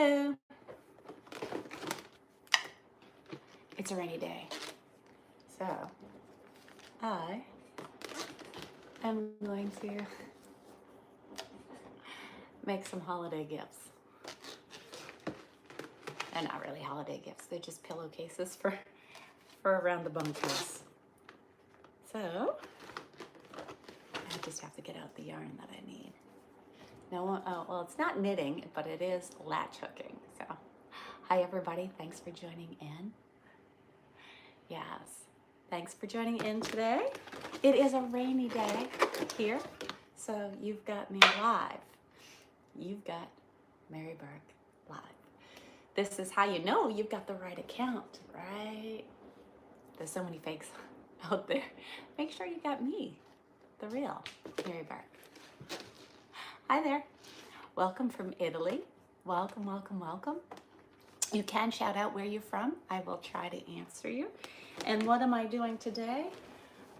Hello. It's a rainy day, so I am going to make some holiday gifts. And not really holiday gifts, they're just pillowcases for around the bunkhouse. So I just have to get out the yarn that I need. No, well, it's not knitting, but it is latch hooking. So hi everybody, thanks for joining in. Yes, thanks for joining in today. It is a rainy day here, so you've got me live. You've got Mary Burke live. This is how you know you've got the right account, right? There's so many fakes out there. Make sure you got me, the real Mary Burke. Hi there. Welcome from Italy. Welcome, welcome, welcome. You can shout out where you're from. I will try to answer you. And what am I doing today?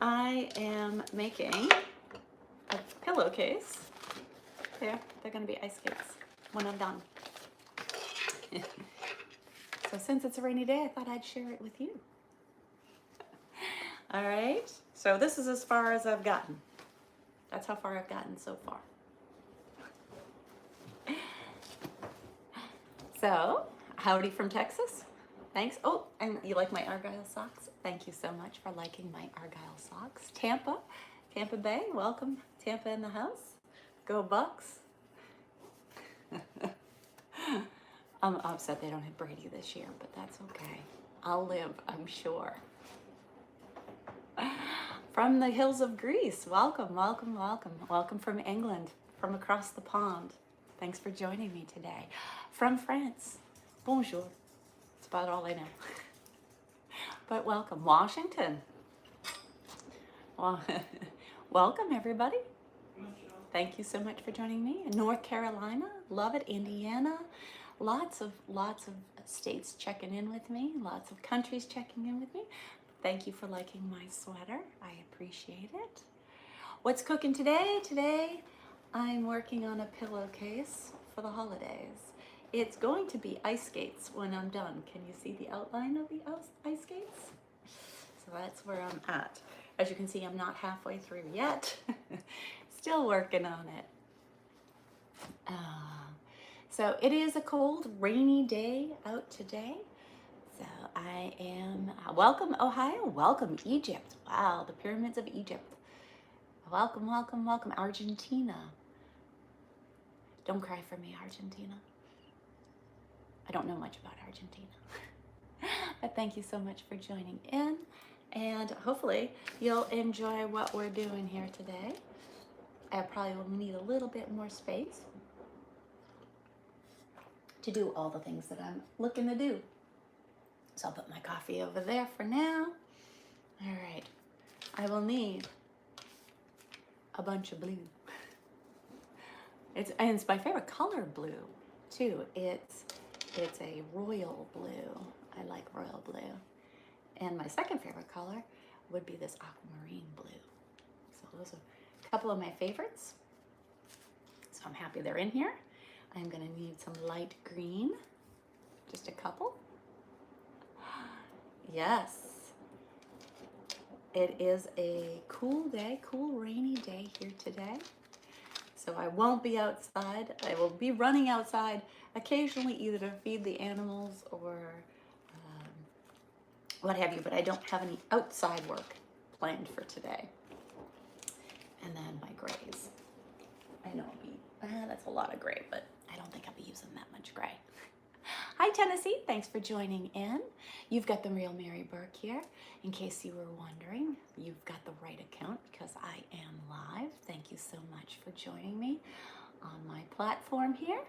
I am making a pillowcase. There, they're gonna be ice skates when I'm done. So since it's a rainy day, I thought I'd share it with you. All right, so this is as far as I've gotten. That's how far I've gotten so far. So, howdy from Texas. Thanks. Oh, and you like my Argyle socks? Thank you so much for liking my Argyle socks. Tampa Bay, welcome. Tampa in the house. Go Bucks. I'm upset they don't have Brady this year, but that's okay. I'll live, I'm sure. From the hills of Greece, welcome, welcome, welcome. Welcome from England, from across the pond. Thanks for joining me today. From France, bonjour. That's about all I know. But welcome, Washington. Well, welcome everybody. Thank you so much for joining me. North Carolina, love it. Indiana, lots of states checking in with me, lots of countries checking in with me. Thank you for liking my sweater. I appreciate it. What's cooking today? Today, I'm working on a pillowcase for the holidays. It's going to be ice skates when I'm done. Can you see the outline of the ice skates? So that's where I'm at. As you can see, I'm not halfway through yet. Still working on it. So it is a cold, rainy day out today. So I am, welcome Ohio, welcome Egypt. Wow, the pyramids of Egypt. Welcome, welcome, welcome Argentina. Don't cry for me, Argentina. I don't know much about Argentina. But thank you so much for joining in. And hopefully you'll enjoy what we're doing here today. I probably will need a little bit more space to do all the things that I'm looking to do. So I'll put my coffee over there for now. All right, I will need a bunch of blue. It's my favorite color blue too. It's a royal blue. I like royal blue. And my second favorite color would be this aquamarine blue. So those are a couple of my favorites. So I'm happy they're in here. I'm gonna need some light green, just a couple. Yes, it is a cool day, cool rainy day here today. So I won't be outside. I will be running outside occasionally either to feed the animals or what have you, but I don't have any outside work planned for today. And then my grays. I know that's a lot of gray, but I don't think I'll be using that much gray. Hi Tennessee, thanks for joining in. You've got the real Mary Burke here. In case you were wondering, you've got the right account because I am live. Thank you so much for joining me on my platform here.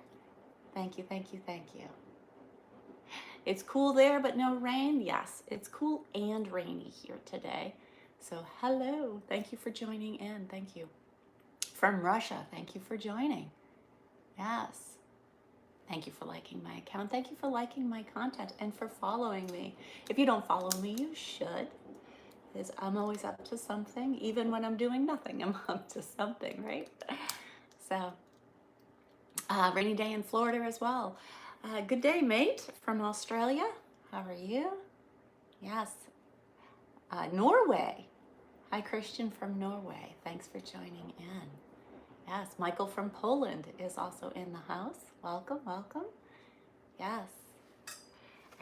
Thank you, thank you, thank you. It's cool there, but no rain. Yes, it's cool and rainy here today. So hello, thank you for joining in. Thank you. From Russia, thank you for joining. Yes. Thank you for liking my account. Thank you for liking my content and for following me. If you don't follow me, you should. Because I'm always up to something. Even when I'm doing nothing, I'm up to something, right? So, rainy day in Florida as well. Good day, mate, from Australia. How are you? Yes. Norway. Hi, Christian from Norway. Thanks for joining in. Yes, Michael from Poland is also in the house. Welcome, welcome. Yes.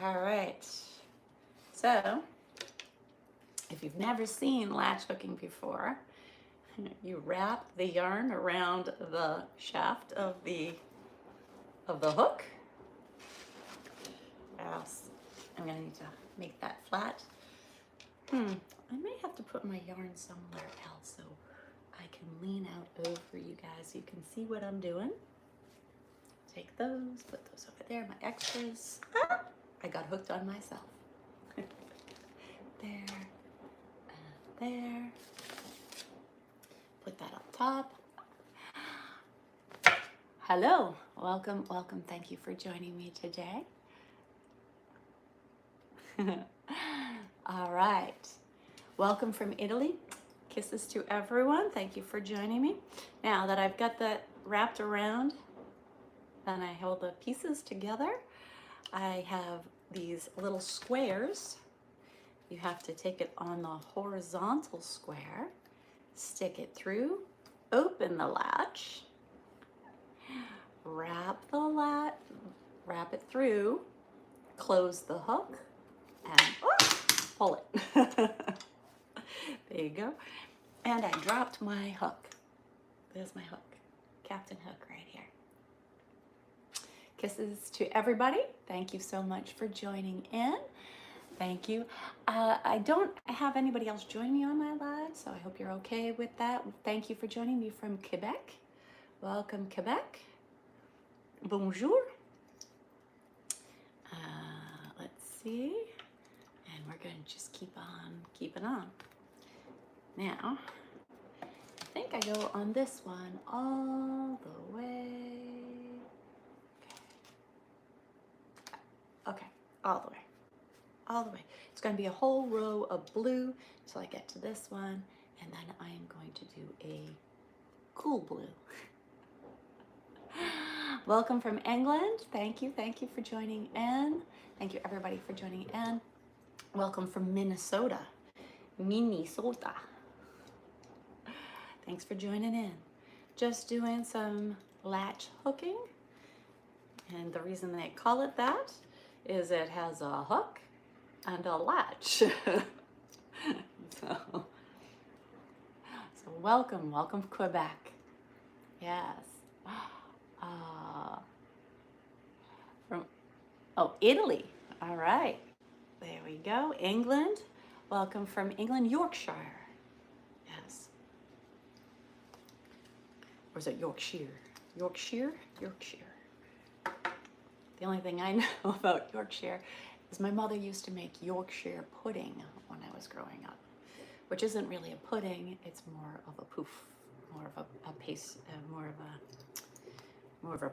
All right. So, if you've never seen latch hooking before, you wrap the yarn around the shaft of the hook. Yes. I'm gonna need to make that flat. I may have to put my yarn somewhere else so I can lean out over you guys so you can see what I'm doing. Take those, put those over there, my extras. Ah, I got hooked on myself. There, and there. Put that up top. Hello, welcome, welcome. Thank you for joining me today. All right. Welcome from Italy. Kisses to everyone. Thank you for joining me. Now that I've got that wrapped around and I hold the pieces together, I have these little squares. You have to take it on the horizontal square, stick it through, open the latch, wrap it through, close the hook, and pull it. There you go. And I dropped my hook. There's my hook. Captain Hook right here. Kisses to everybody. Thank you so much for joining in. Thank you. I don't have anybody else join me on my live, so I hope you're okay with that. Thank you for joining me from Quebec. Welcome, Quebec. Bonjour. Let's see. And we're going to just keep on keeping on. Now, I think I go on this one all the way. Okay, all the way. All the way. It's going to be a whole row of blue until I get to this one, and then I am going to do a cool blue. Welcome from England. Thank you for joining in. Thank you everybody for joining in. Welcome from Minnesota. Minnesota. Thanks for joining in. Just doing some latch hooking, and the reason they call it that is it has a hook and a latch. so welcome Quebec. Yes. From Italy. All right. There we go. England. Welcome from England, Yorkshire. Yes. Or is it Yorkshire? Yorkshire? The only thing I know about Yorkshire is my mother used to make Yorkshire pudding when I was growing up, which isn't really a pudding, it's more of a poof, more of a paste, more of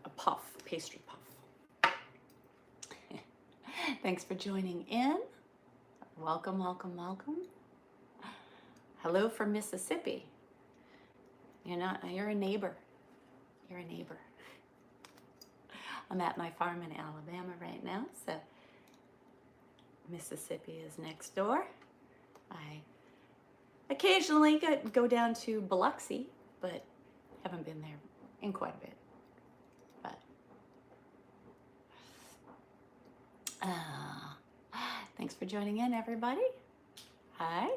a puff, pastry puff. Thanks for joining in. Welcome. Hello from Mississippi. You're a neighbor. You're a neighbor. I'm at my farm in Alabama right now, so Mississippi is next door. I occasionally go down to Biloxi, but haven't been there in quite a bit. But thanks for joining in, everybody. Hi.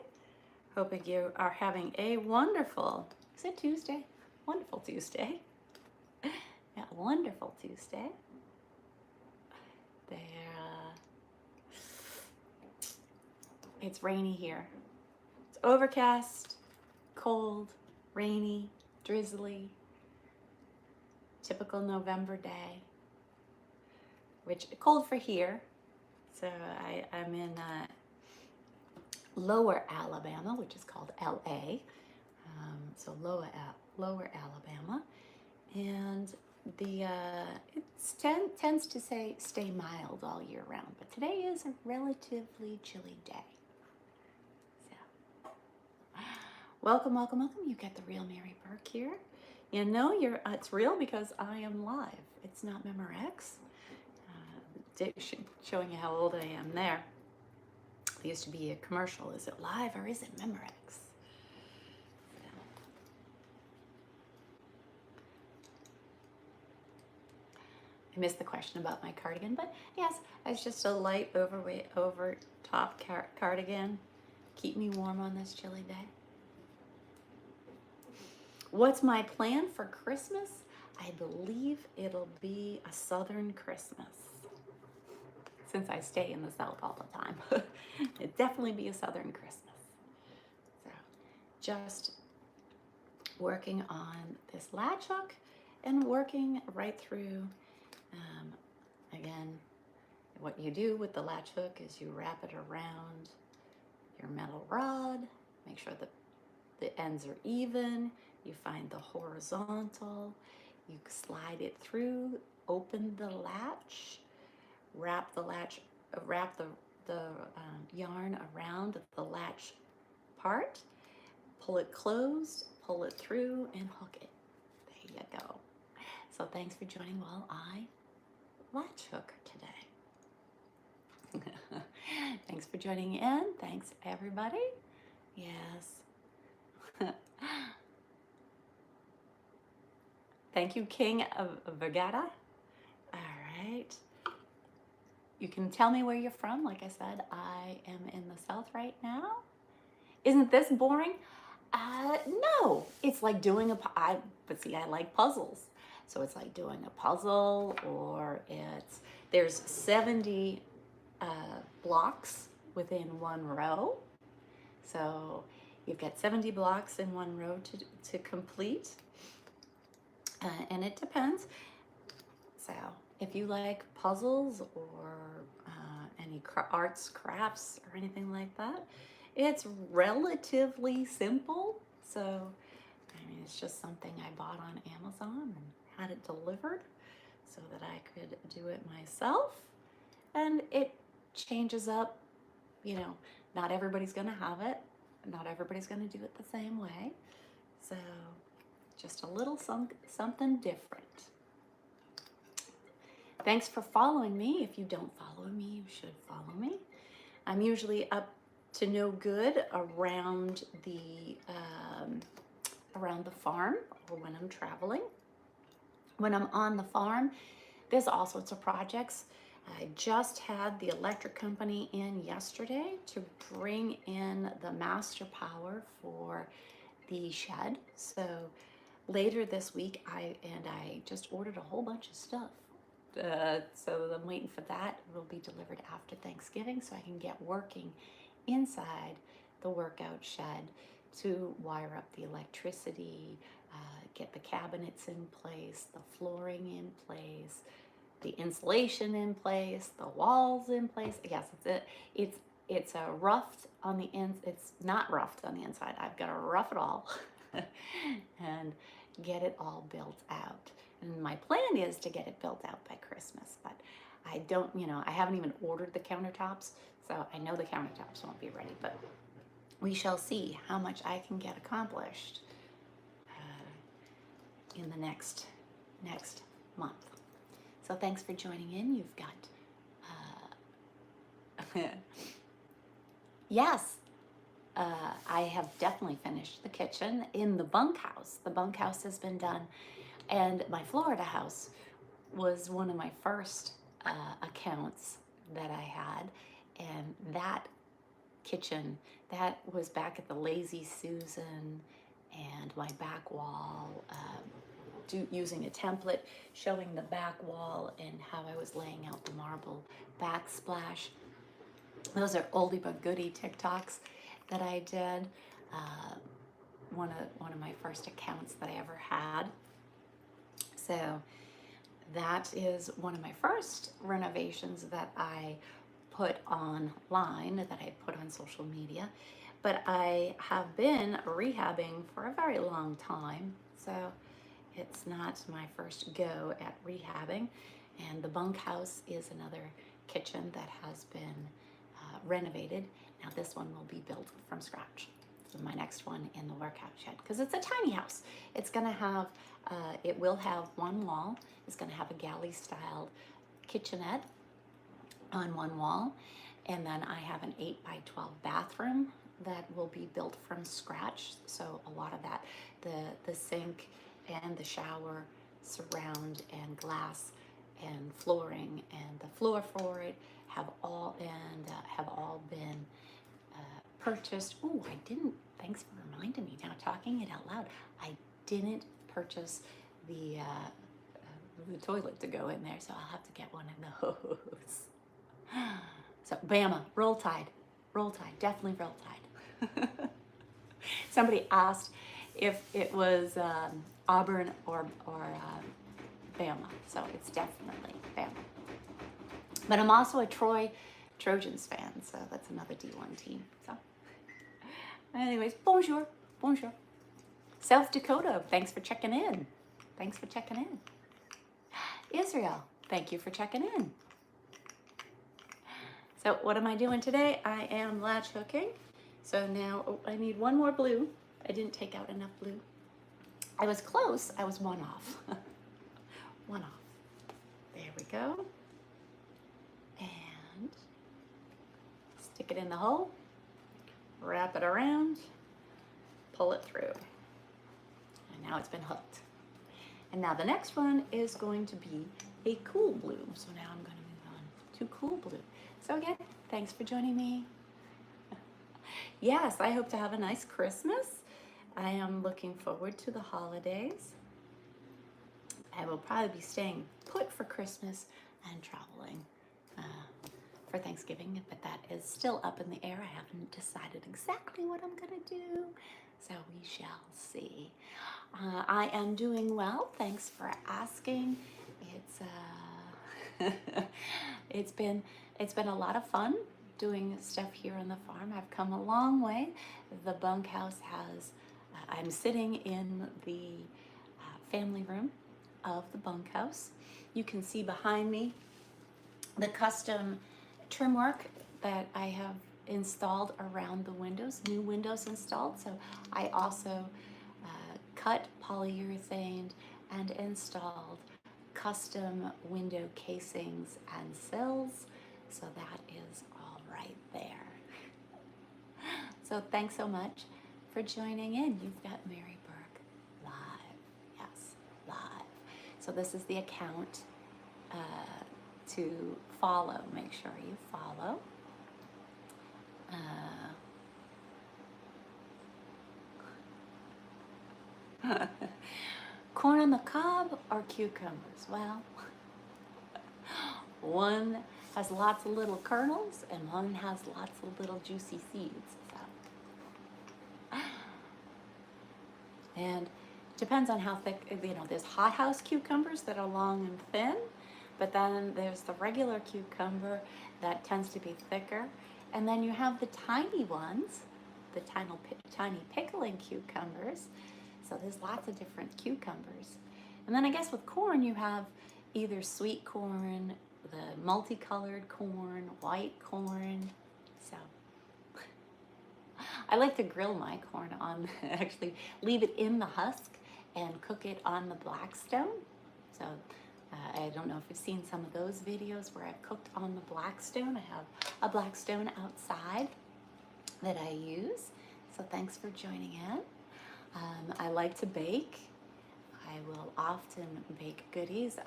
Hoping you are having a wonderful, is it Tuesday? Wonderful Tuesday. Yeah, wonderful Tuesday. There. It's rainy here. It's overcast, cold, rainy, drizzly. Typical November day. Which cold for here. So I'm in Lower Alabama, which is called LA. So Lower Alabama, and it tends to stay mild all year round. But today is a relatively chilly day. So welcome. You get the real Mary Burke here. It's real because I am live. It's not Memorex. showing you how old I am there. There used to be a commercial. Is it live or is it Memorex? I missed the question about my cardigan, but yes, it's just a light over top cardigan. Keep me warm on this chilly day. What's my plan for Christmas? I believe it'll be a Southern Christmas. Since I stay in the South all the time, it'd definitely be a Southern Christmas. So just working on this latch hook and working right through. Again, what you do with the latch hook is you wrap it around your metal rod, make sure that the ends are even, you find the horizontal, you slide it through, open the latch, wrap the yarn around the latch part, pull it closed, pull it through, and hook it. There you go. So thanks for joining while I latch hook today. Thanks for joining in. Thanks, everybody. Yes. Thank you, King of Vergata. All right. You can tell me where you're from. Like I said, I am in the South right now. Isn't this boring? No. It's like doing but see, I like puzzles. So it's like doing a puzzle, or there's 70 blocks within one row. So you've got 70 blocks in one row to complete. And it depends. So if you like puzzles or any arts, crafts, or anything like that, it's relatively simple. So, I mean, it's just something I bought on Amazon and had it delivered so that I could do it myself. And it changes up, you know, not everybody's going to have it. Not everybody's going to do it the same way. So just a little something different. Thanks for following me. If you don't follow me, you should follow me. I'm usually up to no good around the farm, or when I'm traveling. When I'm on the farm, there's all sorts of projects. I just had the electric company in yesterday to bring in the master power for the shed. So later this week, I just ordered a whole bunch of stuff. So I'm waiting for that. It will be delivered after Thanksgiving so I can get working inside the workout shed to wire up the electricity, get the cabinets in place, the flooring in place, the insulation in place, the walls in place. Yes, it's a roughed on the ends. It's not roughed on the inside. I've got to rough it all and get it all built out. And my plan is to get it built out by Christmas, but I don't, I haven't even ordered the countertops, so I know the countertops won't be ready, but we shall see how much I can get accomplished in the next month. So thanks for joining in. You've got, yes, I have definitely finished the kitchen in the bunkhouse. The bunkhouse has been done, and my Florida house was one of my first accounts that I had, and that kitchen, that was back at the Lazy Susan, and my back wall, using a template showing the back wall and how I was laying out the marble backsplash. Those are oldie but goodie TikToks that I did. One of my first accounts that I ever had. So that is one of my first renovations that I put online, that I put on social media. But I have been rehabbing for a very long time, so it's not my first go at rehabbing. And the bunkhouse is another kitchen that has been renovated. Now this one will be built from scratch. So my next one in the workout shed, because it's a tiny house. It's gonna have, it will have one wall. It's gonna have a galley-styled kitchenette on one wall. And then I have an 8 by 12 bathroom that will be built from scratch. So a lot of that, the sink and the shower surround and glass and flooring and the floor for it have all been purchased. Oh, I didn't. Thanks for reminding me. Now talking it out loud, I didn't purchase the toilet to go in there, so I'll have to get one of those. So Bama, roll tide, definitely roll tide. Somebody asked if it was Auburn or Bama, so it's definitely Bama. But I'm also a Trojans fan, so that's another D1 team. So, anyways, bonjour. South Dakota, thanks for checking in. Israel, thank you for checking in. So what am I doing today? I am latch hooking. So now I need one more blue. I didn't take out enough blue. I was close. I was one off. One off. There we go. And stick it in the hole. Wrap it around. Pull it through. And now it's been hooked. And now the next one is going to be a cool blue. So now I'm going to move on to cool blue. So again, thanks for joining me. Yes, I hope to have a nice Christmas. I am looking forward to the holidays. I will probably be staying put for Christmas and traveling for Thanksgiving, but that is still up in the air. I haven't decided exactly what I'm going to do, so we shall see. I am doing well. Thanks for asking. It's been a lot of fun doing stuff here on the farm. I've come a long way. The bunkhouse has. I'm sitting in the family room of the bunkhouse. You can see behind me the custom trim work that I have installed around the windows. New windows installed. So I also cut polyurethane and installed custom window casings and sills. So that is all right there. So thanks so much for joining in. You've got Mary Burke live. Yes, live. So this is the account to follow. Make sure you follow. Corn on the cob or cucumbers? Well, one has lots of little kernels and one has lots of little juicy seeds. So. And it depends on how thick, there's hothouse cucumbers that are long and thin, but then there's the regular cucumber that tends to be thicker. And then you have the tiny ones, the tiny pickling cucumbers. So there's lots of different cucumbers. And then I guess with corn, you have either sweet corn, the multicolored corn, white corn. So I like to grill my corn on, actually leave it in the husk and cook it on the Blackstone. So I don't know if you've seen some of those videos where I've cooked on the Blackstone. I have a Blackstone outside that I use. So thanks for joining in. I like to bake. I will often bake goodies.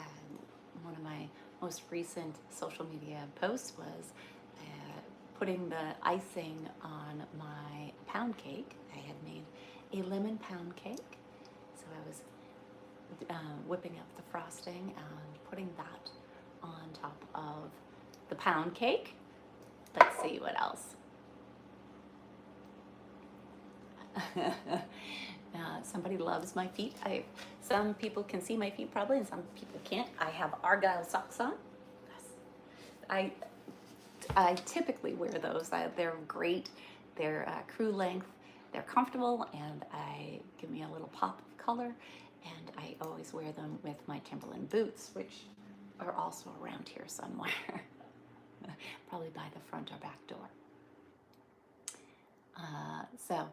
One of my most recent social media posts was putting the icing on my pound cake. I had made a lemon pound cake. So I was whipping up the frosting and putting that on top of the pound cake. Let's see what else. Somebody loves my feet. Some people can see my feet probably, and some people can't. I have Argyle socks on. Yes. I typically wear those. They're great. They're crew length. They're comfortable, and give me a little pop of color. And I always wear them with my Timberland boots, which are also around here somewhere. Probably by the front or back door. So,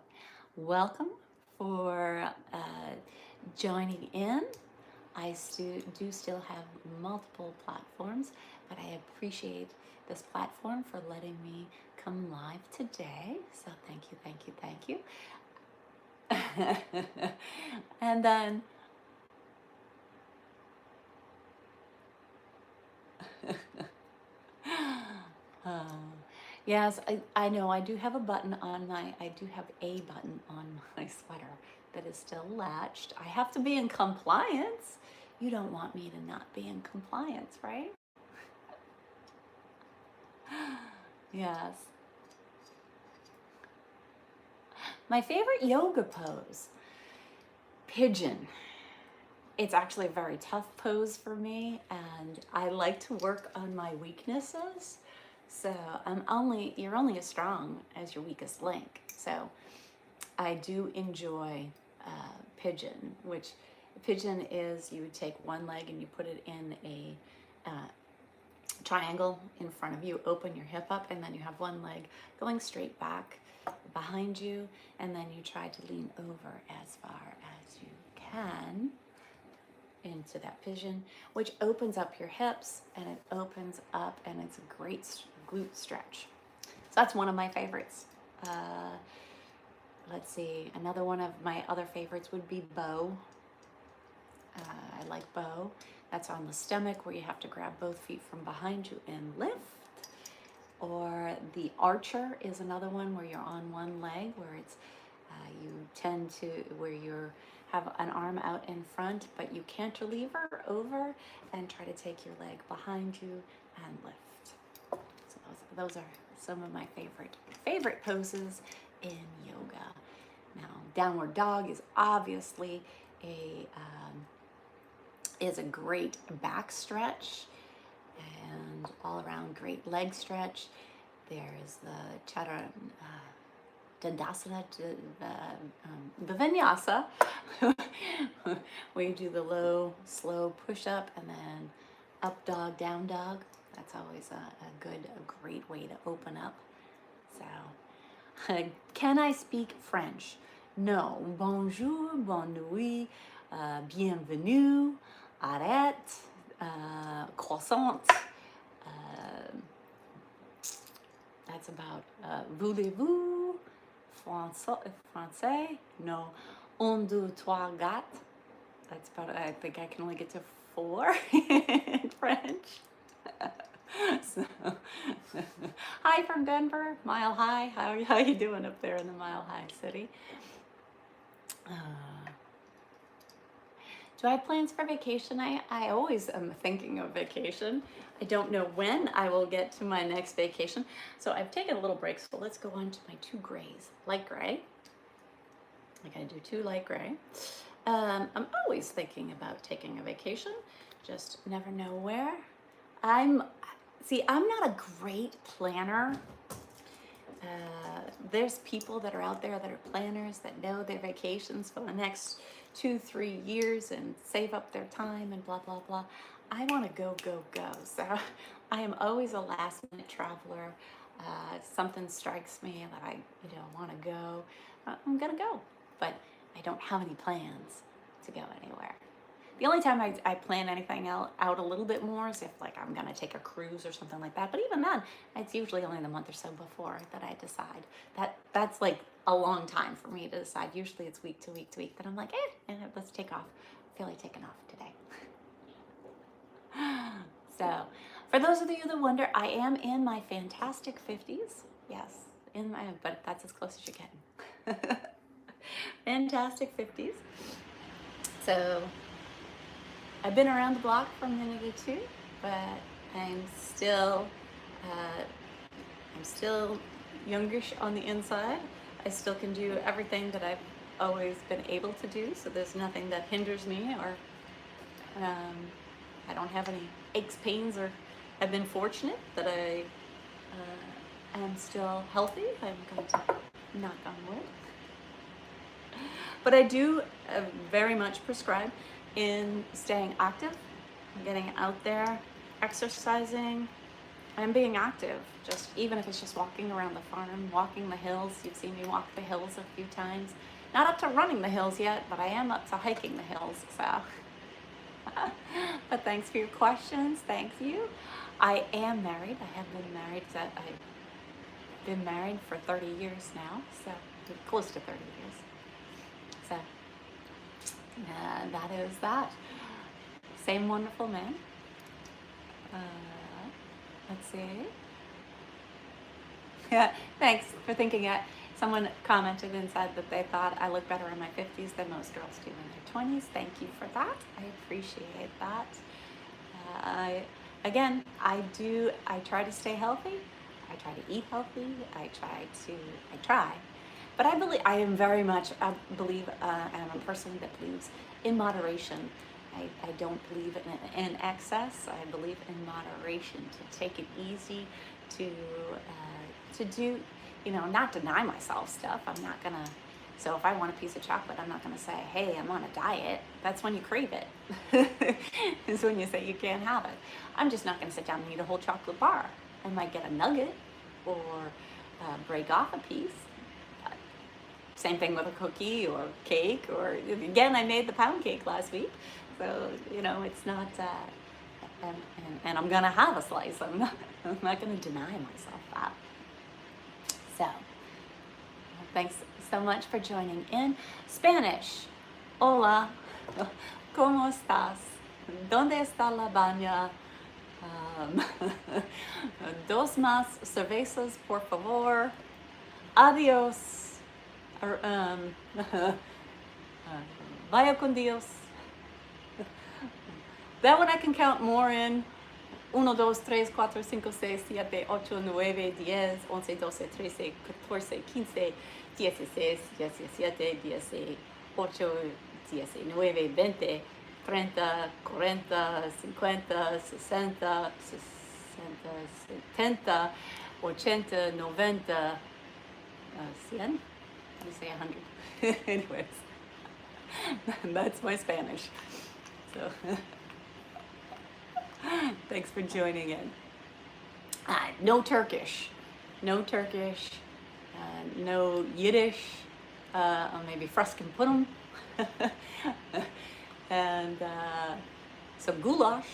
welcome for joining in. I do still have multiple platforms, but I appreciate this platform for letting me come live today. So thank you, thank you, thank you. And then uh, yes, I know I do have a button on I do have a button on my sweater that is still latched. I have to be in compliance. You don't want me to not be in compliance, right? Yes. My favorite yoga pose, pigeon. It's actually a very tough pose for me, and I like to work on my weaknesses. So you're only as strong as your weakest link. So I do enjoy pigeon, which pigeon is you would take one leg and you put it in a triangle in front of you, open your hip up, and then you have one leg going straight back behind you, and then you try to lean over as far as you can into that pigeon, which opens up your hips and it opens up, and it's a great glute stretch. So that's one of my favorites. Let's see, another one of my other favorites would be bow. I like bow. That's on the stomach, where you have to grab both feet from behind you and lift. Or the archer is another one where you're on one leg, where it's you tend to where you have an arm out in front, but you cantilever over and try to take your leg behind you and lift. So those are some of my favorite poses in yoga. Now, downward dog is obviously a great back stretch and all around great leg stretch. There's the Dandasana, the vinyasa, where you do the low, slow push up and then up dog, down dog. That's always a great way to open up. So, can I speak French? No. Bonjour, bonne nuit, bienvenue, arrête, croissant. That's about voulez-vous, français? No. Un, deux, trois, quatre. That's about, I think I can only get to 4 in French. So, hi from Denver, Mile High. How you doing up there in the Mile High City? Do I have plans for vacation? I always am thinking of vacation. I don't know when I will get to my next vacation. So I've taken a little break. So let's go on to my 2 grays. Light gray. I'm going to do 2 light gray. I'm always thinking about taking a vacation. Just never know where. I'm not a great planner. There's people that are out there that are planners that know their vacations for the next 2-3 years and save up their time and blah, blah, blah. I want to go. So I am always a last minute traveler. Something strikes me that I want to go. I'm going to go, but I don't have any plans to go anywhere. The only time I plan anything out a little bit more is if like I'm gonna take a cruise or something like that. But even then, it's usually only the month or so before that I decide. That's like a long time for me to decide. Usually it's week to week to week that I'm like, let's take off. I feel like taking off today. So, for those of you that wonder, I am in my fantastic 50s. Yes, but that's as close as you're getting. Fantastic 50s. So, I've been around the block for a minute or two, but I'm still youngish on the inside. I still can do everything that I've always been able to do, so there's nothing that hinders me, or I don't have any aches, pains, or I've been fortunate that I am still healthy. I'm going to knock on wood. But I do very much prescribe in staying active, getting out there, exercising, and being active. Just even if it's just walking around the farm, walking the hills. You've seen me walk the hills a few times. Not up to running the hills yet, but I am up to hiking the hills. So but thanks for your questions. Thank you. I am married. I have been married. I've been married for 30 years now, so close to 30 years. So that is that. Same wonderful man. Let's see. Yeah, thanks for thinking it. Someone commented and said that they thought I look better in my 50s than most girls do in their 20s. Thank you for that. I appreciate that. Again, I try to stay healthy. I try to eat healthy. I try. But I believe, I am very much, I'm a person that believes in moderation. I don't believe in excess. I believe in moderation, to take it easy, to do, not deny myself stuff. I'm not gonna, so if I want a piece of chocolate, I'm not gonna say, hey, I'm on a diet. That's when you crave it. It's when you say you can't have it. I'm just not gonna sit down and eat a whole chocolate bar. I might get a nugget or break off a piece. Same thing with a cookie or cake, or again, I made the pound cake last week. So, it's not, and I'm gonna have a slice. I'm not gonna deny myself that. So, thanks so much for joining in. Spanish. Hola. ¿Cómo estás? ¿Dónde está la baña? Dos más cervezas, por favor. Adiós. Vaya con Dios. That one I can count more in. 1, 2, 3, 4, 5, 6, 7, 8, 9, 10, 11, 12, 13, 14, 15, 16, 17, 18, 19, 20, 30, 40, 50, 60, 70, 80, 90, 100. Let me say 100. Anyways, that's my Spanish. So, thanks for joining in. No Turkish. No Turkish. No Yiddish. Maybe Frusken Pudding. And some goulash.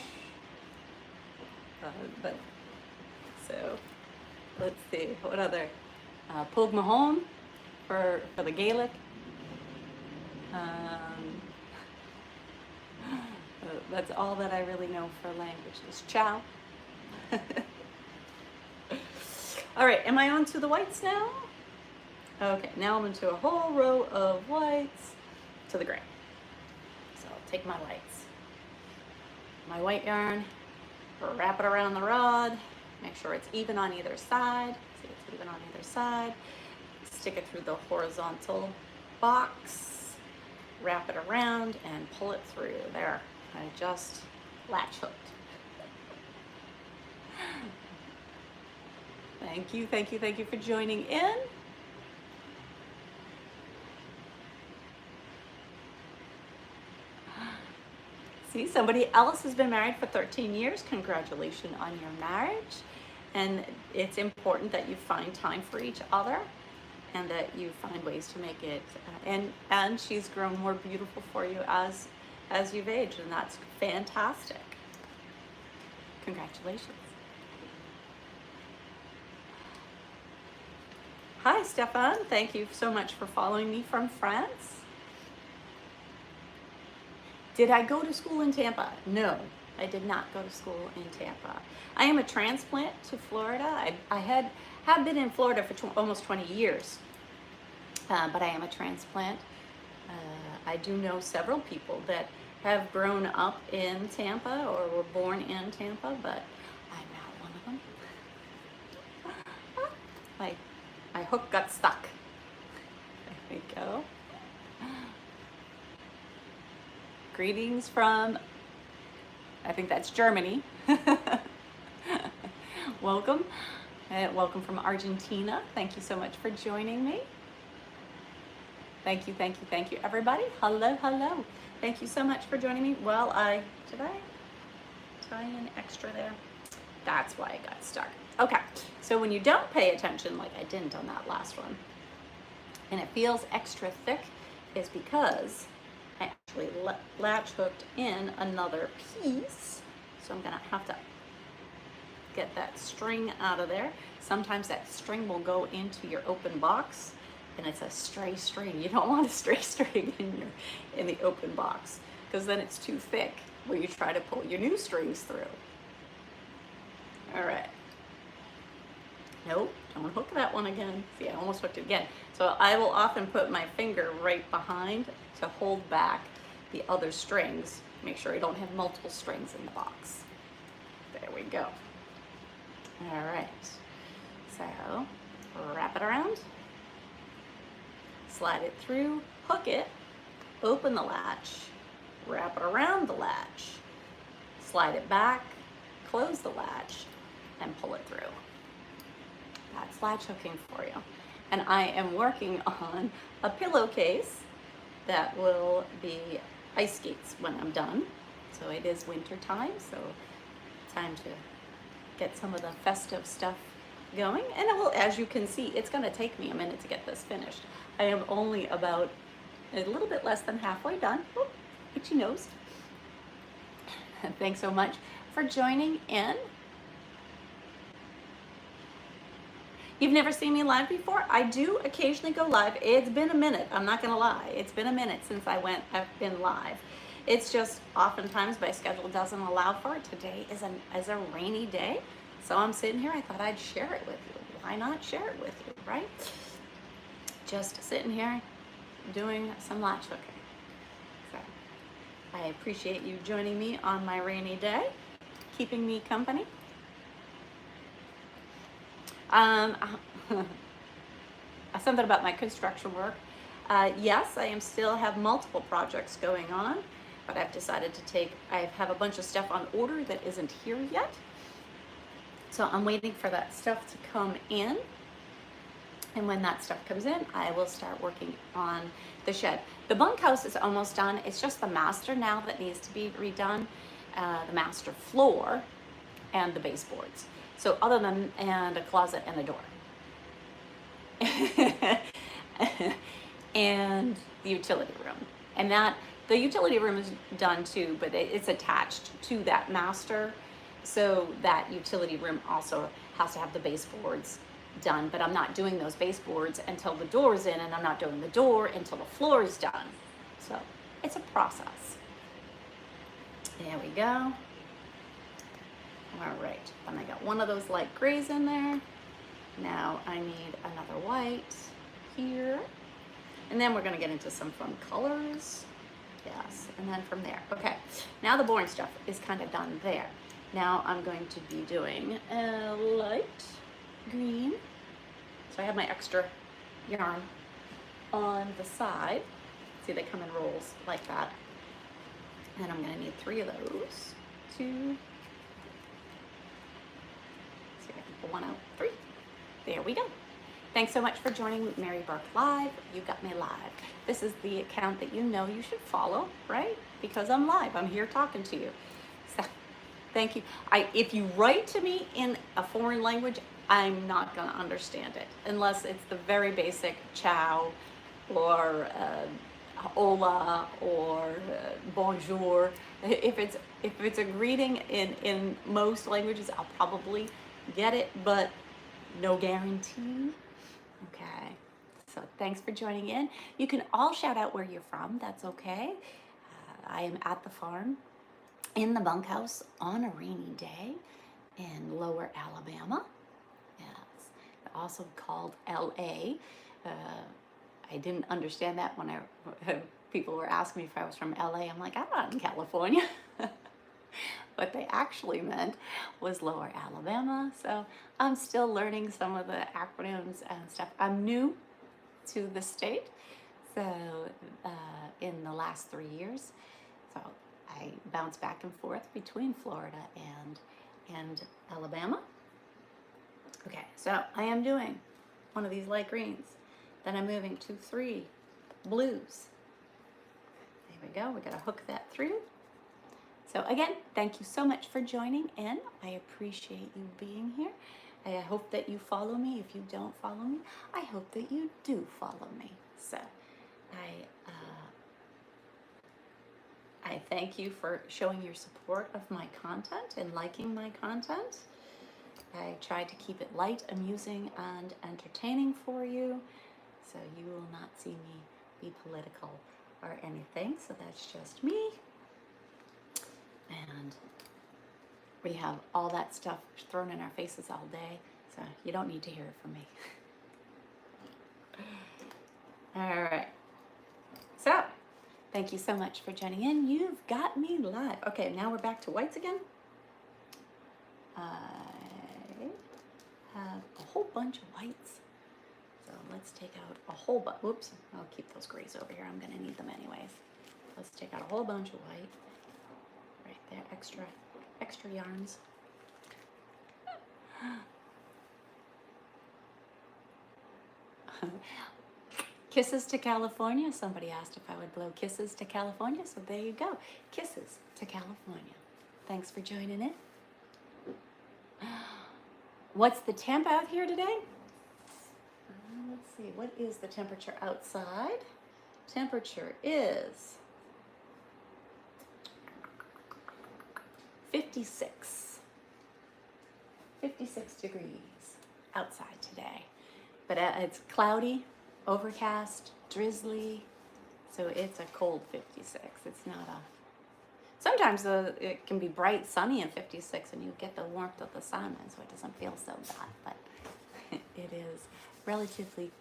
So, let's see. What other? Pug Mahone for the Gaelic. That's all that I really know for languages. Ciao. All right, am I on to the whites now? Okay, now I'm into a whole row of whites to the gray. So I'll take my whites. My white yarn, wrap it around the rod, make sure it's even on either side. See, it's even on either side. Stick it through the horizontal box, wrap it around, and pull it through. There, I just latch hooked. Thank you, thank you, thank you for joining in. See, somebody else has been married for 13 years. Congratulations on your marriage. And it's important that you find time for each other and that you find ways to make it. And she's grown more beautiful for you as you've aged, and that's fantastic. Congratulations. Hi, Stefan. Thank you so much for following me from France. Did I go to school in Tampa? No, I did not go to school in Tampa. I am a transplant to Florida. I have been in Florida for almost 20 years, but I am a transplant. I do know several people that have grown up in Tampa or were born in Tampa, but I'm not one of them. My hook got stuck. There we go. Greetings from, I think that's Germany. Welcome. Welcome from Argentina. Thank you so much for joining me. Thank you, thank you, thank you, everybody. Hello, hello. Thank you so much for joining me. Well, did I tie in extra there? That's why it got stuck. Okay, so when you don't pay attention, like I didn't on that last one, and it feels extra thick, is because I actually latch hooked in another piece. So I'm gonna have to get that string out of there. Sometimes that string will go into your open box and it's a stray string. You don't want a stray string in the open box because then it's too thick when you try to pull your new strings through. All right. Nope, don't hook that one again. See, I almost hooked it again. So I will often put my finger right behind to hold back the other strings. Make sure I don't have multiple strings in the box. There we go. All right, so wrap it around, slide it through, hook it, open the latch, wrap it around the latch, slide it back, close the latch, and pull it through. That's latch hooking for you. And I am working on a pillowcase that will be ice skates when I'm done. So it is winter time, so time to get some of the festive stuff going. And it will, as you can see, it's gonna take me a minute to get this finished. I am only about a little bit less than halfway done. Oop, itchy nose. Thanks so much for joining in. You've never seen me live before? I do occasionally go live. It's been a minute, I'm not gonna lie. It's been a minute since I've been live. It's just oftentimes my schedule doesn't allow for it. Today is a rainy day, so I'm sitting here. I thought I'd share it with you. Why not share it with you, right? Just sitting here doing some latch hooking. So I appreciate you joining me on my rainy day, keeping me company. Something about my construction work. Yes, I still have multiple projects going on, but I've decided I have a bunch of stuff on order that isn't here yet. So I'm waiting for that stuff to come in. And when that stuff comes in, I will start working on the shed. The bunkhouse is almost done. It's just the master now that needs to be redone, the master floor and the baseboards. So and a closet and a door. And the utility room. And the utility room is done too, but it's attached to that master. So that utility room also has to have the baseboards done, but I'm not doing those baseboards until the door's in, and I'm not doing the door until the floor is done. So it's a process. There we go. All right, then I got one of those light grays in there. Now I need another white here. And then we're gonna get into some fun colors. Yes, and then from there. Okay, now the boring stuff is kind of done there. Now I'm going to be doing a light green. So I have my extra yarn on the side. See, they come in rolls like that. And I'm gonna need 3 of those. 2, see if I can pull one out. 3. There we go. Thanks so much for joining Mary Burke Live. You got me live. This is the account that you know you should follow, right? Because I'm live. I'm here talking to you. So thank you. If you write to me in a foreign language, I'm not going to understand it unless it's the very basic ciao or hola or bonjour. If it's a greeting in most languages, I'll probably get it, but no guarantee. Okay, so thanks for joining in. You can all shout out where you're from. That's okay. I am at the farm in the bunkhouse on a rainy day in Lower Alabama. Yes, also called LA. I didn't understand that when people were asking me if I was from LA. I'm like, I'm not in California. What they actually meant was Lower Alabama. So I'm still learning some of the acronyms and stuff. I'm new to the state, so in the last 3 years. So I bounce back and forth between Florida and Alabama. Okay, so I am doing one of these light greens. Then I'm moving to 3 blues. There we go. We got to hook that through. So again, thank you so much for joining in. I appreciate you being here. I hope that you follow me. If you don't follow me, I hope that you do follow me. So I thank you for showing your support of my content and liking my content. I try to keep it light, amusing, and entertaining for you, so you will not see me be political or anything. So that's just me. And we have all that stuff thrown in our faces all day, so you don't need to hear it from me. All right. So, thank you so much for joining in. You've got me live. Okay, now we're back to whites again. I have a whole bunch of whites. So let's take out a whole bunch. Whoops, I'll keep those grays over here. I'm going to need them anyways. Let's take out a whole bunch of white. Right there, extra yarns. Kisses to California. Somebody asked if I would blow kisses to California, so there you go. Kisses to California. Thanks for joining in. What's the temp out here today? Let's see, what is the temperature outside? Temperature is 56 degrees outside today. But it's cloudy, overcast, drizzly, so it's a cold 56. It's not a... Sometimes it can be bright, sunny in 56, and you get the warmth of the sun, and so it doesn't feel so bad. But it is relatively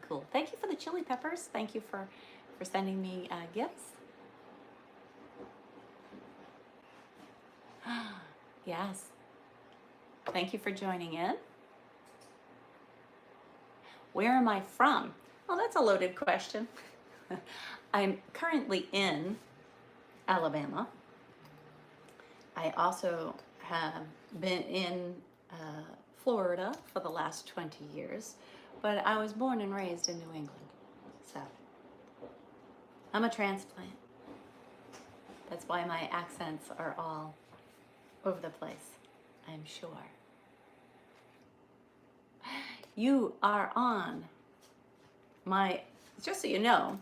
cool. Thank you for the chili peppers. Thank you for sending me gifts. Yes. Thank you for joining in. Where am I from? Well, that's a loaded question. I'm currently in Alabama. I also have been in Florida for the last 20 years, but I was born and raised in New England. So I'm a transplant. That's why my accents are all over the place, I'm sure. You are on my, just so you know,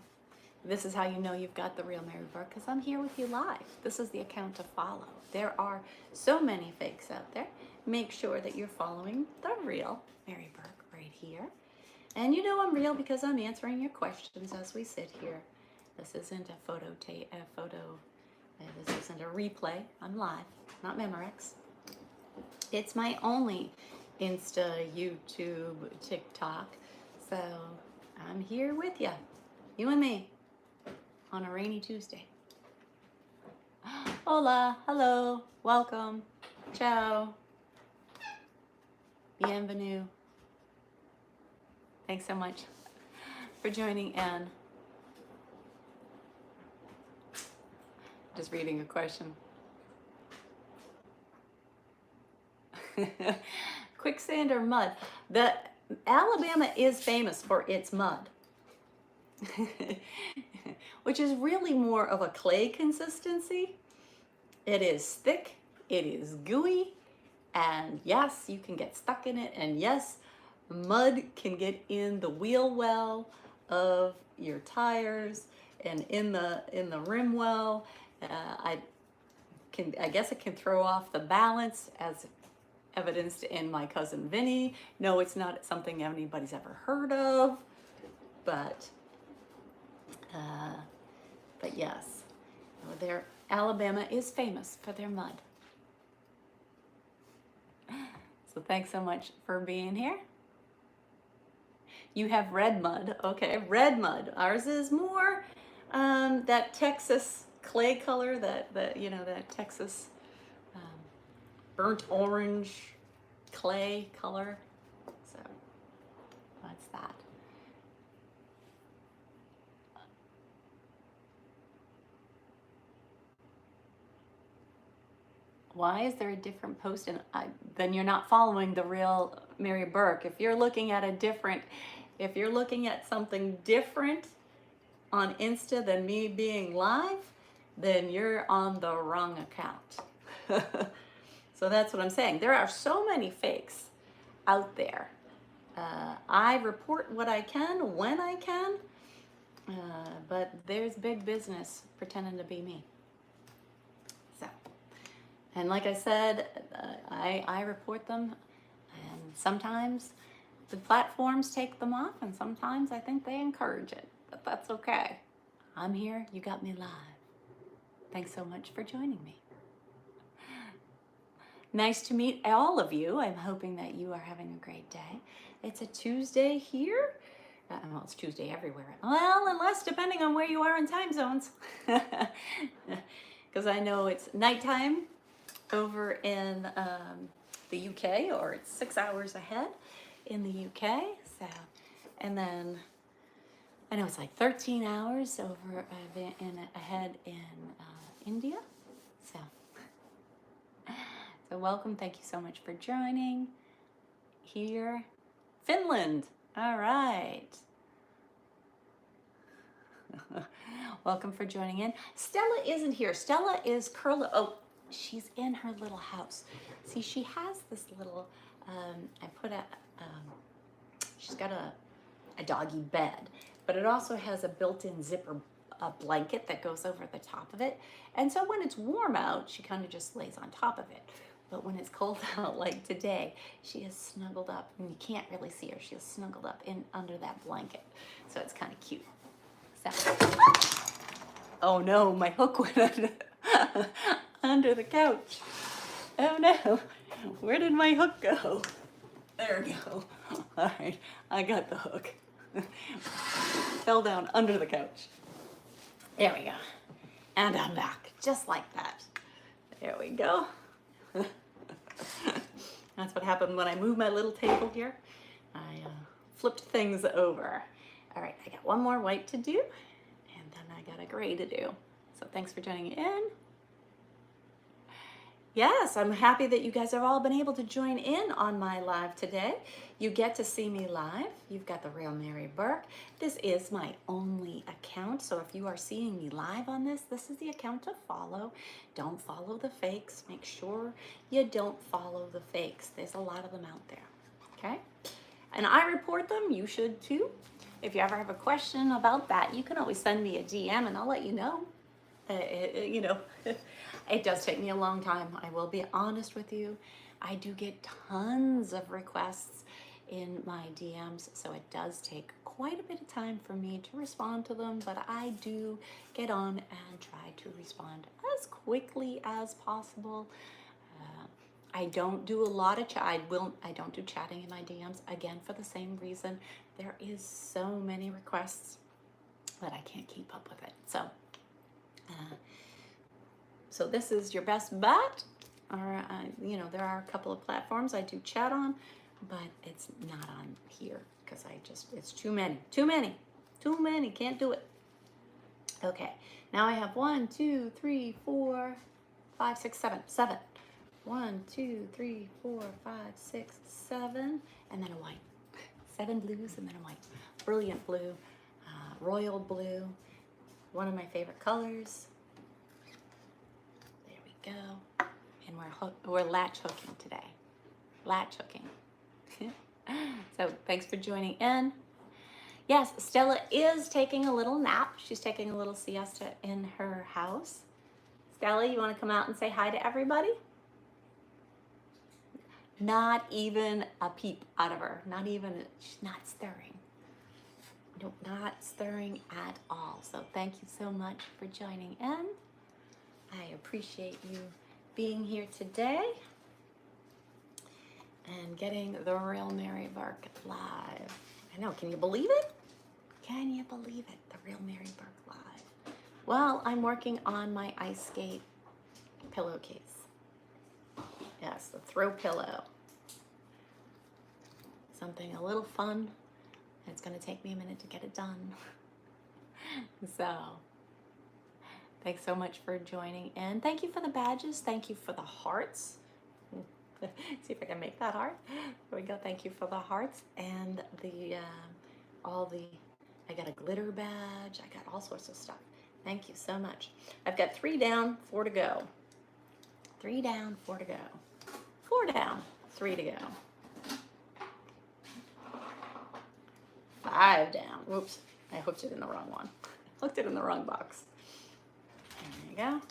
this is how you know you've got the real Mary Burke, because I'm here with you live. This is the account to follow. There are so many fakes out there. Make sure that you're following the real Mary Burke right here. And you know I'm real because I'm answering your questions as we sit here. This isn't a this isn't a replay. I'm live, not Memorex. It's my only Insta, YouTube, TikTok. So I'm here with you and me, on a rainy Tuesday. Hola, hello, welcome, ciao, bienvenue. Thanks so much for joining in. Just reading a question. Quicksand or mud? The Alabama is famous for its mud, which is really more of a clay consistency. It is thick, it is gooey, and yes, you can get stuck in it, and yes, mud can get in the wheel well of your tires and in the rim well. I guess it can throw off the balance, as evidenced in my cousin Vinny. No, it's not something anybody's ever heard of, but yes, Alabama is famous for their mud. So thanks so much for being here. You have red mud. Okay, red mud. Ours is more that Texas clay color, that Texas burnt orange clay color. So that's that. Why is there a different post? And then you're not following the real Mary Burke. If you're looking at something different on Insta than me being live, then you're on the wrong account. So that's what I'm saying. There are so many fakes out there. I report what I can when I can, But there's big business pretending to be me. So, and like I said, I report them, and sometimes the platforms take them off, and sometimes I think they encourage it, but that's okay. I'm here, you got me live. Thanks so much for joining me. Nice to meet all of you. I'm hoping that you are having a great day. It's a Tuesday here. Well, it's Tuesday everywhere. Well, unless depending on where you are in time zones. Because I know it's nighttime over in the UK, or it's 6 hours ahead in the UK. So, and then I know it's like 13 hours over ahead in India. So welcome. Thank you so much for joining here. Finland. All right. Welcome for joining in. Stella isn't here. Stella is curled. Oh, she's in her little house. See, she has this little, she's got a doggy bed, but it also has a built-in zipper blanket that goes over the top of it. And so when it's warm out, she kind of just lays on top of it. But when it's cold out, like today, she is snuggled up, and you can't really see her. She is snuggled up in under that blanket. So it's kind of cute. So, oh no, my hook went under the couch. Oh no, where did my hook go? There we go. All right, I got the hook. Fell down under the couch. There we go. And I'm back, just like that. There we go. That's what happened when I moved my little table here. I flipped things over. All right, I got one more white to do, and then I got a gray to do. So thanks for joining in. Yes, I'm happy that you guys have all been able to join in on my live today. You get to see me live. You've got the Real Mary Burke. This is my only account, so if you are seeing me live on this, this is the account to follow. Don't follow the fakes. Make sure you don't follow the fakes. There's a lot of them out there, okay? And I report them. You should too. If you ever have a question about that, you can always send me a DM and I'll let you know. You know, it does take me a long time. I will be honest with you. I do get tons of requests in my DMs, so it does take quite a bit of time for me to respond to them, but I do get on and try to respond as quickly as possible. I don't do a lot of I don't do chatting in my DMs, again, for the same reason. There is so many requests that I can't keep up with it. So this is your best bet. Or, you know, there are a couple of platforms I do chat on, but it's not on here because it's too many, can't do it. Okay, now I have 1, 2, 3, 4, 5, 6, 7. 1, 2, 3, 4, 5, 6, 7, and then a white. 7 blues and then a white. Brilliant blue, royal blue, one of my favorite colors. There we go. And we're latch hooking today. Latch hooking. So thanks for joining in. Yes, Stella is taking a little nap. She's taking a little siesta in her house. Stella, you want to come out and say hi to everybody? Not even a peep out of her. She's not stirring. Nope, not stirring at all. So thank you so much for joining in. I appreciate you being here today and getting the Real Mary Burke live. I know, can you believe it? Can you believe it? The Real Mary Burke live. Well, I'm working on my ice skate pillowcase. Yes, the throw pillow. Something a little fun. It's going to take me a minute to get it done. So, thanks so much for joining in. Thank you for the badges. Thank you for the hearts. See if I can make that heart. There we go. Thank you for the hearts and I got a glitter badge. I got all sorts of stuff. Thank you so much. I've got 3 down, 4 to go. 3 down, 4 to go. 4 down, 3 to go. 5 down. Whoops. I hooked it in the wrong one. Hooked it in the wrong box. There you go.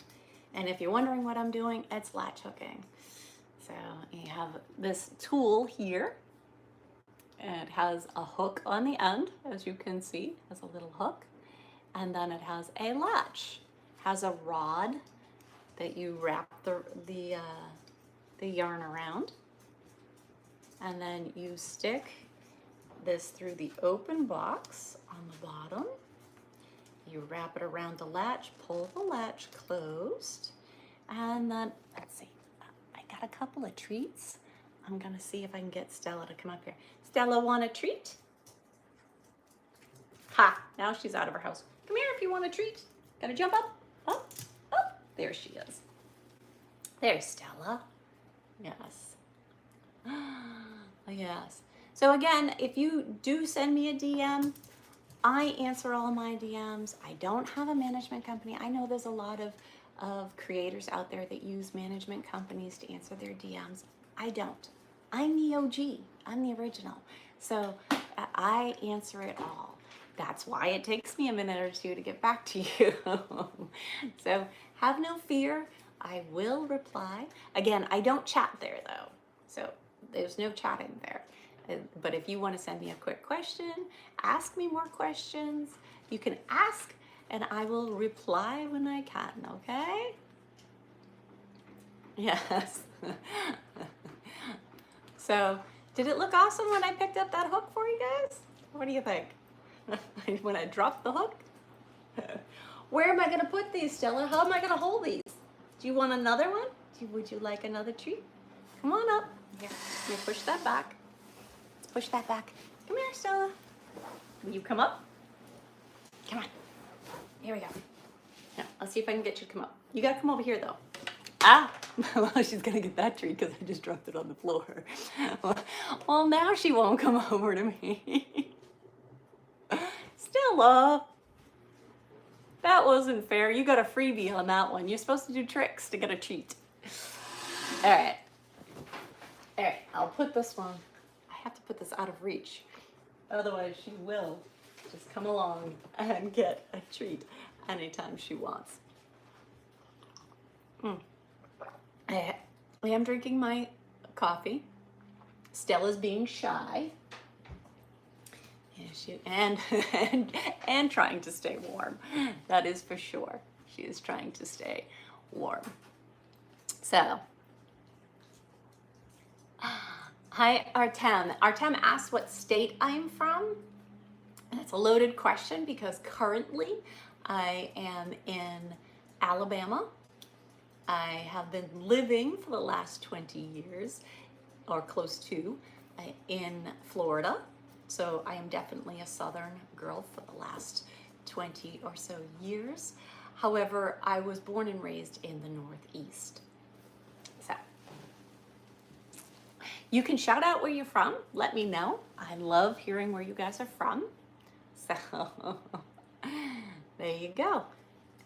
And if you're wondering what I'm doing, it's latch hooking. So you have this tool here. And it has a hook on the end, as you can see, it has a little hook. And then it has a latch. It has a rod that you wrap the yarn around. And then you stick this through the open box on the bottom. You wrap it around the latch, pull the latch closed, and then, let's see, I got a couple of treats. I'm gonna see if I can get Stella to come up here. Stella, want a treat? Ha, now she's out of her house. Come here if you want a treat. Gotta jump up, up, up. There she is. There's Stella. Yes. Yes. So again, if you do send me a DM, I answer all my DMs. I don't have a management company. I know there's a lot of creators out there that use management companies to answer their DMs. I don't. I'm the OG. I'm the original. So I answer it all. That's why it takes me a minute or two to get back to you. So have no fear. I will reply. Again, I don't chat there though. So there's no chatting there. But if you want to send me a quick question, ask me more questions. You can ask and I will reply when I can, okay? Yes. So, did it look awesome when I picked up that hook for you guys? What do you think? When I dropped the hook? Where am I going to put these, Stella? How am I going to hold these? Do you want another one? Would you like another treat? Come on up. Here, let me push that back. Push that back. Come here, Stella. Will you come up? Come on. Here we go. Now, I'll see if I can get you to come up. You gotta come over here, though. Ah! Well, she's gonna get that treat because I just dropped it on the floor. Well, now she won't come over to me. Stella! That wasn't fair. You got a freebie on that one. You're supposed to do tricks to get a treat. All right. All right, I'll put this one. I have to put this out of reach. Otherwise, she will just come along and get a treat anytime she wants. I am drinking my coffee. Stella's being shy. Yeah, and trying to stay warm. That is for sure. She is trying to stay warm. So, hi, Artem. Artem asked what state I'm from. And it's a loaded question because currently I am in Alabama. I have been living for the last 20 years, or close to, in Florida. So I am definitely a Southern girl for the last 20 or so years. However, I was born and raised in the Northeast. So you can shout out where you're from. Let me know. I love hearing where you guys are from. So there you go.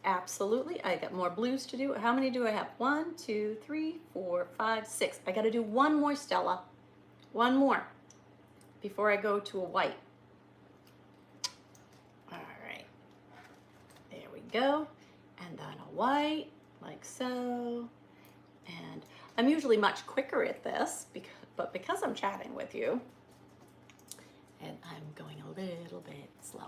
Absolutely. I got more blues to do. How many do I have? 1, 2, 3, 4, 5, 6. I got to do one more, Stella. One more before I go to a white. All right. There we go. And then a white, like so. And I'm usually much quicker at this, but because I'm chatting with you, and I'm going a little bit slower.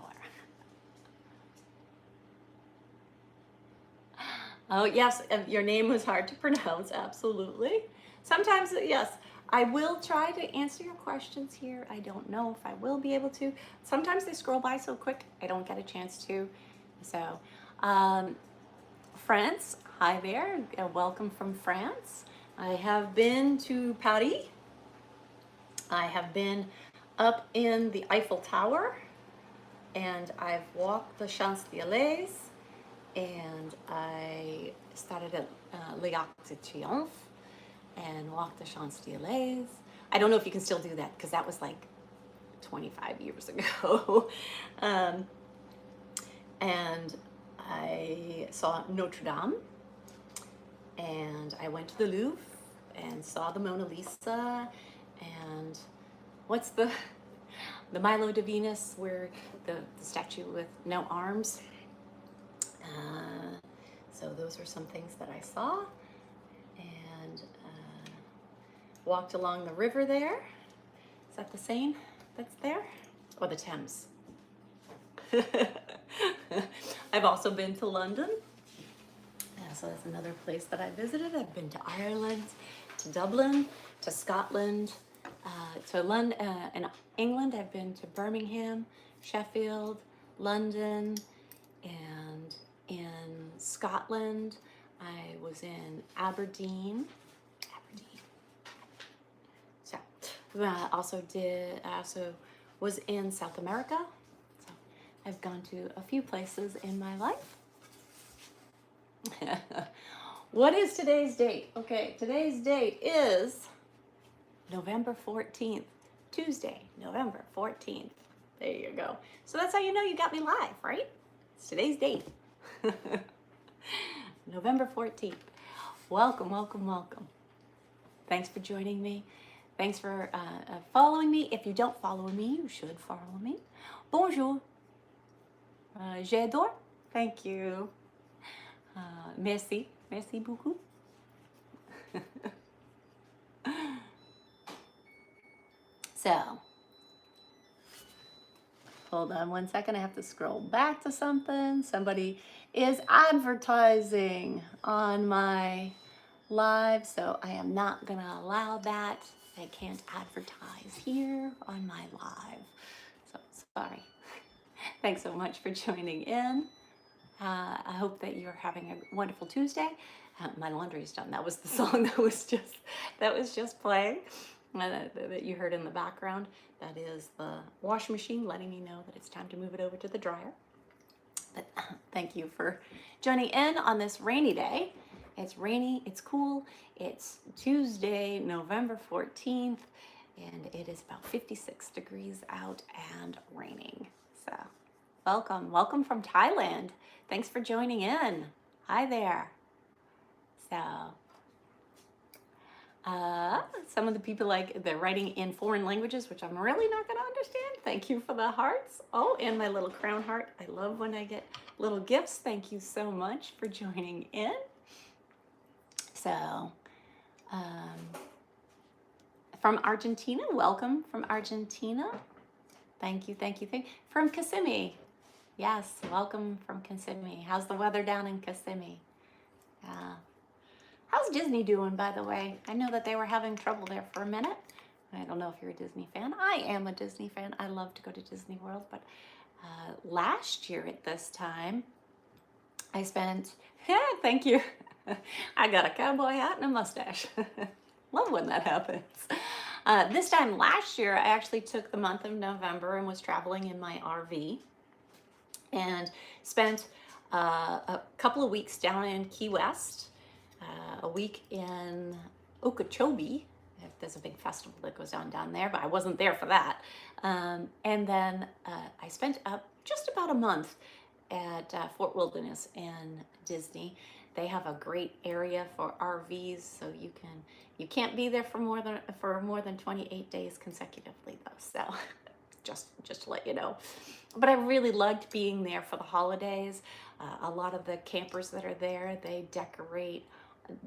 Oh, yes, your name was hard to pronounce, absolutely. Sometimes, yes, I will try to answer your questions here. I don't know if I will be able to. Sometimes they scroll by so quick, I don't get a chance to. So, France, hi there, welcome from France. I have been to Paris. I have been up in the Eiffel Tower, and I've walked the Champs-Élysées, and I started at l'Arc de Triomphe and walked the Champs-Élysées. I don't know if you can still do that because that was like 25 years ago. And I saw Notre Dame, and I went to the Louvre and saw the Mona Lisa, and what's the the Milo de Venus, where the statue with no arms. So those are some things that I saw, and walked along the river there. Is that the Seine that's there? Or the Thames? I've also been to London. So that's another place that I visited. I've been to Ireland, to Dublin, to Scotland, to London, in England. I've been to Birmingham, Sheffield, London, and in Scotland, I was in Aberdeen. So also was in South America. So I've gone to a few places in my life. What is today's date? Okay, today's date is November 14th, Tuesday, November 14th. There you go. So that's how you know you got me live, right? It's today's date. November 14th. Welcome, welcome, welcome. Thanks for joining me. Thanks for following me. If you don't follow me, you should follow me. Bonjour. J'adore. Thank you. Merci. Merci beaucoup. So, hold on one second. I have to scroll back to something. Somebody is advertising on my live, so I am not going to allow that. I can't advertise here on my live. So, sorry. Thanks so much for joining in. I hope that you're having a wonderful Tuesday. My laundry's done. That was the song that was just playing that you heard in the background. That is the washing machine letting me know that it's time to move it over to the dryer. But thank you for joining in on this rainy day. It's rainy, it's cool. It's Tuesday, November 14th, and it is about 56 degrees out and raining. So welcome from Thailand. Thanks for joining in. Hi there. So, some of the people they're writing in foreign languages, which I'm really not going to understand. Thank you for the hearts. Oh, and my little crown heart. I love when I get little gifts. Thank you so much for joining in. So, from Argentina, welcome from Argentina. Thank you. From Kissimmee. Yes, welcome from Kissimmee. How's the weather down in Kissimmee? How's Disney doing, by the way? I know that they were having trouble there for a minute. I don't know if you're a Disney fan. I am a Disney fan. I love to go to Disney World, but last year at this time, I spent, thank you. I got a cowboy hat and a mustache. Love when that happens. This time last year, I actually took the month of November and was traveling in my RV and spent a couple of weeks down in Key West, a week in Okeechobee. There's a big festival that goes on down there, but I wasn't there for that. And then I spent just about a month at Fort Wilderness in Disney. They have a great area for RVs, so you can't be there for more than 28 days consecutively though. So just to let you know. But I really liked being there for the holidays. A lot of the campers that are there, they decorate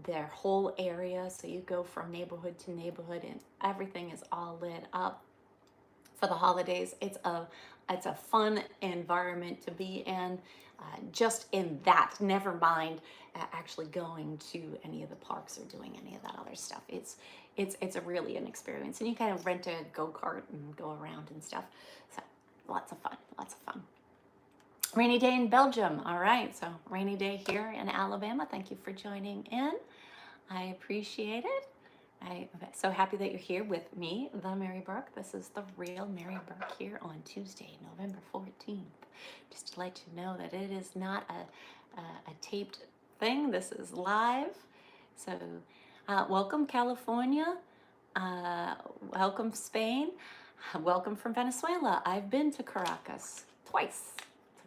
their whole area, so you go from neighborhood to neighborhood and everything is all lit up for the holidays. It's a fun environment to be in, just in that, never mind actually going to any of the parks or doing any of that other stuff. It's a really an experience, and you kind of rent a go-kart and go around and stuff. So lots of fun. Rainy day in Belgium. All right, so rainy day here in Alabama. Thank you for joining in. I appreciate it. I'm so happy that you're here with me, the Mary Burke. This is the real Mary Burke here on Tuesday, November 14th. Just to let you know that it is not a taped thing. This is live. So welcome California. Welcome Spain. Welcome from Venezuela. I've been to Caracas twice.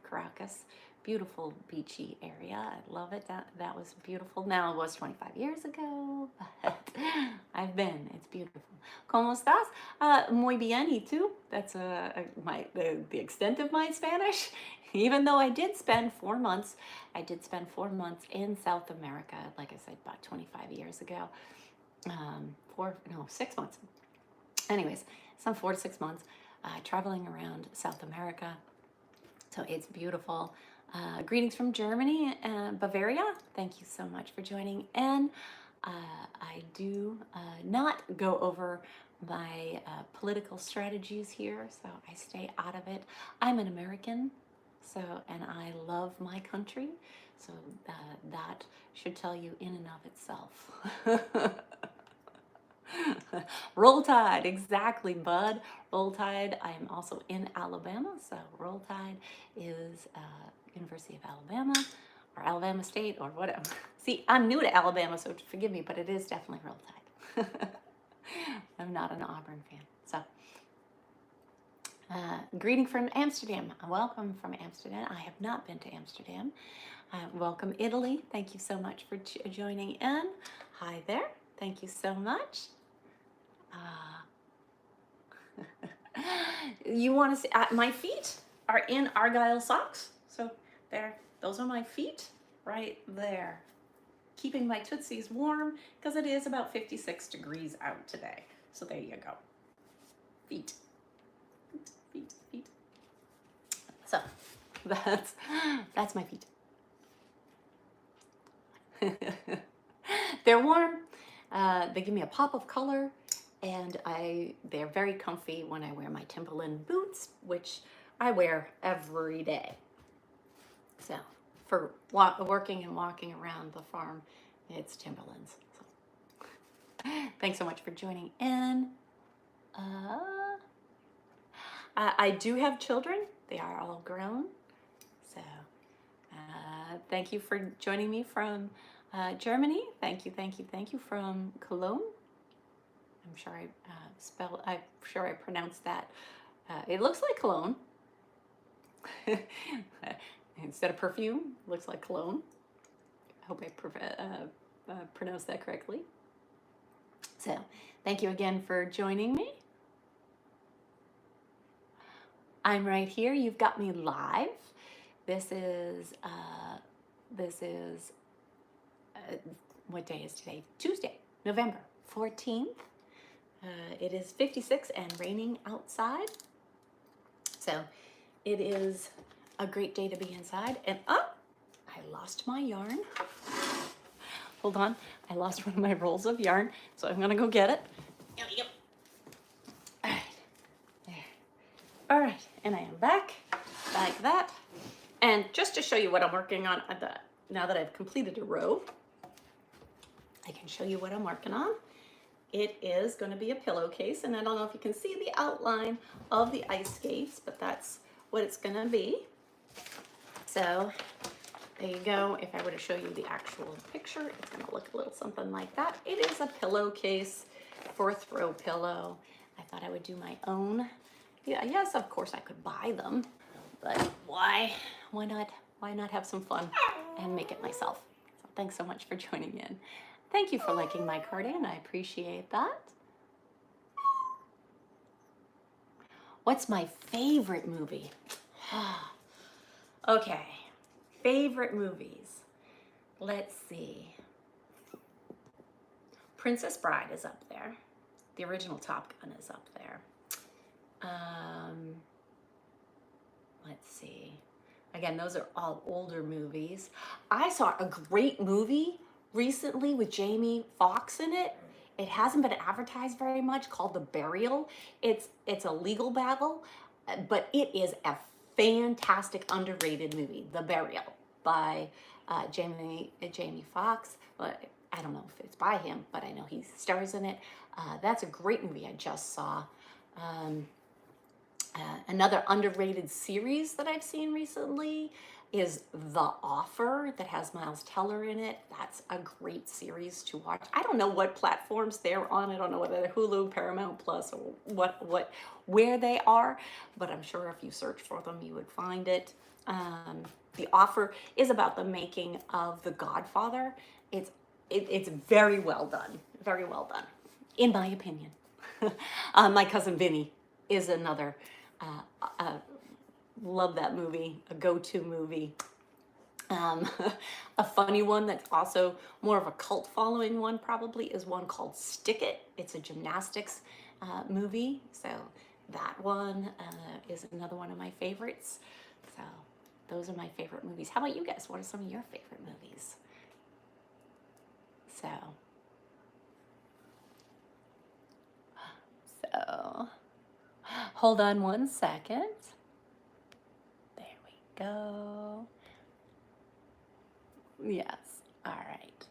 Caracas. beautiful beachy area. I love it. That was beautiful. Now it was 25 years ago, but I've been. It's beautiful. ¿Cómo estás? Muy bien, ¿y tú? That's the extent of my Spanish. Even though I did spend 4 months, in South America, like I said, about 25 years ago. 6 months. Anyways, some 4 to 6 months traveling around South America. So it's beautiful. Greetings from Germany and Bavaria. Thank you so much for joining in. I do not go over my political strategies here, so I stay out of it. I'm an American, and I love my country, so that should tell you in and of itself. Roll Tide, exactly, bud. Roll Tide. I'm also in Alabama, so Roll Tide is University of Alabama or Alabama State or whatever. See, I'm new to Alabama, so forgive me, but it is definitely Roll Tide. I'm not an Auburn fan. So, greeting from Amsterdam. Welcome from Amsterdam. I have not been to Amsterdam. Welcome, Italy. Thank you so much for joining in. Hi there. Thank you so much. You want to see my feet are in Argyle socks, so there, those are my feet right there, keeping my tootsies warm because it is about 56 degrees out today. So there you go. Feet. So that's my feet. They're warm. They give me a pop of color, and they're very comfy when I wear my Timberland boots, which I wear every day. So for working and walking around the farm, it's Timberlands. So, thanks so much for joining in. I do have children. They are all grown. So thank you for joining me from Germany. Thank you from Cologne. I'm sure I pronounced that. It looks like cologne. Instead of perfume, looks like cologne. I hope I pronounced that correctly. So, thank you again for joining me. I'm right here. You've got me live. This is what day is today? Tuesday, November 14th. It is 56 and raining outside. So it is a great day to be inside. And I lost my yarn. Hold on. I lost one of my rolls of yarn. So I'm going to go get it. There we go. All right. There. All right. And I am back like that. And just to show you what I'm working on, now that I've completed a row, I can show you what I'm working on. It is going to be a pillowcase, and I don't know if you can see the outline of the ice skates, but that's what it's going to be. So there you go. If I were to show you the actual picture, it's going to look a little something like that. It is a pillowcase for a throw pillow. I thought I would do my own. Yeah, yes, of course I could buy them, but why not have some fun and make it myself? So thanks so much for joining in. Thank you for liking my cardigan. I appreciate that. What's my favorite movie? Okay, favorite movies. Let's see. Princess Bride is up there. The original Top Gun is up there. Let's see. Again, those are all older movies. I saw a great movie recently with Jamie Foxx in it. It hasn't been advertised very much, called The Burial. It's a legal battle, but it is a fantastic, underrated movie, The Burial, by Jamie Foxx. Well, I don't know if it's by him, but I know he stars in it. That's a great movie I just saw. Another underrated series that I've seen recently is The Offer, that has Miles Teller in it. That's a great series to watch. I don't know what platforms they're on. I don't know whether they're Hulu, Paramount Plus, or where they are, but I'm sure if you search for them, you would find it. The offer is about the making of The Godfather. It's very well done, very well done, in my opinion. My cousin Vinny is another. Love that movie, a go-to movie. Um, a funny one that's also more of a cult following one probably is one called Stick It. It's a gymnastics movie, so that one is another one of my favorites. So those are my favorite movies. How about you guys? What are some of your favorite movies? So hold on one second. There we go. Yes, all right.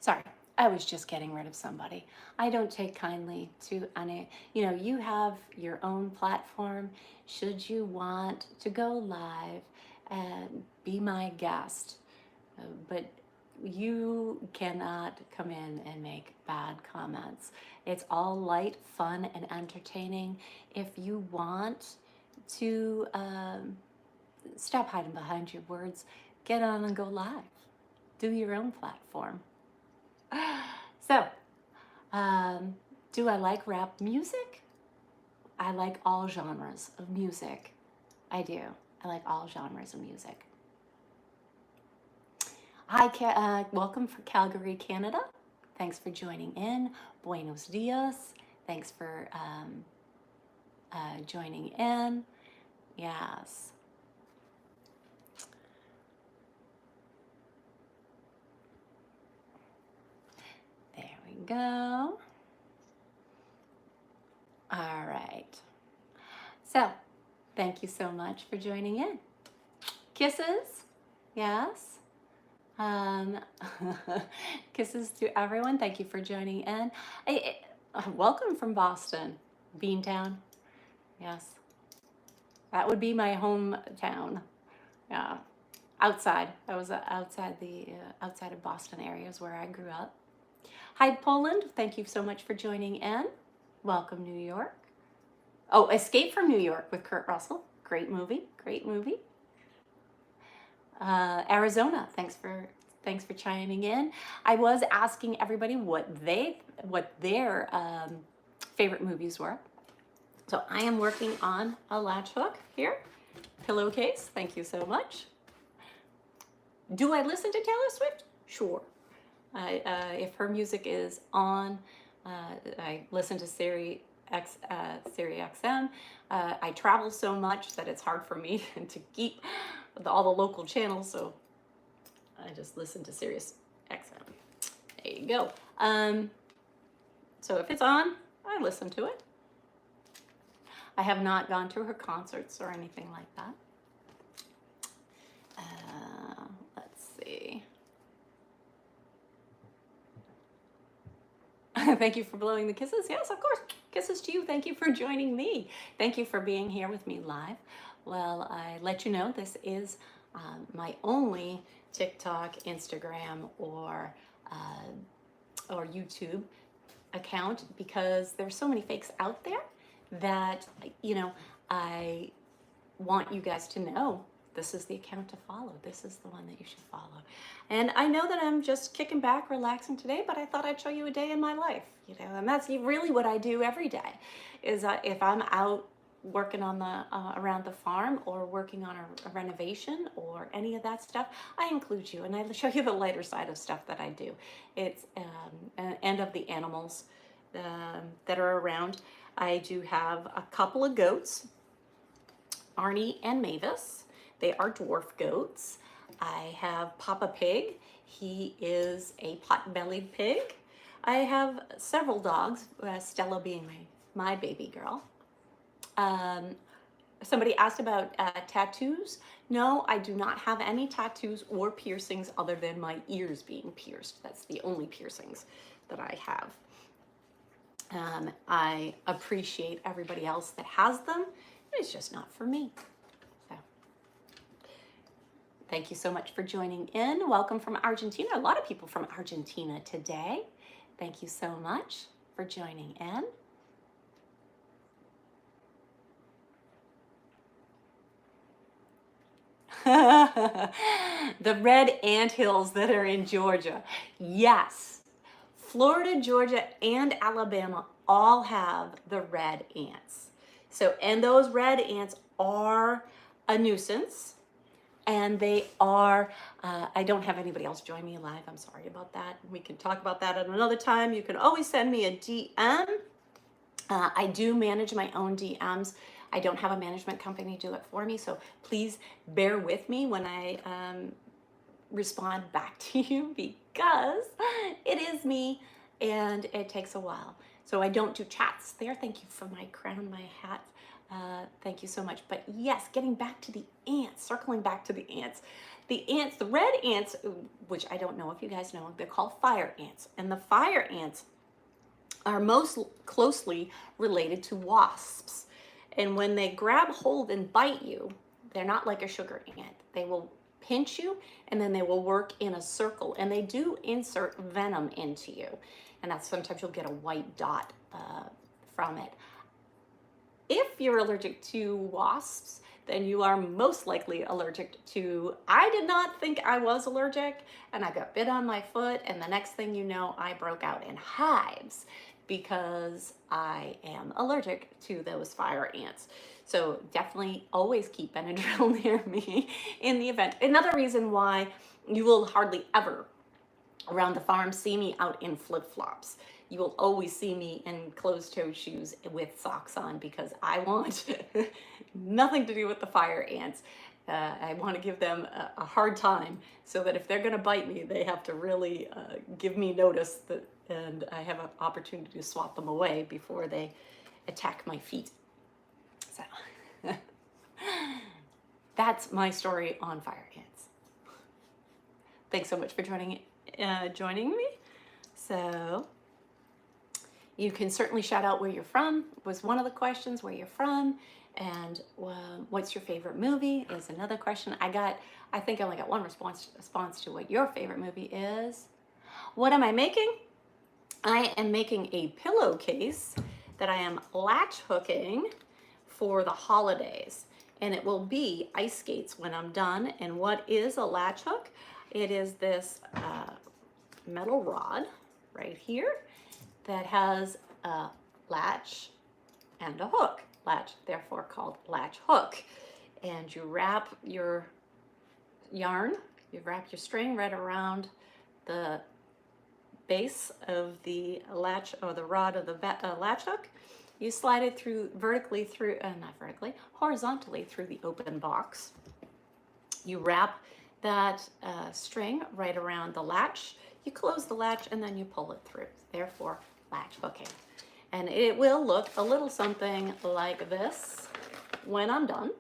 Sorry, I was just getting rid of somebody. I don't take kindly to any, you have your own platform. Should you want to go live and be my guest, but you cannot come in and make bad comments. It's all light, fun, and entertaining. If you want to stop hiding behind your words, get on and go live. Do your own platform. So, do I like rap music? I like all genres of music. I do. I like all genres of music. Hi, welcome from Calgary, Canada. Thanks for joining in. Buenos dias. Thanks for joining in. Yes. There we go. All right. So, thank you so much for joining in. Kisses. Yes. Kisses to everyone. Thank you for joining in. Welcome from Boston, Beantown. Yes, that would be my hometown. Yeah, outside. I was outside of Boston areas where I grew up. Hi, Poland. Thank you so much for joining in. Welcome, New York. Oh, Escape from New York with Kurt Russell. Great movie. Great movie. Arizona. Thanks for chiming in. I was asking everybody what their favorite movies were. So I am working on a latch hook here, pillowcase. Thank you so much. Do I listen to Taylor Swift? Sure. If her music is on, I listen to Siri XM. I travel so much that it's hard for me to keep all the local channels, so I just listen to Sirius XM. There you go. So if it's on, I listen to it. I have not gone to her concerts or anything like that. Let's see. Thank you for blowing the kisses. Yes, of course. Kisses to you. Thank you for joining me. Thank you for being here with me live. Well, I let you know this is my only TikTok, Instagram, or YouTube account, because there's so many fakes out there that, I want you guys to know this is the account to follow. This is the one that you should follow. And I know that I'm just kicking back, relaxing today, but I thought I'd show you a day in my life, and that's really what I do every day. Is if I'm out working on the around the farm, or working on a renovation, or any of that stuff, I include you, and I show you the lighter side of stuff that I do. It's and of the animals that are around. I do have a couple of goats, Arnie and Mavis. They are dwarf goats. I have Papa Pig. He is a pot-bellied pig. I have several dogs, Stella being my baby girl. Somebody asked about tattoos. No, I do not have any tattoos or piercings other than my ears being pierced. That's the only piercings that I have. I appreciate everybody else that has them. It's just not for me. So, thank you so much for joining in. Welcome from Argentina. A lot of people from Argentina today. Thank you so much for joining in. The red anthills that are in Georgia. Yes, Florida, Georgia, and Alabama all have the red ants. So, and those red ants are a nuisance. And they are, I don't have anybody else join me live. I'm sorry about that. We can talk about that at another time. You can always send me a DM. I do manage my own DMs. I don't have a management company do it for me. So please bear with me when I respond back to you because it is me and it takes a while. So I don't do chats there. Thank you for my crown, my hat. Thank you so much. But yes, getting back to the ants, circling back to the ants. The ants, the red ants, which I don't know if you guys know, they're called fire ants. And the fire ants are most closely related to wasps. And when they grab hold and bite you, they're not like a sugar ant. They will pinch you and then they will work in a circle, and they do insert venom into you. And that's sometimes you'll get a white dot from it. If you're allergic to wasps, then you are most likely allergic to, I did not think I was allergic, and I got bit on my foot, and the next thing you know, I broke out in hives because I am allergic to those fire ants. So definitely always keep Benadryl near me in the event. Another reason why you will hardly ever around the farm see me out in flip-flops. You will always see me in closed-toe shoes with socks on because I want nothing to do with the fire ants. I want to give them a hard time so that if they're going to bite me, they have to really give me notice that, and I have an opportunity to swat them away before they attack my feet. So that's my story on fire ants. Thanks so much for joining me. So you can certainly shout out where you're from, was one of the questions, where you're from, and what's your favorite movie is another question. I think I only got one response to what your favorite movie is. What am I making? I am making a pillowcase that I am latch hooking for the holidays, and it will be ice skates when I'm done. And what is a latch hook? It is this metal rod right here that has a latch and a hook. Latch, therefore called latch hook. And you wrap your yarn, you wrap your string right around the base of the latch or the rod of the latch hook. You slide it through horizontally through the open box. You wrap that string right around the latch. You close the latch and then you pull it through. Therefore, latch hooking. And it will look a little something like this when I'm done.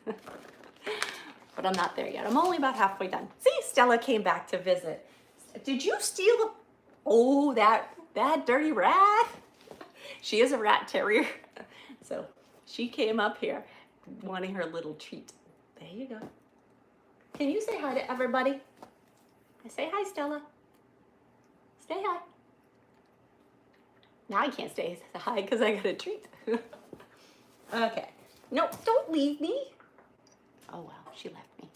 But I'm not there yet. I'm only about halfway done. See, Stella came back to visit. Did you steal the... Oh, that dirty rat. She is a rat terrier. So she came up here wanting her little treat. There you go. Can you say hi to everybody? Say hi, Stella. Say hi. Now I can't say hi because I got a treat. Okay. No, don't leave me. Oh, well, she left me.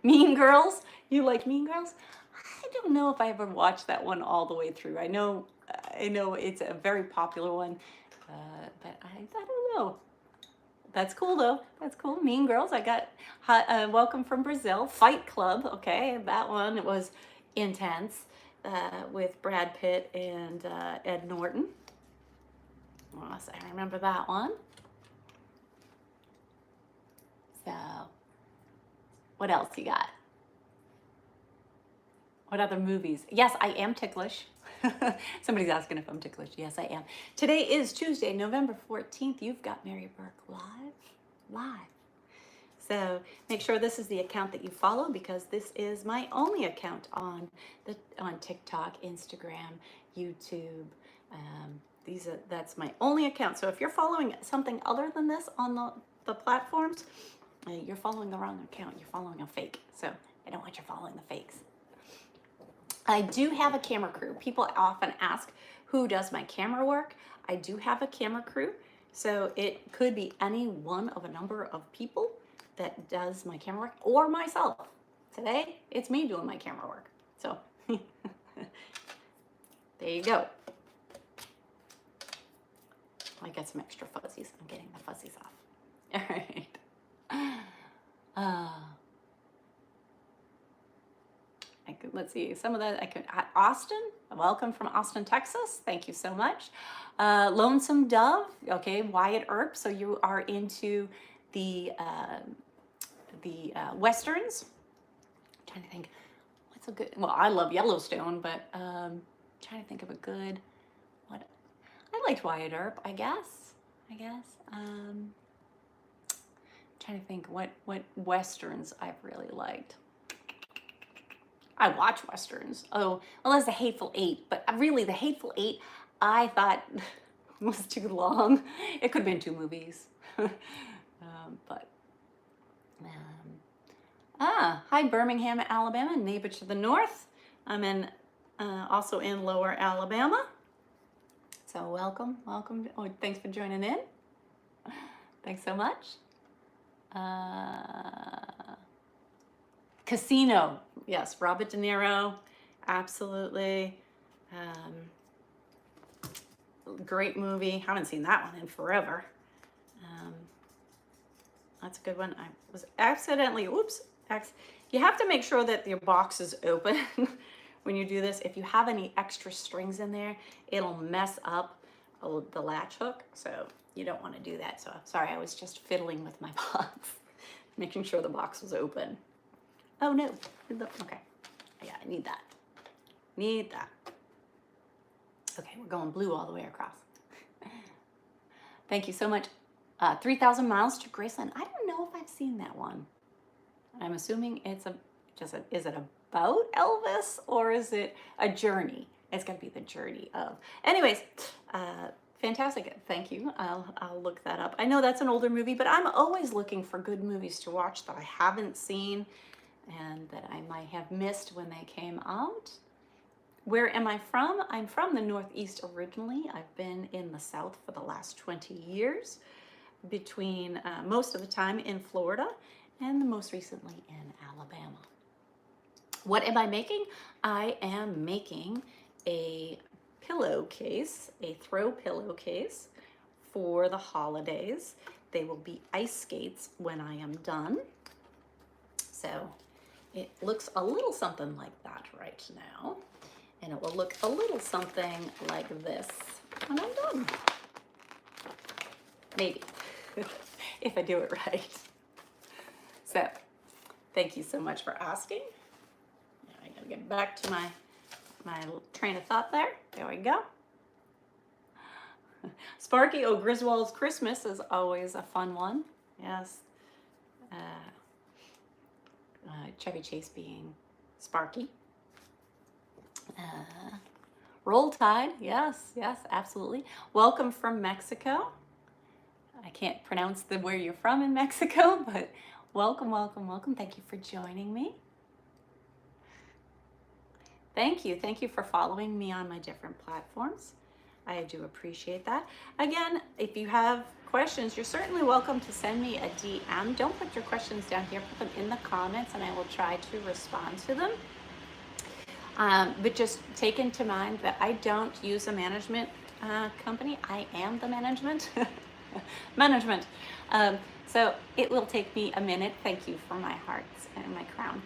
Mean Girls? You like Mean Girls? I don't know if I ever watched that one all the way through. I know it's a very popular one, but I don't know. That's cool though. That's cool. Mean Girls. I got Welcome from Brazil. Fight Club. Okay, that one, it was intense with Brad Pitt and Ed Norton. Yes, I remember that one. So, what else you got? What other movies? Yes, I am ticklish. Somebody's asking if I'm ticklish. Yes, I am. Today is Tuesday, November 14th. You've got Mary Burke live. So make sure this is the account that you follow, because this is my only account on TikTok, Instagram, YouTube. That's my only account. So if you're following something other than this on the platforms, you're following the wrong account. You're following a fake. So I don't want you following the fakes. I do have a camera crew. People often ask who does my camera work. I do have a camera crew. So it could be any one of a number of people that does my camera work or myself. Today, it's me doing my camera work. So there you go. I got some extra fuzzies. I'm getting the fuzzies off. All right. Let's see, some of that I could. Austin, welcome from Austin, Texas. Thank you so much. Lonesome Dove, okay. Wyatt Earp, so you are into the westerns. I'm trying to think, what's a good? Well, I love Yellowstone, but trying to think of a good. What I liked Wyatt Earp, I guess. Trying to think what westerns I've really liked. I watch westerns. Oh, well, there's The Hateful Eight, but really, The Hateful Eight, I thought was too long. It could have been 2 movies. Hi, Birmingham, Alabama, neighbor to the north. I'm in, also in Lower Alabama. So welcome. Oh, thanks for joining in. Thanks so much. Casino, yes, Robert De Niro, absolutely. Great movie. Haven't seen that one in forever. That's a good one. I was accidentally, you have to make sure that your box is open when you do this. If you have any extra strings in there, it'll mess up the latch hook. So you don't want to do that. So sorry, I was just fiddling with my box, making sure the box was open. Oh no, okay. Yeah, I need that. Okay, we're going blue all the way across. Thank you so much. 3,000 Miles to Graceland. I don't know if I've seen that one. I'm assuming it's is it about Elvis or is it a journey? It's gonna be the journey of. Anyways, fantastic. Thank you. I'll look that up. I know that's an older movie, but I'm always looking for good movies to watch that I haven't seen and that I might have missed when they came out. Where am I from? I'm from the Northeast originally. I've been in the South for the last 20 years, between most of the time in Florida and most recently in Alabama. What am I making? I am making a pillowcase, a throw pillowcase for the holidays. They will be ice skates when I am done. So it looks a little something like that right now. And it will look a little something like this when I'm done. Maybe, if I do it right. So, thank you so much for asking. I gotta get back to my train of thought there. There we go. Sparky, oh, Griswold's Christmas is always a fun one. Yes. Chevy Chase being Sparky. Roll Tide, yes, absolutely. Welcome from Mexico. I can't pronounce where you're from in Mexico, but welcome. Thank you for joining me. Thank you for following me on my different platforms. I do appreciate that. Again, if you have questions, you're certainly welcome to send me a DM. Don't put your questions down here, put them in the comments and I will try to respond to them. But just take into mind that I don't use a management company. I am the management. So it will take me a minute. Thank you for my hearts and my crown.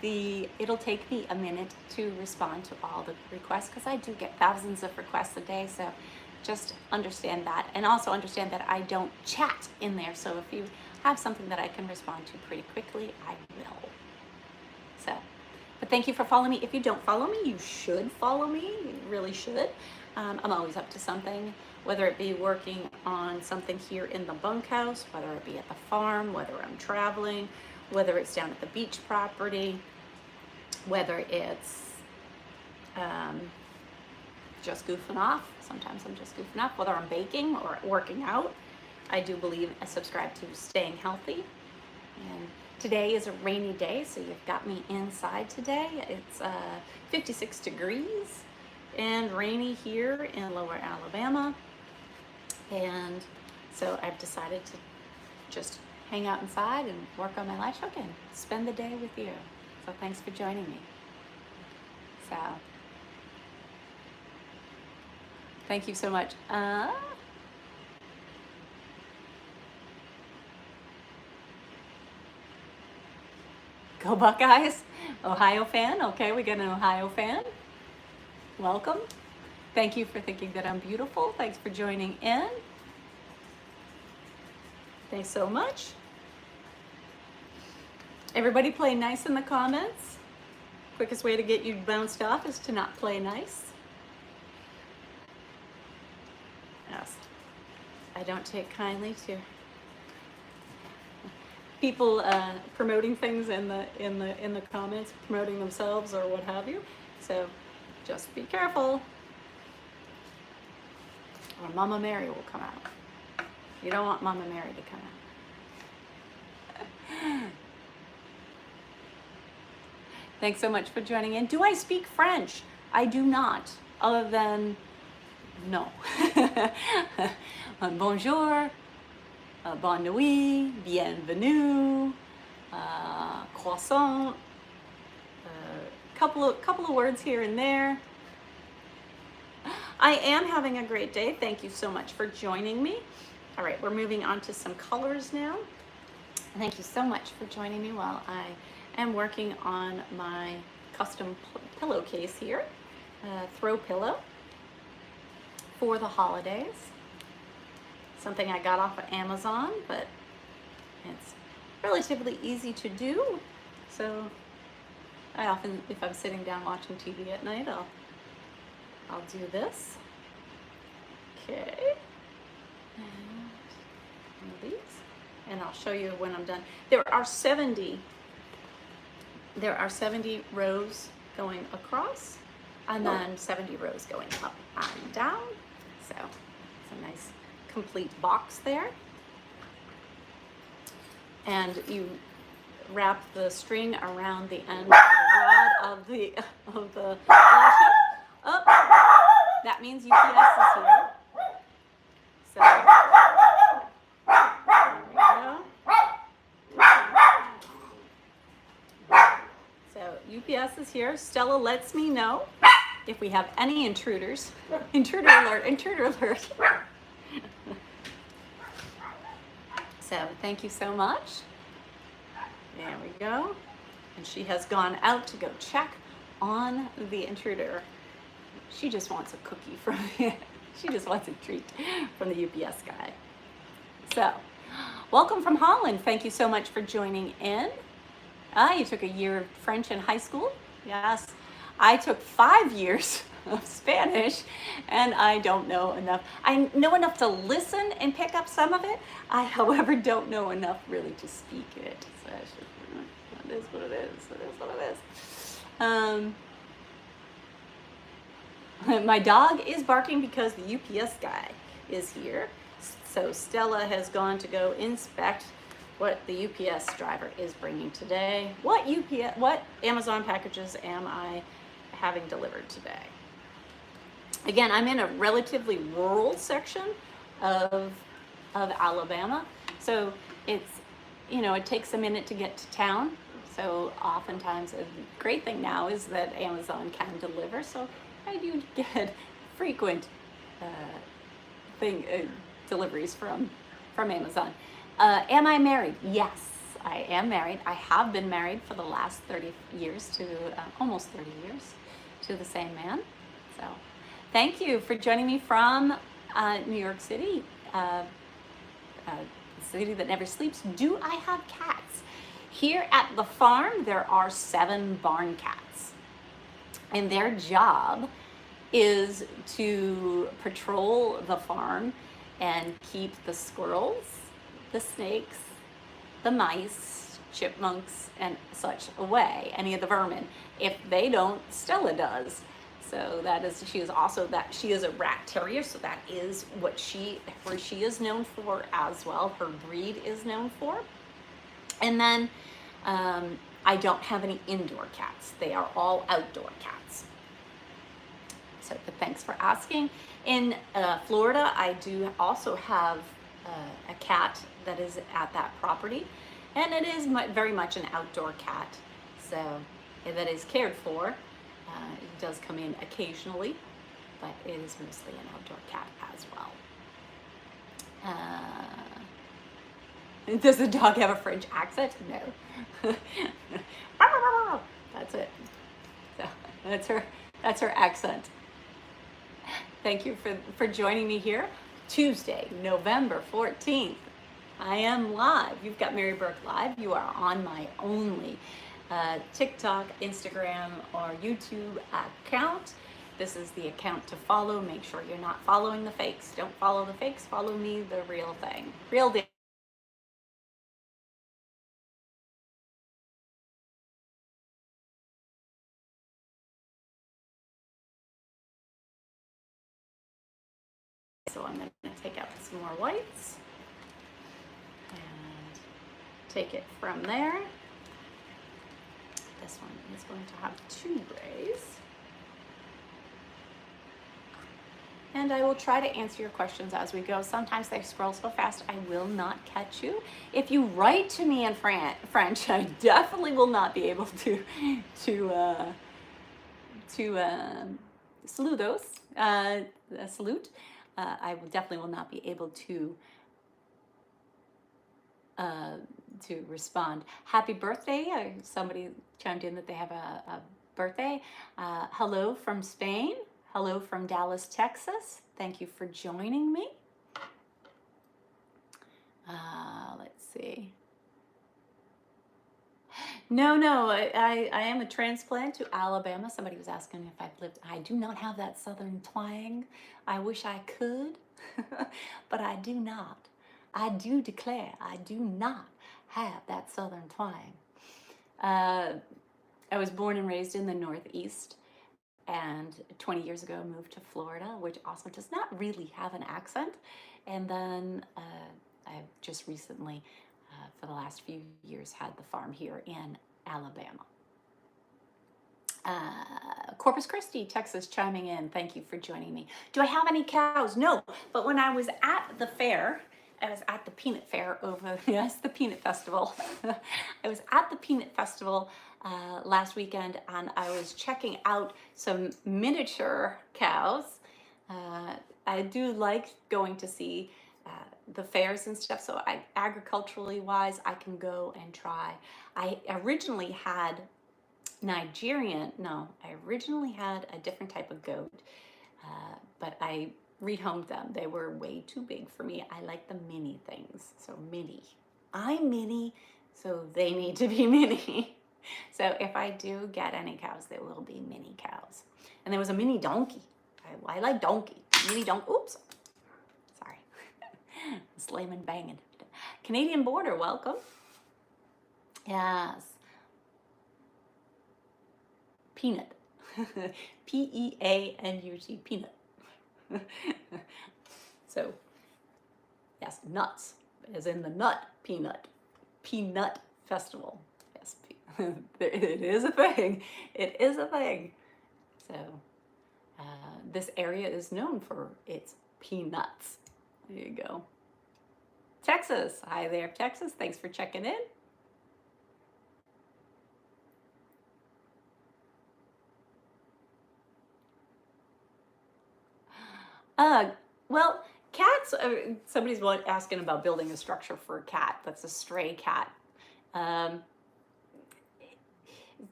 It'll take me a minute to respond to all the requests because I do get thousands of requests a day. So just understand that, and also understand that I don't chat in there. So if you have something that I can respond to pretty quickly, I will. So, but thank you for following me. If you don't follow me, you should follow me. You really should. I'm always up to something, whether it be working on something here in the bunkhouse, whether it be at the farm, whether I'm traveling, whether it's down at the beach property, whether it's just goofing off. Sometimes I'm just goofing off, whether I'm baking or working out. I do believe and subscribe to staying healthy. And today is a rainy day, so you've got me inside today. It's 56 degrees and rainy here in Lower Alabama. And so I've decided to just hang out inside and work on my latch hook and spend the day with you. So thanks for joining me. So thank you so much. Go Buckeyes. Ohio fan. Okay, we got an Ohio fan. Welcome. Thank you for thinking that I'm beautiful. Thanks for joining in. Thanks so much. Everybody play nice in the comments. Quickest way to get you bounced off is to not play nice. Yes. I don't take kindly to people promoting things in the comments, promoting themselves or what have you. So just be careful, or Mama Mary will come out. You don't want Mama Mary to come out. Thanks so much for joining in. Do I speak French? I do not, other than no. Bonjour. Bonne nuit, bienvenue, croissant, couple of words here and there. I am having a great day. Thank you so much for joining me. All right, we're moving on to some colors now. Thank you so much for joining me while I am working on my custom pillowcase here, throw pillow for the holidays. Something I got off of Amazon, but it's relatively easy to do. So I often, if I'm sitting down watching TV at night, I'll do this. Okay. And one of these. And I'll show you when I'm done. There are 70 rows going across, and then 70 rows going up and down. So it's a nice complete box there. And you wrap the string around the end of the rod of the lash hook. Oh, that means UPS is here. So there we go. So UPS is here. Stella lets me know if we have any intruders. Intruder alert, intruder alert. So thank you so much. There we go. And she has gone out to go check on the intruder. She just wants a cookie from me. She just wants a treat from the UPS guy. So, welcome from Holland. Thank you so much for joining in. You took a year of French in high school. Yes. I took 5 years of Spanish, and I don't know enough. I know enough to listen and pick up some of it. I, however, don't know enough really to speak it. So it is what it is. It is what it is. My dog is barking because the UPS guy is here. So Stella has gone to go inspect what the UPS driver is bringing today. What Amazon packages am I having delivered today? Again, I'm in a relatively rural section of Alabama, so it's, it takes a minute to get to town. So oftentimes, a great thing now is that Amazon can deliver. So I do get frequent deliveries from Amazon. Am I married? Yes, I am married. I have been married for the last 30 years to almost 30 years to the same man. So thank you for joining me from New York City, city that never sleeps. Do I have cats? Here at the farm, there are 7 barn cats, and their job is to patrol the farm and keep the squirrels, the snakes, the mice, chipmunks, and such away, any of the vermin. If they don't, Stella does. So she is a rat terrier, so that is what she is known for as well. Her breed is known for. And then I don't have any indoor cats. They are all outdoor cats. So, but thanks for asking. In Florida, I do also have a cat that is at that property, and it is very much an outdoor cat. So that is cared for. It does come in occasionally, but it is mostly an outdoor cat as well. Does the dog have a French accent? No. That's it. So that's her accent. Thank you for joining me here. Tuesday, November 14th. I am live. You've got Mary Burke Live. You are on my only TikTok, Instagram, or YouTube account. This is the account to follow. Make sure you're not following the fakes. Don't follow the fakes. Follow me, the real thing. Real deal. So I'm going to take out some more whites and take it from there. This one is going to have 2 grays. And I will try to answer your questions as we go. Sometimes they scroll so fast I will not catch you. If you write to me in French, I definitely will not be able to saludos, salute. I definitely will not be able to respond. Happy birthday. Somebody chimed in that they have a birthday. Hello from Spain. Hello from Dallas, Texas. Thank you for joining me. Let's see. No, I am a transplant to Alabama. Somebody was asking if I've lived. I do not have that southern twang. I wish I could, but I do not. I do declare I do not have that southern twang. I was born and raised in the Northeast, and 20 years ago moved to Florida, which also does not really have an accent. And then I've just recently, for the last few years, had the farm here in Alabama. Corpus Christi, Texas, chiming in. Thank you for joining me. Do I have any cows? No, but when I was at the fair, I was at the peanut fair yes, the peanut festival. I was at the peanut festival last weekend, and I was checking out some miniature cows. I do like going to see the fairs and stuff, so agriculturally wise, I can go and try. I originally had I originally had a different type of goat, but I rehomed them. They were way too big for me. I like the mini things, so mini. I'm mini, so they need to be mini. So if I do get any cows, they will be mini cows. And there was a mini donkey. I like donkey. Mini donkey. Oops. Sorry. Slamming, banging. Canadian border, welcome. Yes. Peanut. Peanut. Peanut. So, yes, nuts, as in the nut peanut. Peanut festival. Yes, it is a thing. It is a thing. So, this area is known for its peanuts. There you go. Texas. Hi there, Texas. Thanks for checking in. Well, cats, somebody's asking about building a structure for a cat that's a stray cat.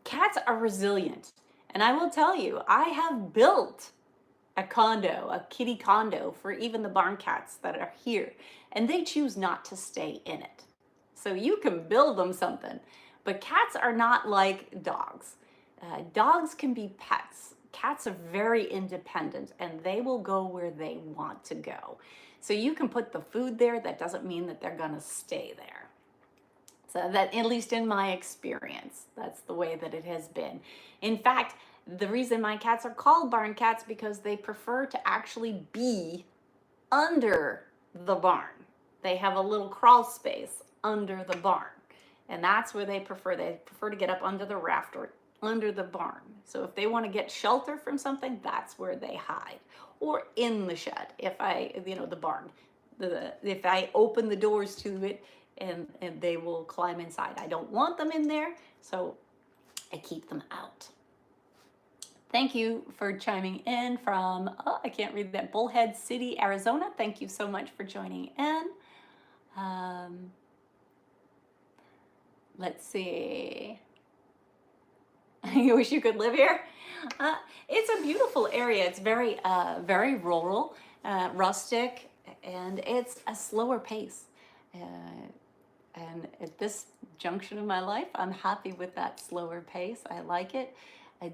Cats are resilient. And I will tell you, I have built a condo, a kitty condo for even the barn cats that are here, and they choose not to stay in it. So you can build them something, but cats are not like dogs. Dogs can be pets. Cats are very independent, and they will go where they want to go. So you can put the food there. That doesn't mean that they're gonna stay there. So that, at least in my experience, that's the way that it has been. In fact, the reason my cats are called barn cats because they prefer to actually be under the barn. They have a little crawl space under the barn, and that's where they prefer. They prefer to get up under the rafter under the barn. So if they want to get shelter from something, that's where they hide. Or in the shed, if the barn. If I open the doors to it, and they will climb inside. I don't want them in there, so I keep them out. Thank you for chiming in from, I can't read that, Bullhead City, Arizona. Thank you so much for joining in. Let's see. You wish you could live here? It's a beautiful area. It's very, very rural, rustic, and it's a slower pace. And at this junction of my life, I'm happy with that slower pace. I like it.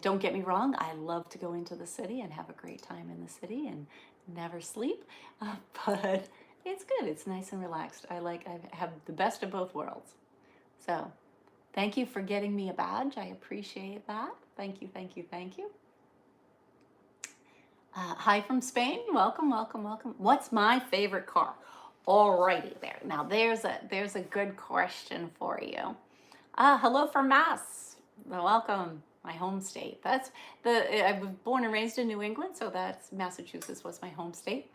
Don't get me wrong, I love to go into the city and have a great time in the city and never sleep, but it's good. It's nice and relaxed. I have the best of both worlds. So thank you for getting me a badge. I appreciate that. Thank you, thank you, thank you. Hi from Spain. Welcome, welcome, welcome. What's my favorite car? Alrighty there. Now there's a good question for you. Hello from Mass. Welcome, my home state. I was born and raised in New England, so Massachusetts was my home state.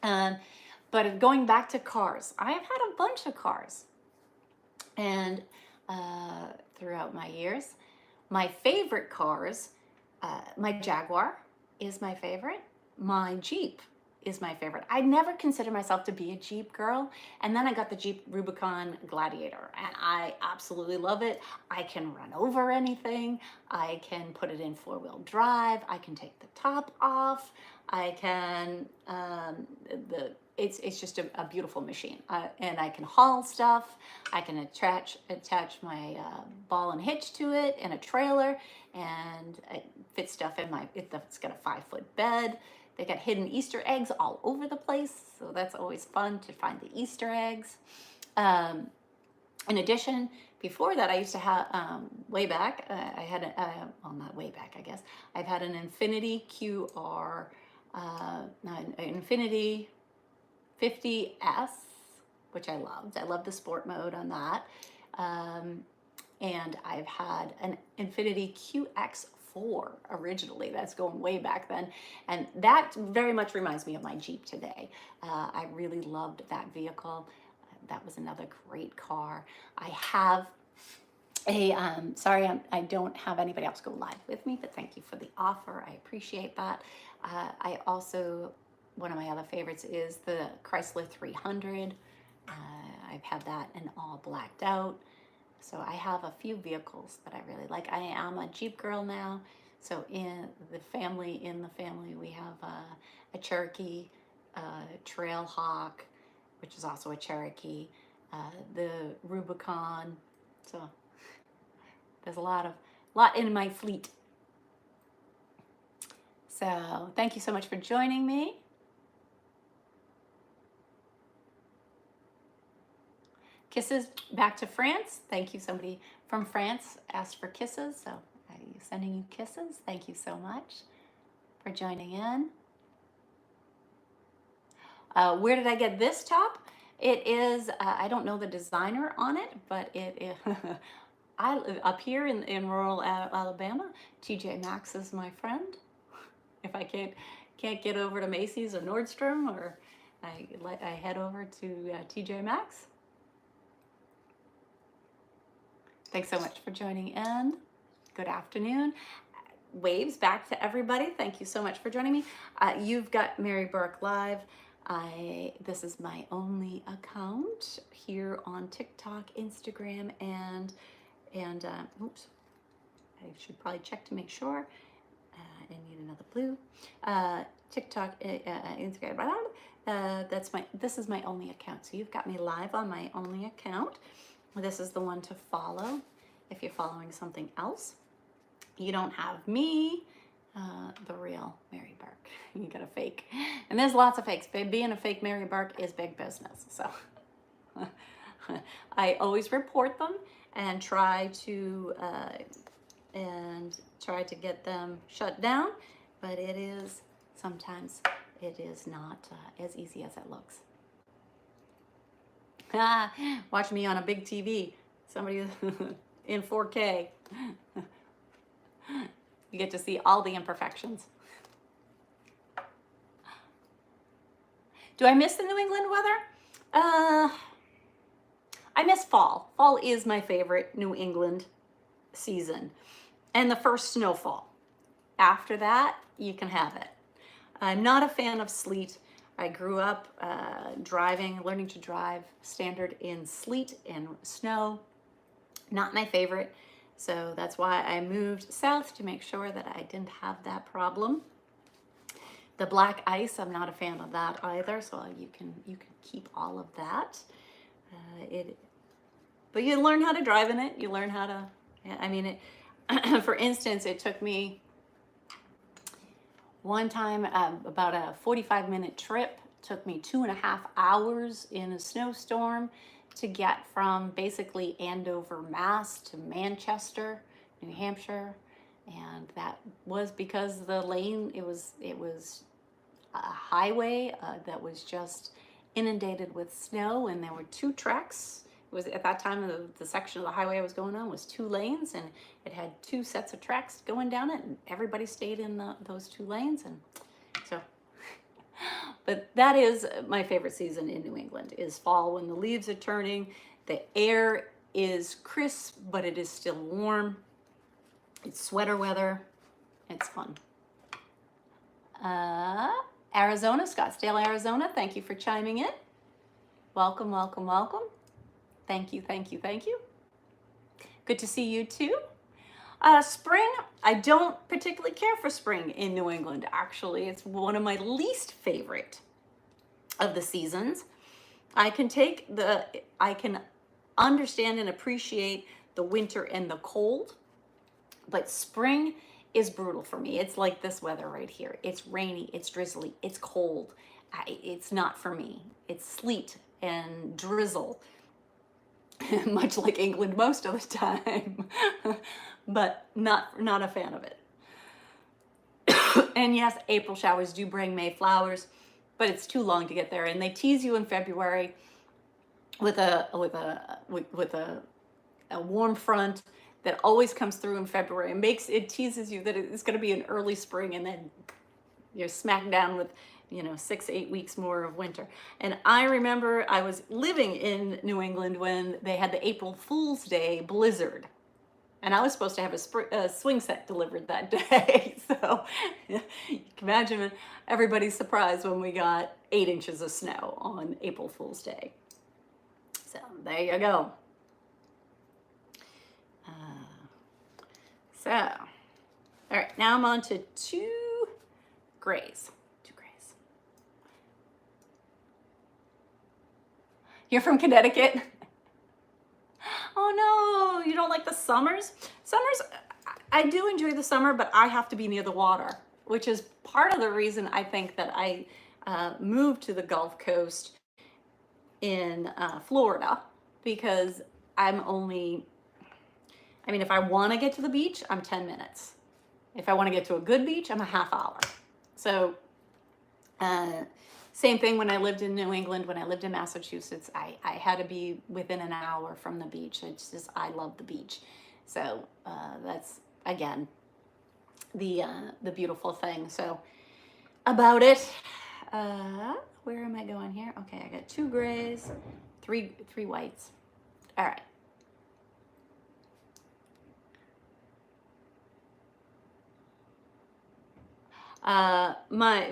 But going back to cars, I've had a bunch of cars, and throughout my years, my favorite cars, my Jaguar is my favorite. My Jeep is my favorite. I never considered myself to be a Jeep girl, and then I got the Jeep Rubicon Gladiator, and I absolutely love it. I can run over anything. I can put it in 4-wheel drive. I can take the top off. I can it's just a beautiful machine, and I can haul stuff. I can attach my ball and hitch to it and a trailer, and fit stuff in it's got a 5-foot bed. They got hidden Easter eggs all over the place, so that's always fun to find the Easter eggs. In addition, before that, I used to have, way back, I had, well, not way back, I guess, I've had an Infiniti QR, an Infiniti 50S, which I loved. I loved the sport mode on that. And I've had an Infiniti QX4 originally. That's going way back then. And that very much reminds me of my Jeep today. I really loved that vehicle. That was another great car. I have sorry, I don't have anybody else go live with me, but thank you for the offer. I appreciate that. I also, one of my other favorites is the Chrysler 300. I've had that in all blacked out. So I have a few vehicles that I really like. I am a Jeep girl now. So in the family, we have a Cherokee, Trailhawk, which is also a Cherokee, the Rubicon. So there's a lot in my fleet. So thank you so much for joining me. Kisses back to France. Thank you. Somebody from France asked for kisses, so I'm sending you kisses. Thank you so much for joining in. Where did I get this top? It is, I don't know the designer on it, but it is, I live up here in rural Alabama. TJ Maxx is my friend. If I can't get over to Macy's or Nordstrom, or I head over to TJ Maxx. Thanks so much for joining in. Good afternoon. Waves back to everybody. Thank you so much for joining me. You've got Mary Burke Live. This is my only account here on TikTok, Instagram, and oops, I should probably check to make sure. I need another blue. TikTok, Instagram. This is my only account. So you've got me live on my only account. This is the one to follow. If you're following something else, you don't have me, the real Mary Burke. You got a fake. And there's lots of fakes. Being a fake Mary Burke is big business. So I always report them and try to get them shut down. But sometimes it is not as easy as it looks. Watch me on a big TV. Somebody in 4K. You get to see all the imperfections. Do I miss the New England weather? I miss fall. Fall is my favorite New England season. And the first snowfall. After that, you can have it. I'm not a fan of sleet. I grew up learning to drive standard in sleet and snow. Not my favorite. So that's why I moved south to make sure that I didn't have that problem. The black ice, I'm not a fan of that either. So you can keep all of that. But you learn how to drive in it. You learn how to. I mean, for instance, it took me one time about a 45-minute trip. Took me 2.5 hours in a snowstorm to get from basically Andover, Mass to Manchester, New Hampshire. And that was because the lane, it was a highway that was just inundated with snow, and there were 2 tracks. It was at that time the section of the highway I was going on was 2 lanes, and it had 2 sets of tracks going down it, and everybody stayed in those 2 lanes. And so, but that is my favorite season in New England, is fall, when the leaves are turning. The air is crisp, but it is still warm. It's sweater weather. It's fun. Arizona, Scottsdale, Arizona. Thank you for chiming in. Welcome, welcome, welcome. Thank you, thank you, thank you. Good to see you too. Spring, I don't particularly care for spring in New England. Actually, it's one of my least favorite of the seasons. I can understand and appreciate the winter and the cold, but spring is brutal for me. It's like this weather right here. It's rainy, it's drizzly, it's cold. It's not for me. It's sleet and drizzle, much like England most of the time, but not a fan of it. And yes, April showers do bring May flowers, but it's too long to get there. And they tease you in February with a warm front that always comes through in February and teases you that it's going to be an early spring, and then you're smacked down with 6-8 weeks more of winter. And I remember I was living in New England when they had the April Fool's Day blizzard, and I was supposed to have a swing set delivered that day. So you can imagine everybody's surprise when we got 8 inches of snow on April Fool's Day. So there you go. So, all right, now I'm on to 2 grays. 2 grays. You're from Connecticut? Oh no, you don't like the summers? Summers, I do enjoy the summer, but I have to be near the water, which is part of the reason I think that I moved to the Gulf Coast in Florida, because if I want to get to the beach, I'm 10 minutes. If I want to get to a good beach, I'm a half hour. So same thing when I lived in New England. When I lived in Massachusetts, I had to be within an hour from the beach. It's just, I love the beach. So that's, again, the beautiful thing. So about it, where am I going here? Okay, I got 2 grays, three whites. All right.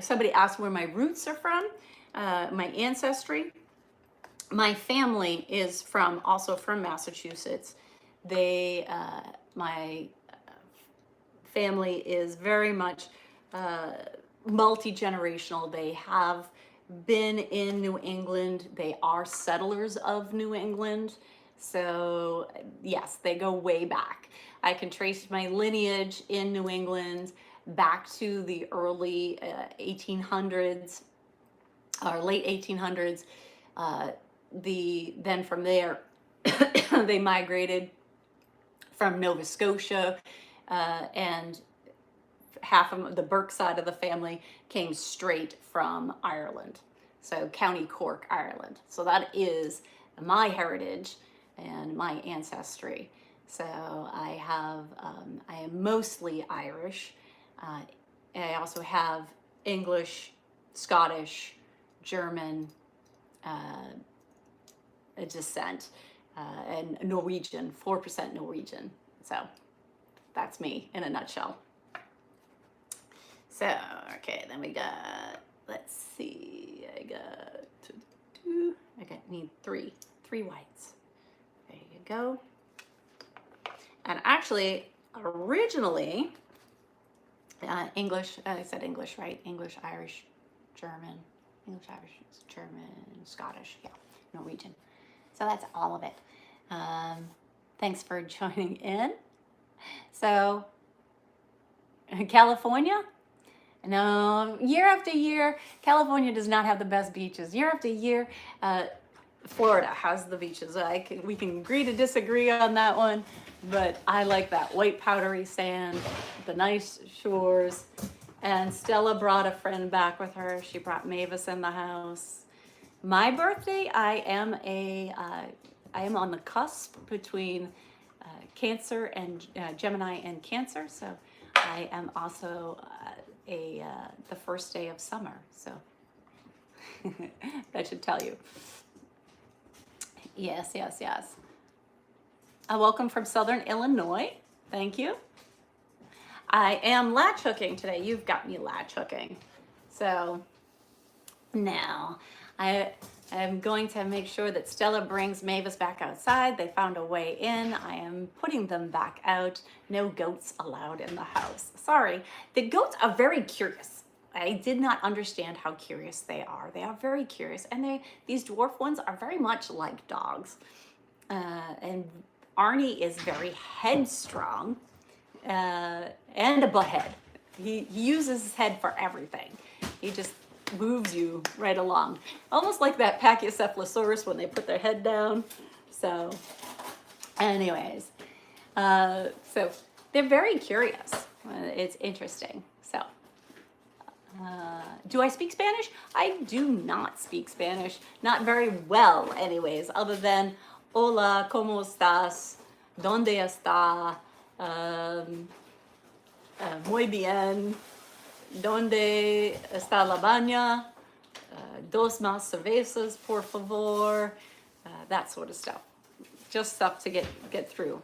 Somebody asked where my roots are from, my ancestry. My family is also from Massachusetts. My family is very much multi-generational. They have been in New England. They are settlers of New England. So yes, they go way back. I can trace my lineage in New England back to the early 1800s or late 1800s. Then from there, they migrated from Nova Scotia, and half of the Burke side of the family came straight from Ireland. So County Cork, Ireland. So that is my heritage and my ancestry. So I am mostly Irish. I also have English, Scottish, German descent, and Norwegian, 4% Norwegian. So that's me in a nutshell. So, okay, then we got, let's see, need three whites. There you go. And actually, originally, English, I said English, right? English, Irish, German, Scottish, yeah, Norwegian. So that's all of it. Thanks for joining in. So, California? No, year after year, California does not have the best beaches. Year after year, Florida has the beaches. We can agree to disagree on that one, but I like that white powdery sand, the nice shores. And Stella brought a friend back with her. She brought Mavis in the house. My birthday, I am on the cusp between Cancer and Gemini and Cancer, so I am also the first day of summer. So that should tell you. Yes. Welcome from Southern Illinois. Thank you. I am latch hooking today. You've got me latch hooking. So now I am going to make sure that Stella brings Mavis back outside. They found a way in. I am putting them back out. No goats allowed in the house. Sorry. The goats are very curious. I did not understand how curious they are. They are very curious, and these dwarf ones are very much like dogs. And Arnie is very headstrong and a butthead. He uses his head for everything. He just moves you right along, almost like that Pachycephalosaurus when they put their head down. So, anyways, so they're very curious. It's interesting. So. Do I speak Spanish? I do not speak Spanish. Not very well, anyways, other than hola, ¿cómo estás? ¿Dónde está? Muy bien. ¿Dónde está la baña? Dos más cervezas, por favor. That sort of stuff. Just stuff to get through.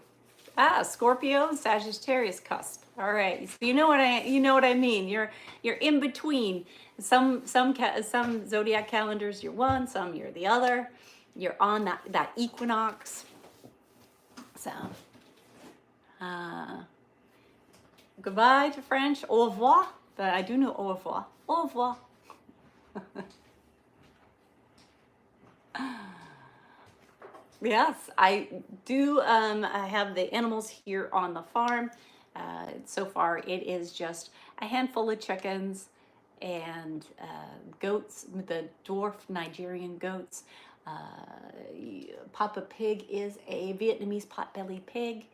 Scorpio, Sagittarius cusp. All right, so you know what I mean. You're in between. Some zodiac calendars you're one, some you're the other. You're on that equinox. So, goodbye to French. Au revoir. But I do know au revoir. Au revoir. Yes, I do. I have the animals here on the farm. So far, it is just a handful of chickens and goats, the dwarf Nigerian goats. Papa Pig is a Vietnamese potbelly pig,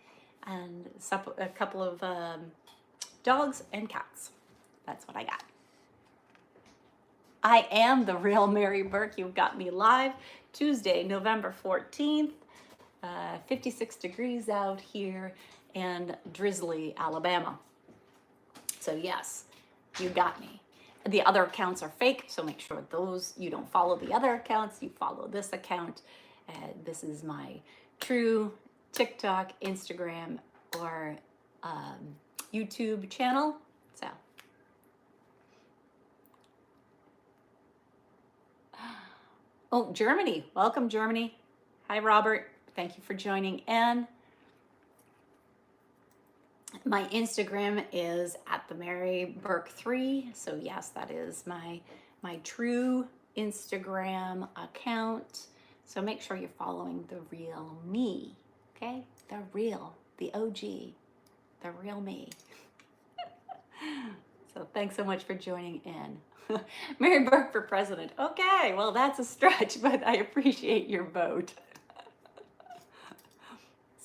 and a couple of dogs and cats. That's what I got. I am the real Mary Burke. You've got me live Tuesday, November 14th, 56 degrees out here in drizzly Alabama. So yes, you got me. The other accounts are fake, so make sure you don't follow the other accounts, you follow this account. This is my true TikTok, Instagram, or YouTube channel. So. Oh, Germany. Welcome, Germany. Hi, Robert. Thank you for joining in. My Instagram is at TheMaryBurke3. So yes, that is my true Instagram account. So make sure you're following the real me. Okay? The OG, the real me. So thanks so much for joining in. Mary Burke for president. Okay, well, that's a stretch, but I appreciate your vote.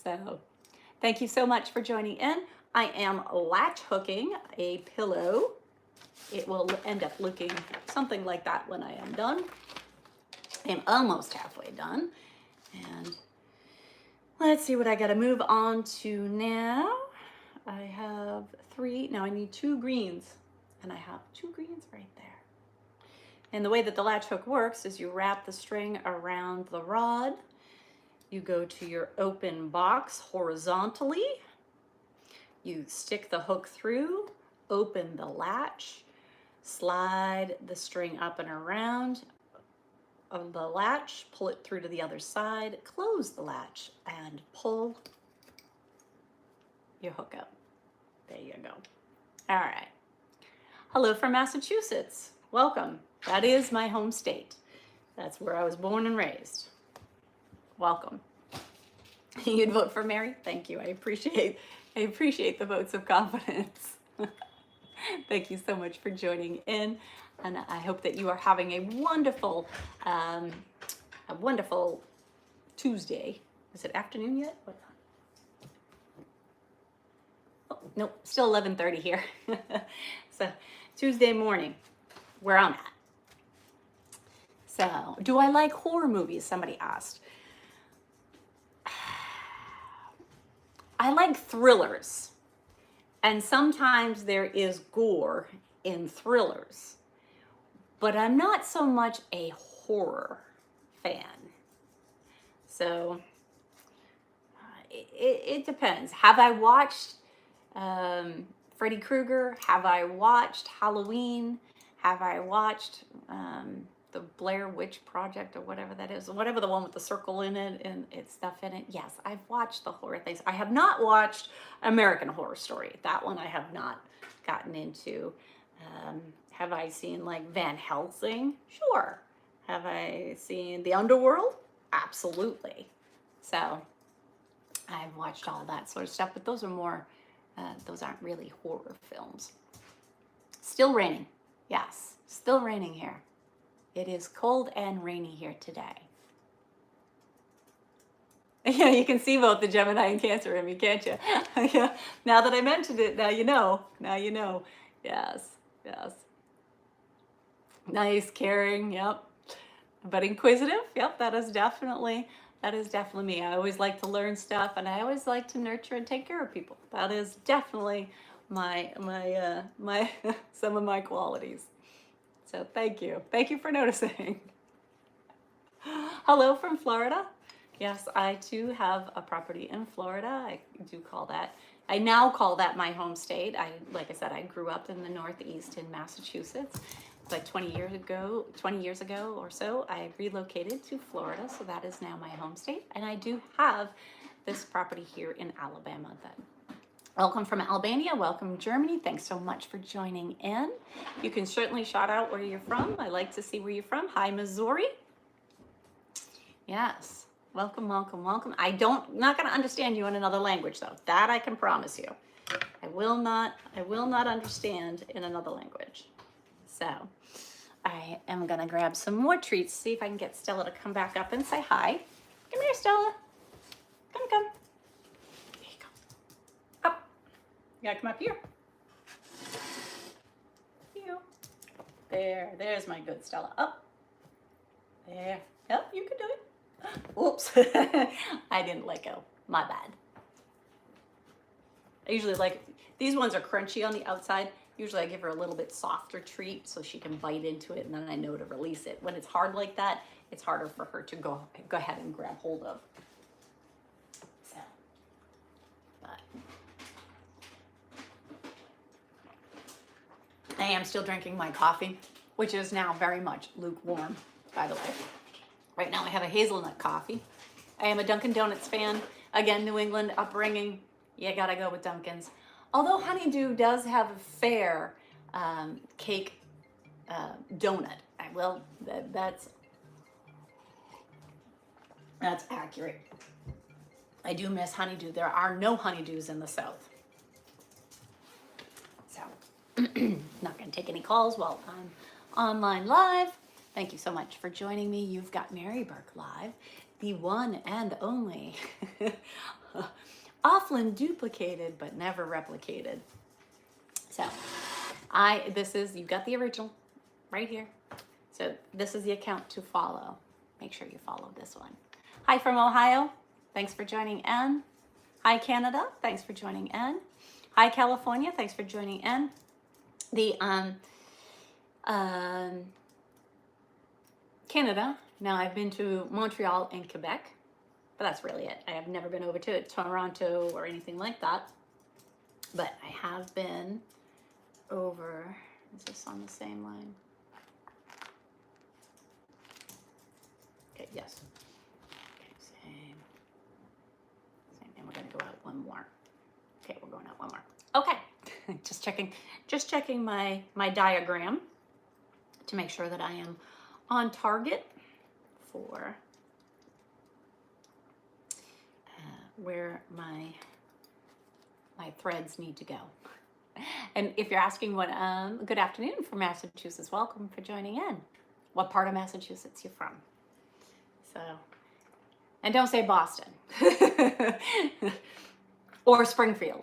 So thank you so much for joining in. I am latch hooking a pillow. It will end up looking something like that when I am done. I'm almost halfway done. And Let's see what I gotta move on to now. I have 3, now I need 2 greens, and I have 2 greens right there. And the way that the latch hook works is you wrap the string around the rod, you go to your open box horizontally, you stick the hook through, open the latch, slide the string up and around of the latch, pull it through to the other side, close the latch, and pull your hook up. There you go. All right. Hello from Massachusetts. Welcome. That is my home state. That's where I was born and raised. Welcome. You'd vote for Mary? Thank you. I appreciate the votes of confidence. Thank you so much for joining in, and I hope that you are having a wonderful Tuesday. Is it afternoon yet? What time? Oh, nope, still 11:30 here. So Tuesday morning, where I'm at. So, do I like horror movies? Somebody asked. I like thrillers. And sometimes there is gore in thrillers, but I'm not so much a horror fan. So it depends. Have I watched Freddy Krueger? Have I watched Halloween? Have I watched the Blair Witch Project or whatever that is? Whatever the one with the circle in it and it's stuff in it. Yes, I've watched the horror things. I have not watched American Horror Story. That one I have not gotten into. Have I seen like Van Helsing? Sure. Have I seen The Underworld? Absolutely. So I've watched all that sort of stuff, but those are more, those aren't really horror films. Still raining. Yes, still raining here. It is cold and rainy here today. Yeah, you can see both the Gemini and Cancer in me, can't you? Yeah. Now that I mentioned it, now you know. Now you know. Yes, yes. Nice, caring, yep. But inquisitive, yep, that is definitely me. I always like to learn stuff, and I always like to nurture and take care of people. That is definitely my some of my qualities. So thank you for noticing. Hello from Florida. Yes, I too have a property in Florida. I do call that, I now call that my home state. Like I said, I grew up in the Northeast in Massachusetts, but 20 years ago or so, I relocated to Florida, so that is now my home state. And I do have this property here in Alabama then. Welcome from Albania, welcome Germany. Thanks so much for joining in. You can certainly shout out where you're from. I like to see where you're from. Hi, Missouri. Yes, welcome, welcome, welcome. Not gonna understand you in another language though. That I can promise you. I will not understand in another language. So I am gonna grab some more treats, see if I can get Stella to come back up and say hi. Come here, Stella. Come. You gotta come up here. There's my good Stella. Up. There. Yep, you can do it. Oops. I didn't let go. My bad. I usually like, these ones are crunchy on the outside. Usually I give her a little bit softer treat so she can bite into it, and then I know to release it. When it's hard like that, it's harder for her to go ahead and grab hold of. So, but I am still drinking my coffee, which is now very much lukewarm, by the way. Right now I have a hazelnut coffee. I am a Dunkin' Donuts fan. Again, New England upbringing, you gotta go with Dunkin's. Although Honeydew does have a fair cake donut. That's accurate. I do miss Honeydew. There are no Honeydews in the South. So, not gonna take any calls while I'm online live. Thank you so much for joining me. You've got Mary Burke Live, the one and only, often duplicated but never replicated. So, you've got the original right here. So this is the account to follow. Make sure you follow this one. Hi from Ohio. Thanks for joining in. Hi, Canada. Thanks for joining in. Hi, California. Thanks for joining in. The Canada. Now, I've been to Montreal and Quebec, but that's really it. I have never been over to Toronto or anything like that. But I have been over. Is this on the same line? Okay, yes. Okay, same. And we're gonna go out one more. Okay, we're going out one more. Okay, just checking my diagram to make sure that I am on target for where my threads need to go. And if you're asking what, good afternoon from Massachusetts. Welcome for joining in. What part of Massachusetts you're from? So, and don't say Boston or Springfield,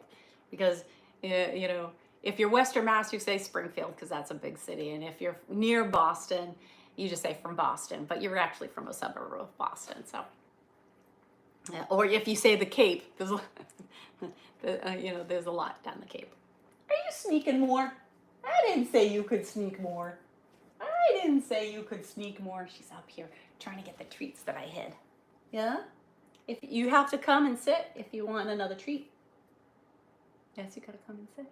because you know, if you're Western Mass, you say Springfield because that's a big city, and if you're near Boston, you just say from Boston, but you're actually from a suburb of Boston. So, or if you say the Cape, there's you know, there's a lot down the Cape. Are you sneaking more? I didn't say you could sneak more. I didn't say you could sneak more. She's up here trying to get the treats that I hid. Yeah? If you have to come and sit if you want another treat. Yes, you gotta come and sit.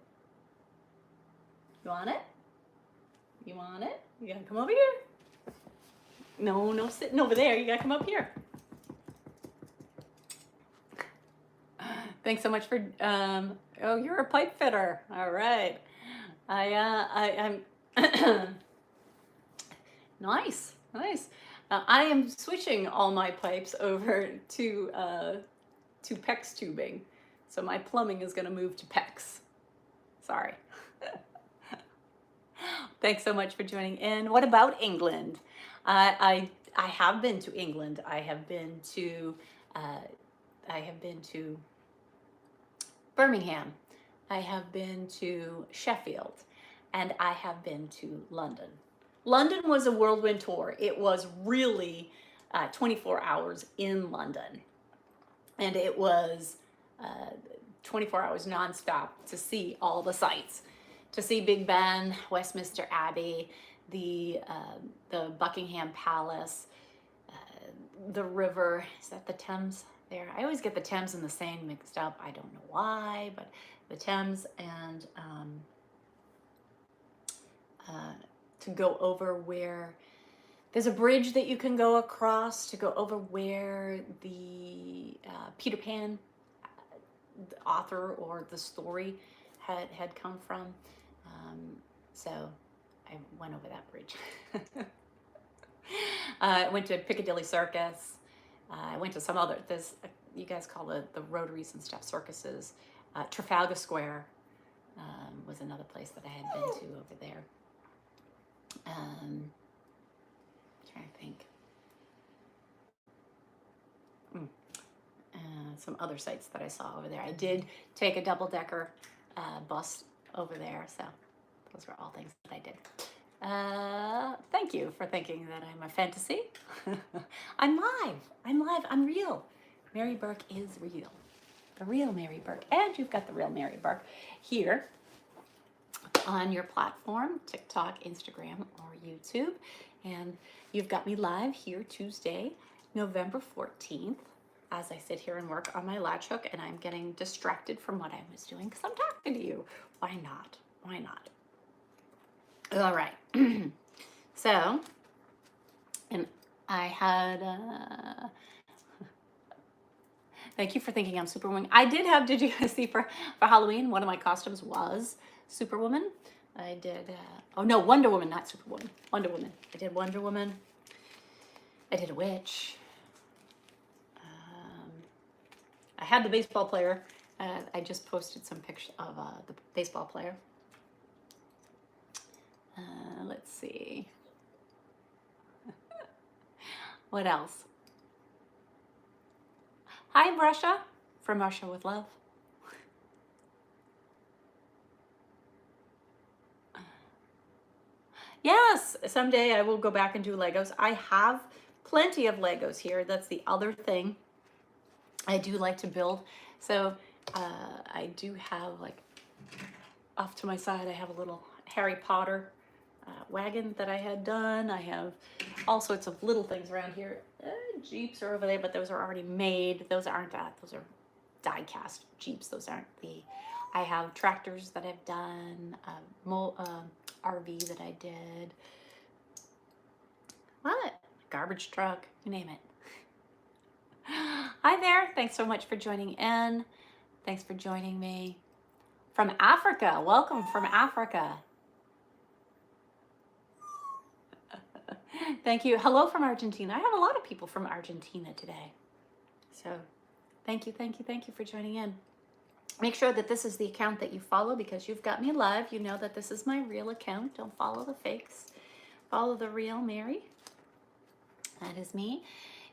You want it? You want it? You gotta come over here. No, no sitting over there. You gotta come up here. Thanks so much for, oh, you're a pipe fitter. All right. I'm, nice. I am switching all my pipes over to PEX tubing. So my plumbing is gonna move to PEX. Sorry. Thanks so much for joining in. What about England? I have been to England. I have been to Birmingham. I have been to Sheffield, and I have been to London. London was a whirlwind tour. It was really 24 hours in London, and it was 24 hours nonstop to see all the sights, to see Big Ben, Westminster Abbey, the Buckingham Palace, the river. Is that the Thames there? I always get the Thames and the Seine mixed up. I don't know why, but the Thames, and to go over where there's a bridge that you can go across to go over where the Peter Pan, the author or the story, had come from. So I went over that bridge. I went to Piccadilly Circus. I went to some other, you guys call the rotaries and stuff circuses. Trafalgar Square was another place that I had been to over there. Trying to think. Some other sites that I saw over there. I did take a double-decker bus over there, so those were all things that I did. Thank you for thinking that I'm a fantasy. I'm live. I'm real. Mary Burke is real. The real Mary Burke. And you've got the real Mary Burke here on your platform, TikTok, Instagram, or YouTube. And you've got me live here Tuesday, November 14th, as I sit here and work on my latch hook, and I'm getting distracted from what I was doing because I'm talking to you. Why not? All right. So, and I had, thank you for thinking I'm Superwoman. I did have, did you guys see for Halloween, one of my costumes was Superwoman. I did, oh no, Wonder Woman, not Superwoman. Wonder Woman. I did Wonder Woman. I did a witch. I had the baseball player. I just posted some pictures of the baseball player. Let's see. What else? Hi, Russia. From Russia with love. Yes, someday I will go back and do Legos. I have plenty of Legos here. That's the other thing. I do like to build. So I do have, like, off to my side, I have a little Harry Potter wagon that I had done. I have all sorts of little things around here. Jeeps are over there, but those are already made. Those aren't that. Those are die-cast Jeeps. Those aren't the. I have tractors that I've done, RV that I did. What? Garbage truck, you name it. Hi there. Thanks so much for joining in. Thanks for joining me. From Africa. Welcome from Africa. Thank you. Hello from Argentina. I have a lot of people from Argentina today. So thank you, thank you, thank you for joining in. Make sure that this is the account that you follow because you've got me live. You know that this is my real account. Don't follow the fakes. Follow the real Mary. That is me.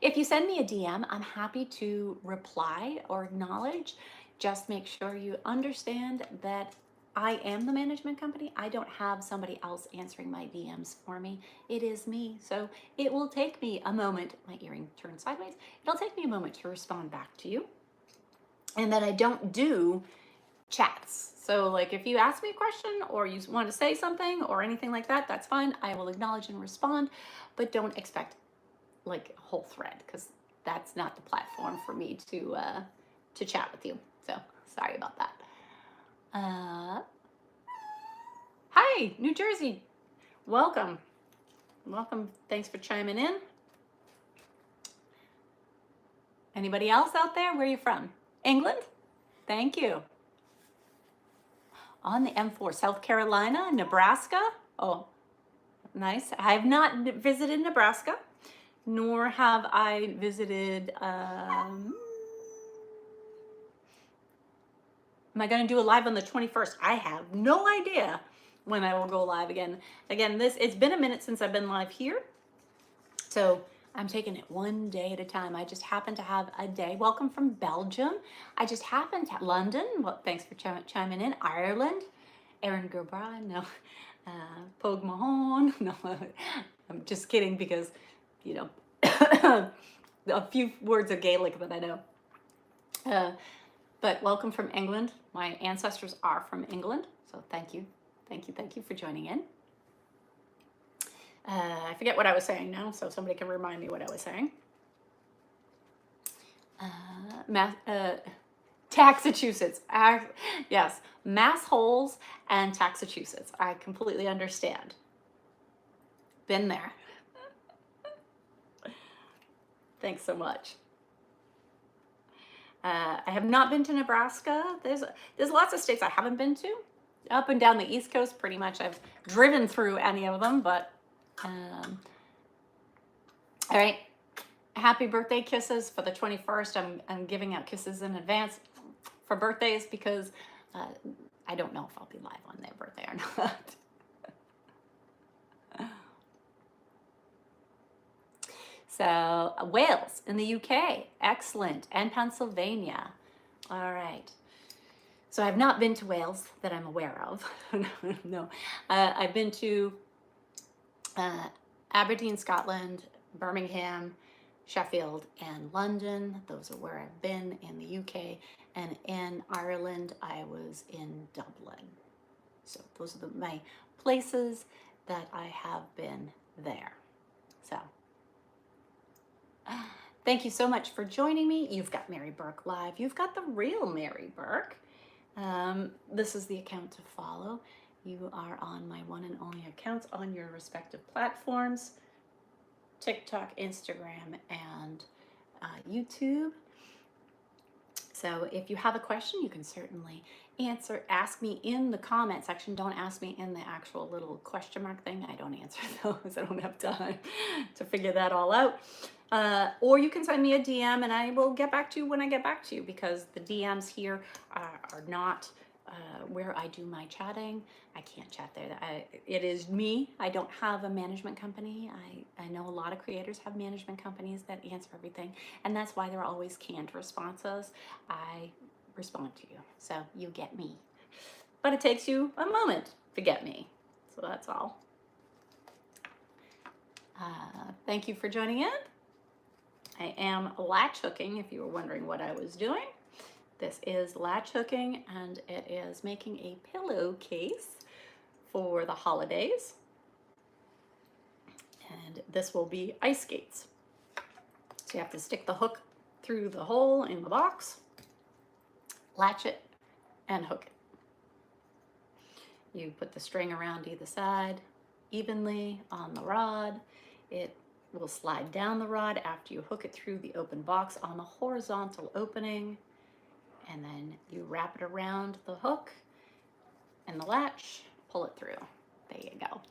If you send me a DM, I'm happy to reply or acknowledge. Just make sure you understand that I am the management company. I don't have somebody else answering my DMs for me. It is me. So it will take me a moment. My earring turned sideways. It'll take me a moment to respond back to you. And that I don't do chats. So, like, if you ask me a question or you want to say something or anything like that, that's fine. I will acknowledge and respond, but don't expect like a whole thread because that's not the platform for me to chat with you. So sorry about that. Hi, New Jersey. Welcome. Welcome. Thanks for chiming in. Anybody else out there? Where are you from? England? Thank you. On the M4, South Carolina, Nebraska. Oh, nice. I have not visited Nebraska, nor have I visited, am I going to do a live on the 21st? I have no idea when I will go live again. Again, it's been a minute since I've been live here. So I'm taking it one day at a time. I just happen to have a day. Welcome from Belgium. I just happened to London. Well, thanks for chiming in. Ireland. Erin Gerbrand. No. Pogue Mahone. No. I'm just kidding because, you know, a few words of Gaelic that I know. But welcome from England. My ancestors are from England. So thank you. Thank you. Thank you for joining in. I forget what I was saying now, so somebody can remind me what I was saying. Taxachusetts. Yes, mass holes and Taxachusetts. I completely understand. Been there. Thanks so much. I have not been to Nebraska. There's lots of states I haven't been to. Up and down the East Coast, pretty much I've driven through any of them, but all right. Happy birthday kisses for the 21st. I'm giving out kisses in advance for birthdays because I don't know if I'll be live on their birthday or not. So Wales in the UK, excellent, and Pennsylvania. All right. So I've not been to Wales that I'm aware of. No, I've been to Aberdeen, Scotland, Birmingham, Sheffield, and London. Those are where I've been in the UK. And in Ireland, I was in Dublin. So those are my places that I have been there. So thank you so much for joining me. You've got Mary Burke Live. You've got the real Mary Burke. This is the account to follow. You are on my one and only accounts on your respective platforms, TikTok, Instagram, and YouTube. So if you have a question, you can certainly ask me in the comment section. Don't ask me in the actual little question mark thing. I don't answer those. I don't have time to figure that all out. Or you can send me a DM and I will get back to you when I get back to you because the DMs here are not where I do my chatting. I can't chat there. It is me. I don't have a management company. I know a lot of creators have management companies that answer everything, and that's why they're always canned responses. I respond to you, so you get me. But it takes you a moment to get me, so that's all. Thank you for joining in. I am latch hooking, if you were wondering what I was doing. This is latch hooking, and it is making a pillowcase for the holidays. And this will be ice skates. So you have to stick the hook through the hole in the box, latch it, and hook it. You put the string around either side evenly on the rod. It will slide down the rod after you hook it through the open box on the horizontal opening, and then you wrap it around the hook and the latch, pull it through. There you go.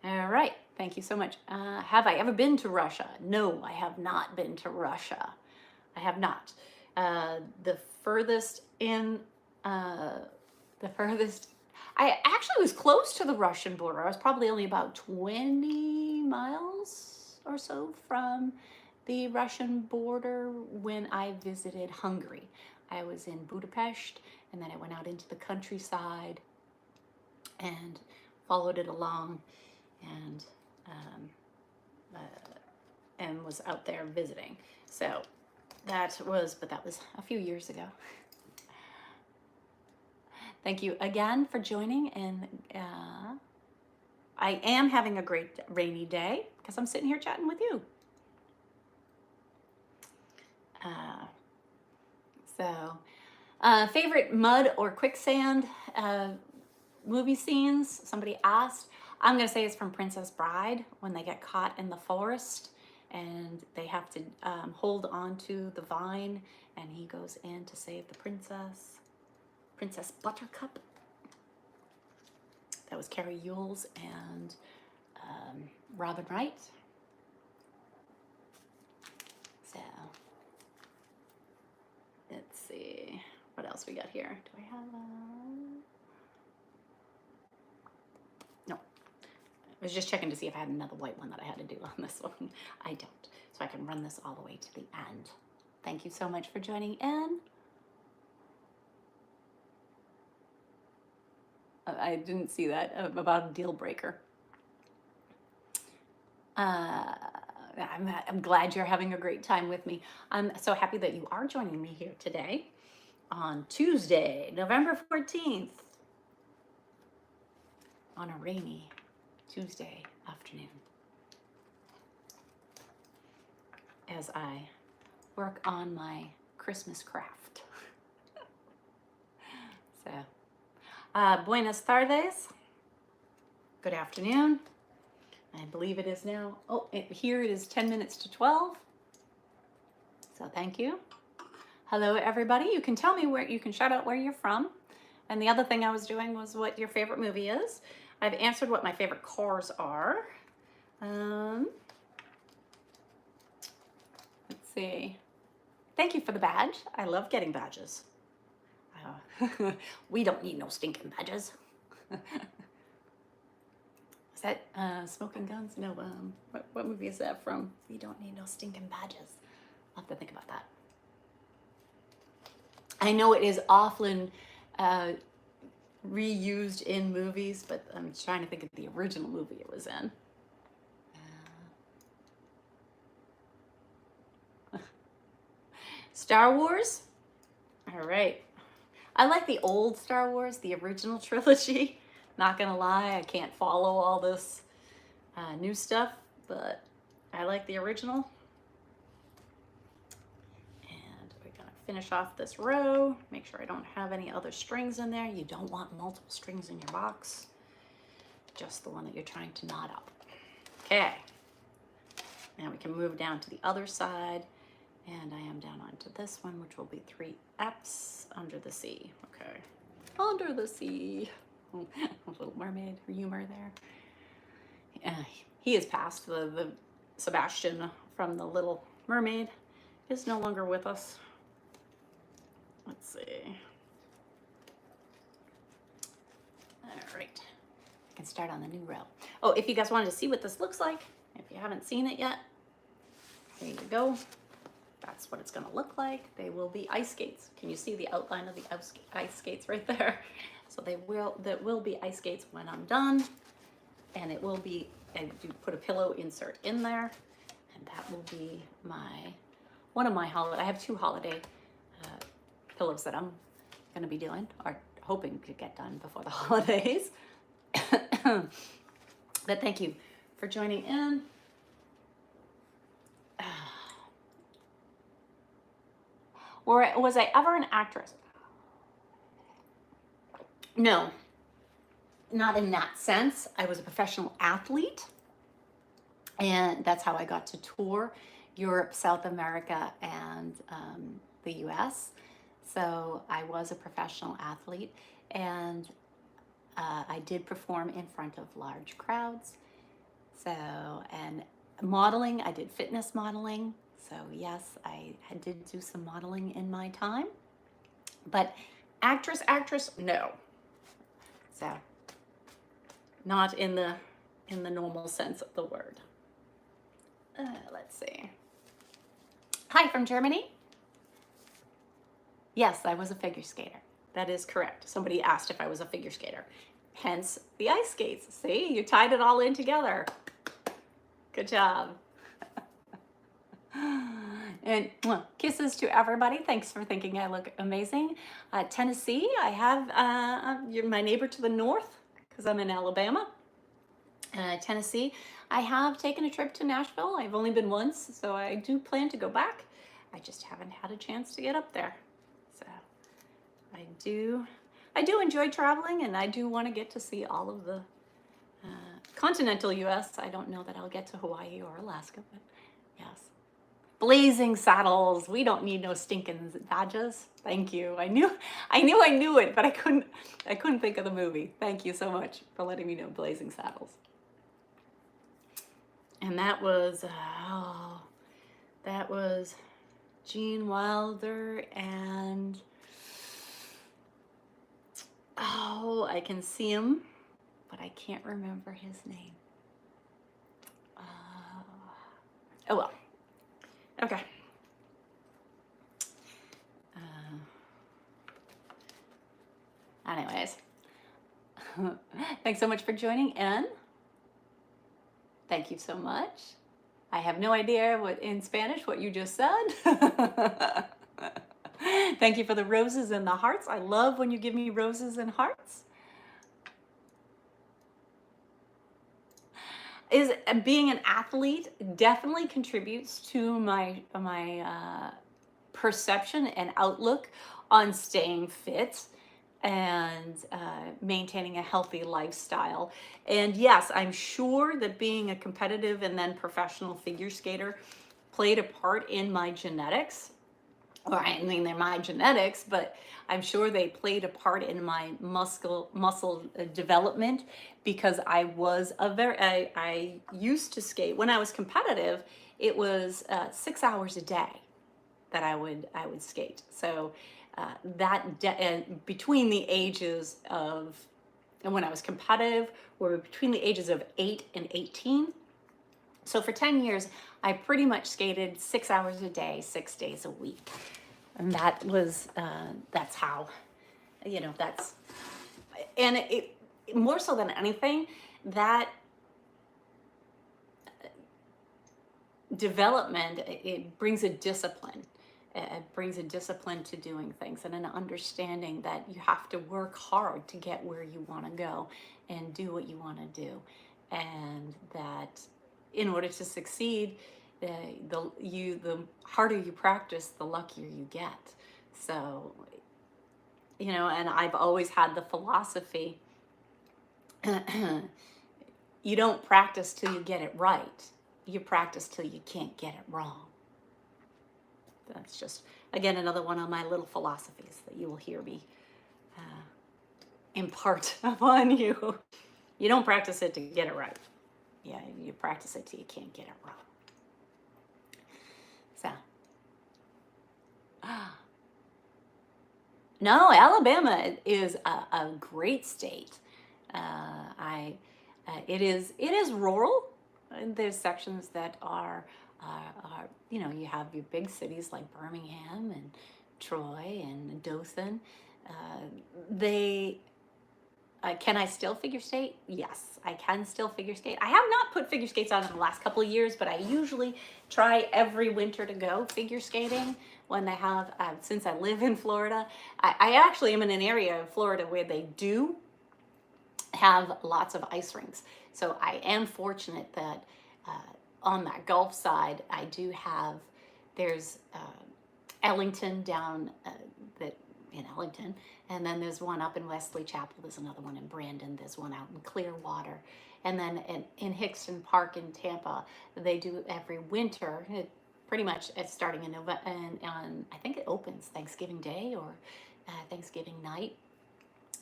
All right, thank you so much. Have I ever been to Russia? No, I have not been to Russia. I have not. The furthest I actually was close to the Russian border. I was probably only about 20 miles or so from the Russian border when I visited Hungary. I was in Budapest, and then I went out into the countryside and followed it along, and was out there visiting. So that was a few years ago. Thank you again for joining, and I am having a great rainy day because I'm sitting here chatting with you. Favorite mud or quicksand movie scenes? Somebody asked. I'm going to say it's from Princess Bride, when they get caught in the forest and they have to hold on to the vine, and he goes in to save the princess. Princess Buttercup. That was Carrie Yules and Robin Wright. So let's see what else we got here. Do I have no? I was just checking to see if I had another white one that I had to do on this one. I don't, so I can run this all the way to the end. Thank you so much for joining in. I didn't see that about a deal breaker. I'm glad you're having a great time with me. I'm so happy that you are joining me here today on Tuesday, November 14th, on a rainy Tuesday afternoon, as I work on my Christmas craft. So, buenas tardes. Good afternoon. I believe it is now, here it is 10 minutes to 12. So thank you. Hello, everybody. You can tell me you can shout out where you're from. And the other thing I was doing was what your favorite movie is. I've answered what my favorite cars are. Let's see. Thank you for the badge. I love getting badges. We don't need no stinking badges. Is that Smoking Guns? No, what movie is that from? We don't need no stinking badges. I'll have to think about that. I know it is often reused in movies, but I'm trying to think of the original movie it was in. Star Wars? All right. I like the old Star Wars, the original trilogy. Not gonna lie, I can't follow all this new stuff, but I like the original. And we're gonna finish off this row. Make sure I don't have any other strings in there. You don't want multiple strings in your box. Just the one that you're trying to knot up. Okay. Now we can move down to the other side. And I am down onto this one, which will be 3 F's under the sea. Okay. Under the sea. A little mermaid humor there. He is past the Sebastian from the Little Mermaid is no longer with us. Let's see. All right. I can start on the new row. Oh, if you guys wanted to see what this looks like, if you haven't seen it yet, there you go. That's what it's going to look like. They will be ice skates. Can you see the outline of the ice skates right there? So there will be ice skates when I'm done, and it will be, and you put a pillow insert in there, And that will be one of my holiday. I have 2 holiday pillows that I'm going to be doing, or hoping to get done before the holidays. But thank you for joining in. Was I ever an actress? No, not in that sense. I was a professional athlete, and that's how I got to tour Europe, South America, and the US. So I was a professional athlete, and I did perform in front of large crowds. So, and modeling, I did fitness modeling. So yes, I did do some modeling in my time, but actress, no. So not in the normal sense of the word. Let's see. Hi from Germany. Yes, I was a figure skater. That is correct. Somebody asked if I was a figure skater. Hence the ice skates. See, you tied it all in together. Good job. And kisses to everybody. Thanks for thinking I look amazing. Tennessee, I have, you're my neighbor to the north because I'm in Alabama. Tennessee, I have taken a trip to Nashville. I've only been once, so I do plan to go back. I just haven't had a chance to get up there. So I do enjoy traveling, and I do want to get to see all of the continental U.S. I don't know that I'll get to Hawaii or Alaska, but yes. Blazing Saddles. We don't need no stinking badges. Thank you. I knew it, but I couldn't think of the movie. Thank you so much for letting me know Blazing Saddles. And that was Gene Wilder and I can see him, but I can't remember his name. Oh well. Okay. Anyways, thanks so much for joining in. Thank you so much. I have no idea in Spanish what you just said. Thank you for the roses and the hearts. I love when you give me roses and hearts. Being an athlete definitely contributes to my perception and outlook on staying fit and maintaining a healthy lifestyle. And yes, I'm sure that being a competitive and then professional figure skater played a part in my genetics. Or I mean, they're my genetics, but I'm sure they played a part in my muscle development, because I used to skate when I was competitive. It was 6 hours a day that I would skate. So between the ages of, and when I was competitive, were between the ages of 8 and 18. So for 10 years, I pretty much skated 6 hours a day, 6 days a week. And that was, that's how, that's, and it more so than anything, that development, it brings a discipline. It brings a discipline to doing things, and an understanding that you have to work hard to get where you want to go and do what you want to do. And that in order to succeed, the harder you practice, the luckier you get. So, and I've always had the philosophy, you don't practice till you get it right. You practice till you can't get it wrong. That's just, again, another one of my little philosophies that you will hear me impart upon you. You don't practice it to get it right. Yeah, you practice it till you can't get it wrong. So, no, Alabama is a great state. It is rural. There's sections that are you have your big cities like Birmingham and Troy and Dothan. Can I still figure skate? Yes, I can still figure skate. I have not put figure skates on in the last couple of years, but I usually try every winter to go figure skating when they have, since I live in Florida. I actually am in an area of Florida where they do have lots of ice rinks. So I am fortunate that on that Gulf side, I do have, there's Ellington down that in Ellington, and then there's one up in Wesley Chapel, there's another one in Brandon, there's one out in Clearwater, and then in Hickston Park in Tampa, they do every winter, pretty much it's starting in November, and on, I think it opens Thanksgiving Day or Thanksgiving night.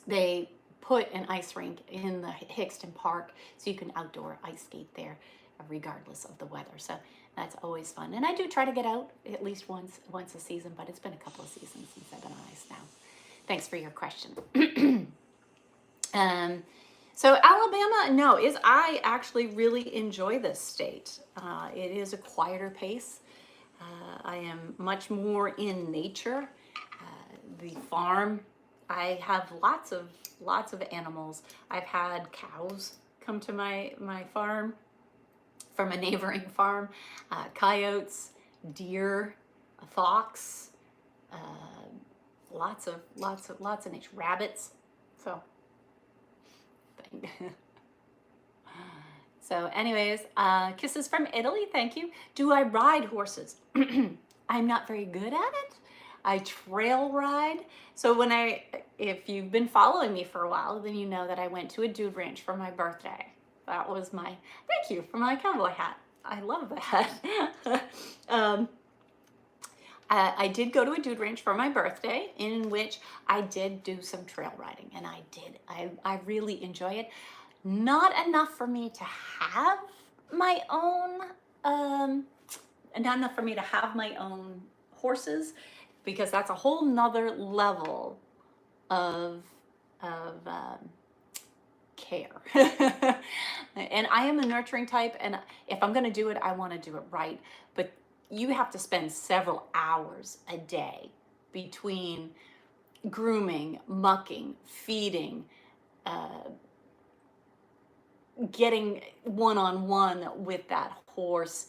They put an ice rink in the Hickston Park so you can outdoor ice skate there regardless of the weather. So that's always fun. And I do try to get out at least once a season, but it's been a couple of seasons since I've been on ice now. Thanks for your question. So Alabama, no, I actually really enjoy this state. It is a quieter pace. I am much more in nature. The farm, I have lots of animals. I've had cows come to my farm from a neighboring farm, coyotes, deer, a fox, lots of nature, rabbits. So anyways, kisses from Italy, thank you. Do I ride horses? I'm not very good at it. I trail ride. So if you've been following me for a while, then you know that I went to a dude ranch for my birthday. That was thank you for my cowboy hat. I love that. I did go to a dude ranch for my birthday, in which I did do some trail riding, and I really enjoy it. Not enough for me to have my own, not enough for me to have my own horses, because that's a whole nother level of care. And I am a nurturing type, and if I'm going to do it, I want to do it right. But you have to spend several hours a day between grooming, mucking, feeding, getting one-on-one with that horse,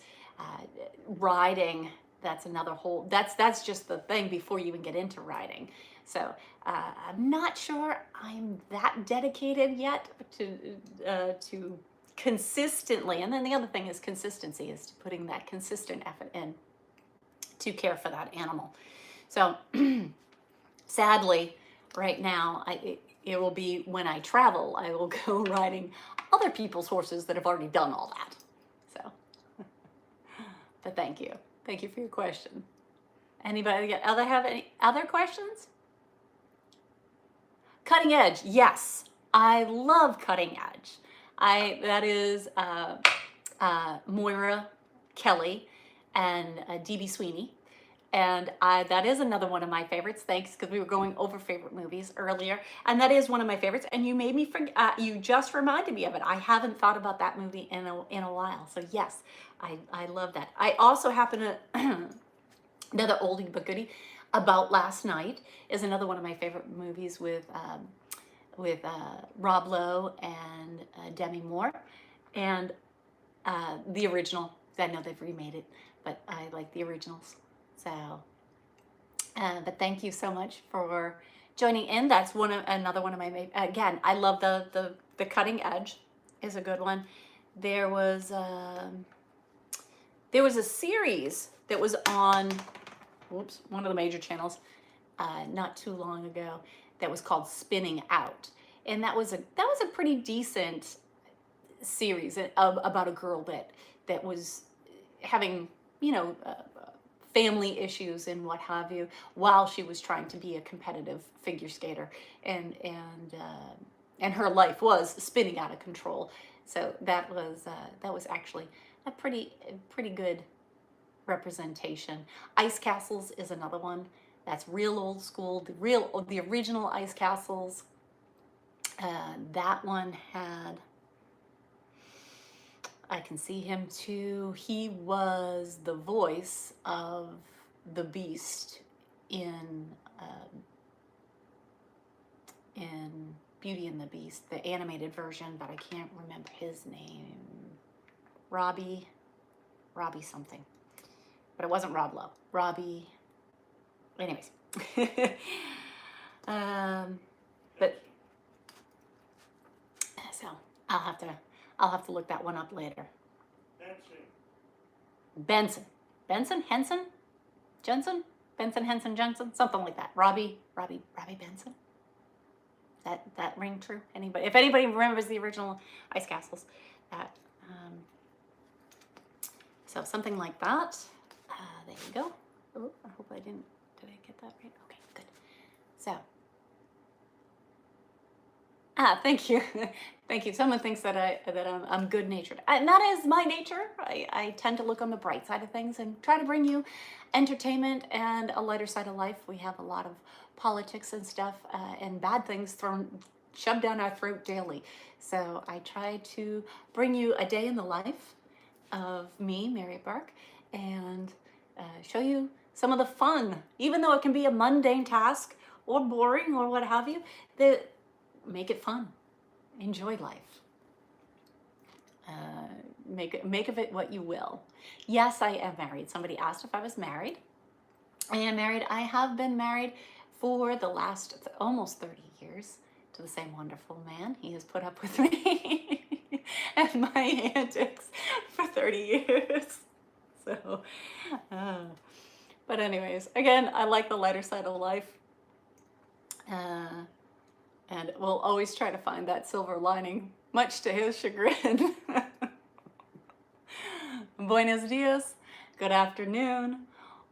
riding. That's another whole, that's just the thing before you even get into riding. So I'm not sure I'm that dedicated yet to consistently, and then the other thing is consistency, is putting that consistent effort in to care for that animal. So sadly, right now, it will be when I travel, I will go riding other people's horses that have already done all that. So, but thank you. Thank you for your question. Anybody have any other questions? Cutting edge, yes. I love cutting edge. That is Moira Kelly and D.B. Sweeney. And that is another one of my favorites. Thanks, because we were going over favorite movies earlier. And that is one of my favorites. And you made me forget, you just reminded me of it. I haven't thought about that movie in a while. So yes, I love that. I also happen to, another oldie but goodie, About Last Night is another one of my favorite movies with Rob Lowe and Demi Moore. And the original, I know they've remade it, but I like the originals. So, but thank you so much for joining in. That's another one of my, again, I love the cutting edge is a good one. There was a series that was on, one of the major channels, not too long ago, that was called Spinning Out. And that was a pretty decent series about a girl that was having, family issues and what have you, while she was trying to be a competitive figure skater, and her life was spinning out of control. So that was actually a pretty good representation. Ice Castles is another one that's real old school. The original Ice Castles. That one had, I can see him too. He was the voice of the Beast in Beauty and the Beast, the animated version, but I can't remember his name. Robbie something. But it wasn't Rob Lowe. Robbie, anyways. But so I'll have to look that one up later. Benson, Henson, Jensen, Benson, Henson, Jensen, something like that. Robbie Benson. That ring true? Anybody? If anybody remembers the original Ice Castles, that so something like that. There you go. Oh, I hope I didn't. Did I get that right? Okay, good. So. Thank you. Thank you. Someone thinks that I'm good-natured. And that is my nature. I tend to look on the bright side of things and try to bring you entertainment and a lighter side of life. We have a lot of politics and stuff and bad things shoved down our throat daily. So I try to bring you a day in the life of me, Mary Burke, and show you some of the fun, even though it can be a mundane task or boring or what have you. Make it fun. Enjoy life. Make of it what you will. Yes, I am married. Somebody asked if I was married. I am married. I have been married for the last almost 30 years to the same wonderful man. He has put up with me and my antics for 30 years. So, but anyways, again, I like the lighter side of life. And we'll always try to find that silver lining, much to his chagrin. Buenos dias, good afternoon,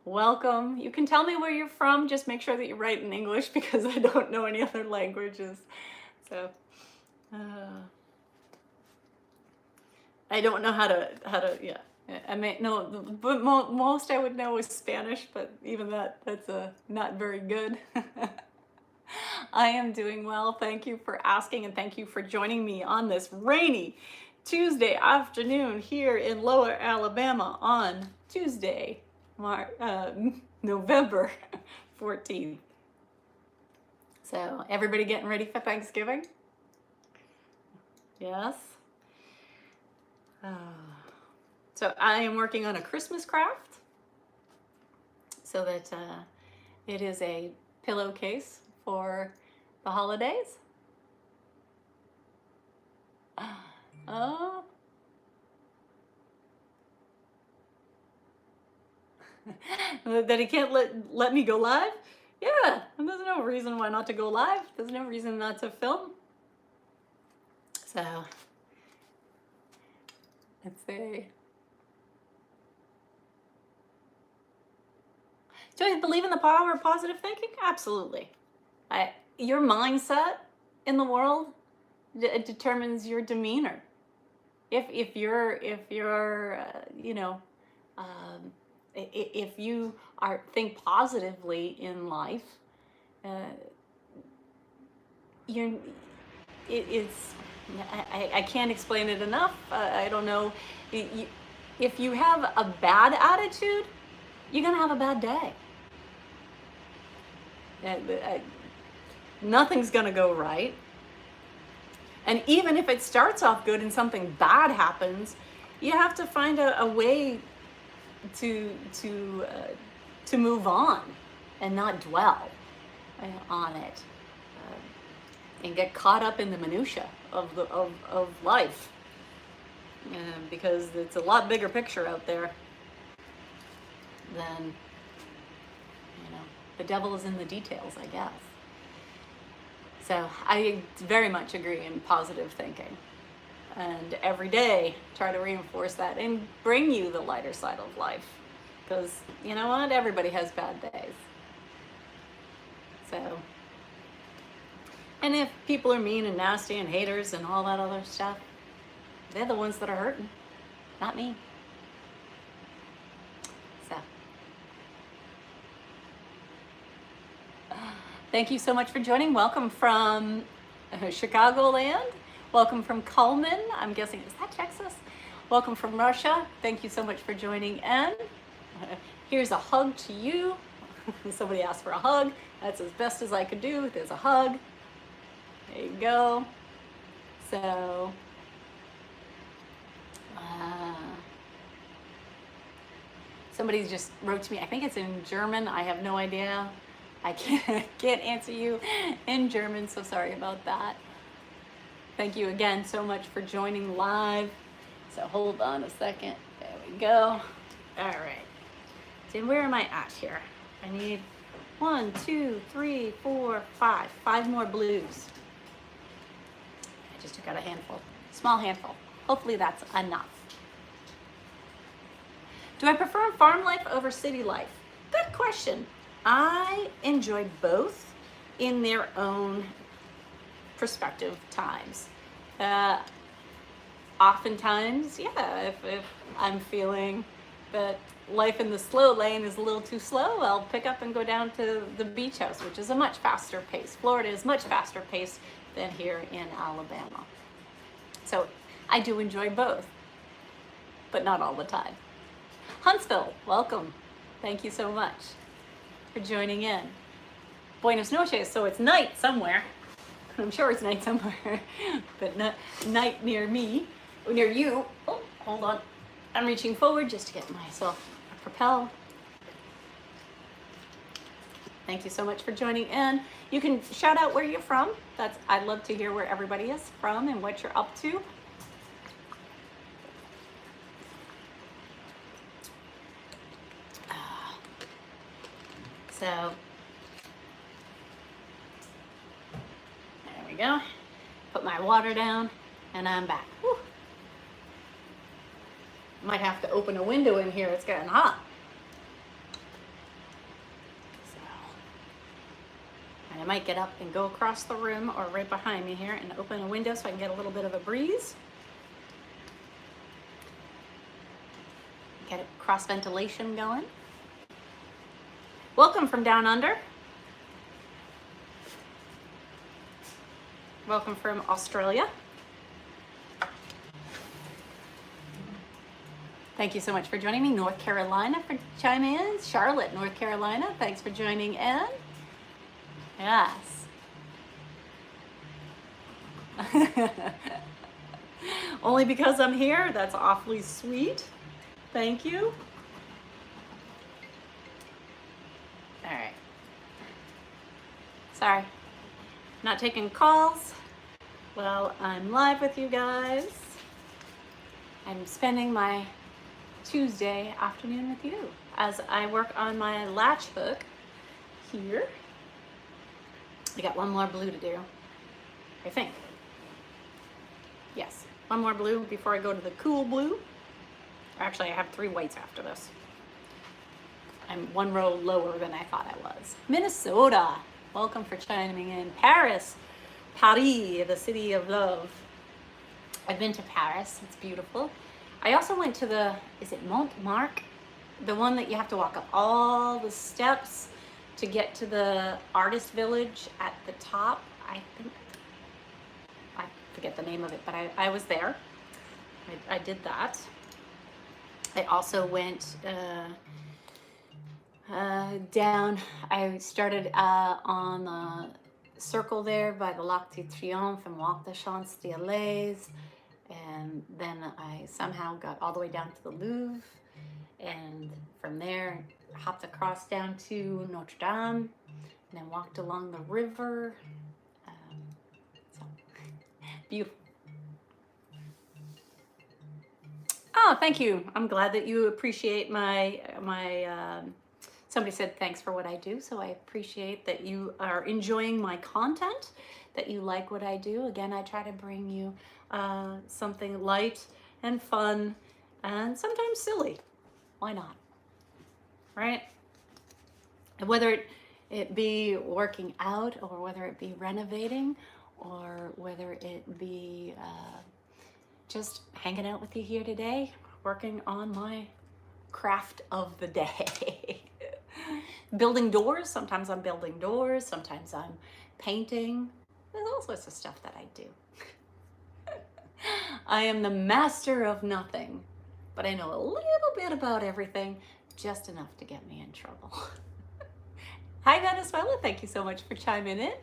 welcome. You can tell me where you're from, just make sure that you write in English because I don't know any other languages. So, I don't know how to, yeah. I may know, but most I would know is Spanish, but even that's not very good. I am doing well. Thank you for asking and thank you for joining me on this rainy Tuesday afternoon here in Lower Alabama on Tuesday, November 14th. So everybody getting ready for Thanksgiving? Yes. So I am working on a Christmas craft so that it is a pillowcase for the holidays. Oh. That he can't let me go live? Yeah, there's no reason why not to go live. There's no reason not to film. So, let's see. Do I believe in the power of positive thinking? Absolutely. Your mindset in the world determines your demeanor. If you're you know, if you think positively in life, it's I can't explain it enough. I don't know. If you have a bad attitude, you're gonna have a bad day. Nothing's gonna go right. And even if it starts off good and something bad happens, you have to find a way to move on and not dwell on it and get caught up in the minutia of life, because it's a lot bigger picture out there than, you know, the devil is in the details, I guess. So I very much agree in positive thinking, and every day try to reinforce that and bring you the lighter side of life, because you know what, everybody has bad days. So, and if people are mean and nasty and haters and all that other stuff, they're the ones that are hurting, not me. So thank you so much for joining. Welcome from Chicagoland. Welcome from Cullman. I'm guessing, is that Texas? Welcome from Russia. Thank you so much for joining in. Here's a hug to you. Somebody asked for a hug. That's as best as I could do. There's a hug. There you go. So, uh, somebody just wrote to me. I think it's in German. I have no idea. I can't answer you in German, so sorry about that. Thank you again so much for joining live. So hold on a second. There we go. All right. So where am I at here? I need 1, 2, 3, 4, 5. 5 more blues. I just took out a handful. Small handful. Hopefully that's enough. Do I prefer farm life over city life? Good question. I enjoy both in their own prospective times. Oftentimes, yeah, if I'm feeling that life in the slow lane is a little too slow, I'll pick up and go down to the beach house, which is a much faster pace. Florida is much faster pace than here in Alabama. So I do enjoy both, but not all the time. Huntsville, welcome. Thank you so much for joining in. Buenos noches, so it's night somewhere. I'm sure it's night somewhere, but not night near me, or near you. Oh, hold on. I'm reaching forward just to get myself a propel. Thank you so much for joining in. You can shout out where you're from. I'd love to hear where everybody is from and what you're up to. So there we go. Put my water down and I'm back. Whew. Might have to open a window in here. It's getting hot. So, and I might get up and go across the room or right behind me here and open a window so I can get a little bit of a breeze. Get cross ventilation going. Welcome from down under. Welcome from Australia. Thank you so much for joining me. North Carolina for chiming in. Charlotte, North Carolina, thanks for joining in. Yes. Only because I'm here, that's awfully sweet. Thank you. All right. Sorry, not taking calls. Well, I'm live with you guys. I'm spending my Tuesday afternoon with you as I work on my latch hook here. I got one more blue to do, I think. Yes, one more blue before I go to the cool blue. Actually, I have 3 whites after this. I'm 1 row lower than I thought I was. Minnesota, welcome for chiming in. Paris, the city of love. I've been to Paris, it's beautiful. I also went to is it Montmartre? The one that you have to walk up all the steps to get to the artist village at the top. I think, I forget the name of it, but I was there. I did that. I also went down, I started on the circle there by the L'arc de Triomphe and walked the Champs-Élysées, and then I somehow got all the way down to the Louvre, and from there hopped across down to Notre Dame, and then walked along the river. So beautiful. Oh, thank you. I'm glad that you appreciate my somebody said thanks for what I do, so I appreciate that you are enjoying my content, that you like what I do. Again, I try to bring you something light and fun and sometimes silly. Why not? Right? And whether it be working out, or whether it be renovating, or whether it be just hanging out with you here today, working on my craft of the day. Building doors, sometimes I'm building doors, sometimes I'm painting. There's all sorts of stuff that I do. I am the master of nothing, but I know a little bit about everything, just enough to get me in trouble. Hi Venezuela, thank you so much for chiming in.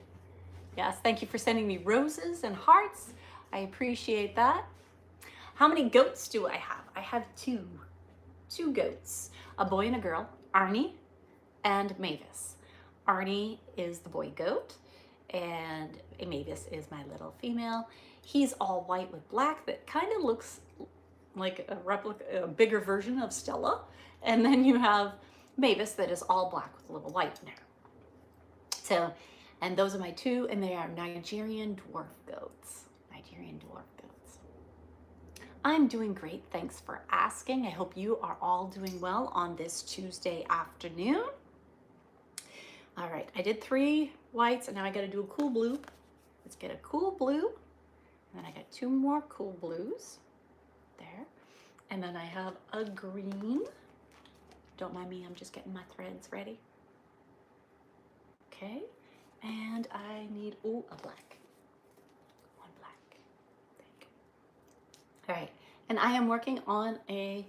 Yes, thank you for sending me roses and hearts. I appreciate that. How many goats do I have? I have two goats, a boy and a girl, Arnie and Mavis. Arnie is the boy goat, and Mavis is my little female. He's all white with black that kind of looks like a replica, a bigger version of Stella. And then you have Mavis that is all black with a little white in her. So, and those are my two, and they are Nigerian dwarf goats. Nigerian dwarf goats. I'm doing great. Thanks for asking. I hope you are all doing well on this Tuesday afternoon. All right, I did 3 whites, and now I got to do a cool blue. Let's get a cool blue, and then I got 2 more cool blues there, and then I have a green. Don't mind me, I'm just getting my threads ready. Okay, and I need, oh, a black. 1 black. Thank you. All right, and I am working on a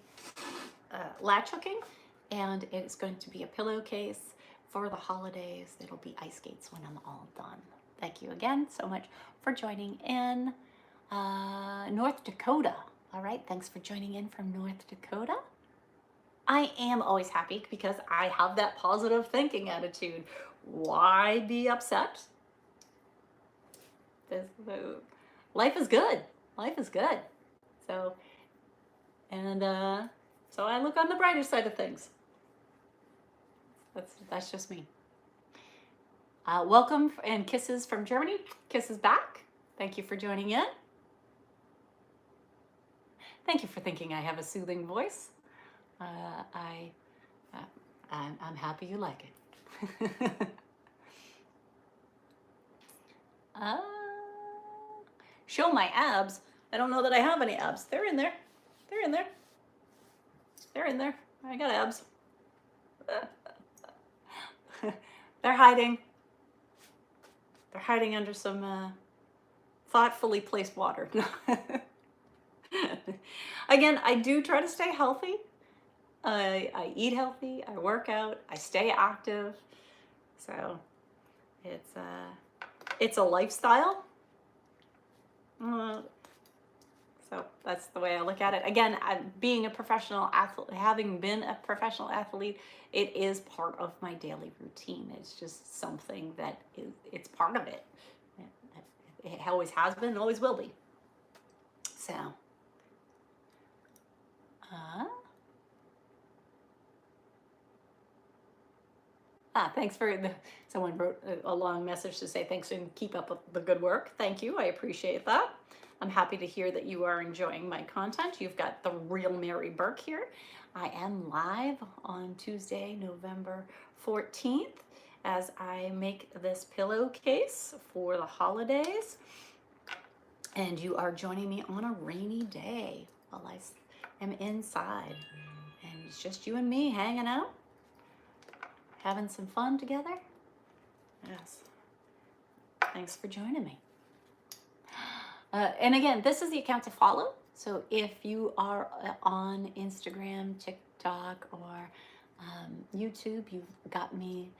latch hooking, and it's going to be a pillowcase for the holidays. It'll be ice skates when I'm all done. Thank you again so much for joining in. North Dakota. All right, thanks for joining in from North Dakota. I am always happy because I have that positive thinking attitude. Why be upset? Life is good. Life is good. So, and so I look on the brighter side of things. That's just me. Welcome and kisses from Germany. Kisses back. Thank you for joining in. Thank you for thinking I have a soothing voice. I'm happy you like it. Show my abs. I don't know that I have any abs. They're in there. They're in there. They're in there. I got abs. They're hiding. They're hiding under some thoughtfully placed water. Again, I do try to stay healthy. I eat healthy. I work out. I stay active. So it's a lifestyle. So that's the way I look at it. Again, being a professional athlete, having been a professional athlete, it is part of my daily routine. It's just something that it's part of it. It always has been, always will be. So, thanks for someone wrote a long message to say thanks and keep up with the good work. Thank you. I appreciate that. I'm happy to hear that you are enjoying my content. You've got the real Mary Burke here. I am live on Tuesday, November 14th, as I make this pillowcase for the holidays. And you are joining me on a rainy day while I am inside. And it's just you and me hanging out, having some fun together. Yes. Thanks for joining me. And again, this is the account to follow. So if you are on Instagram, TikTok, or YouTube, you've got me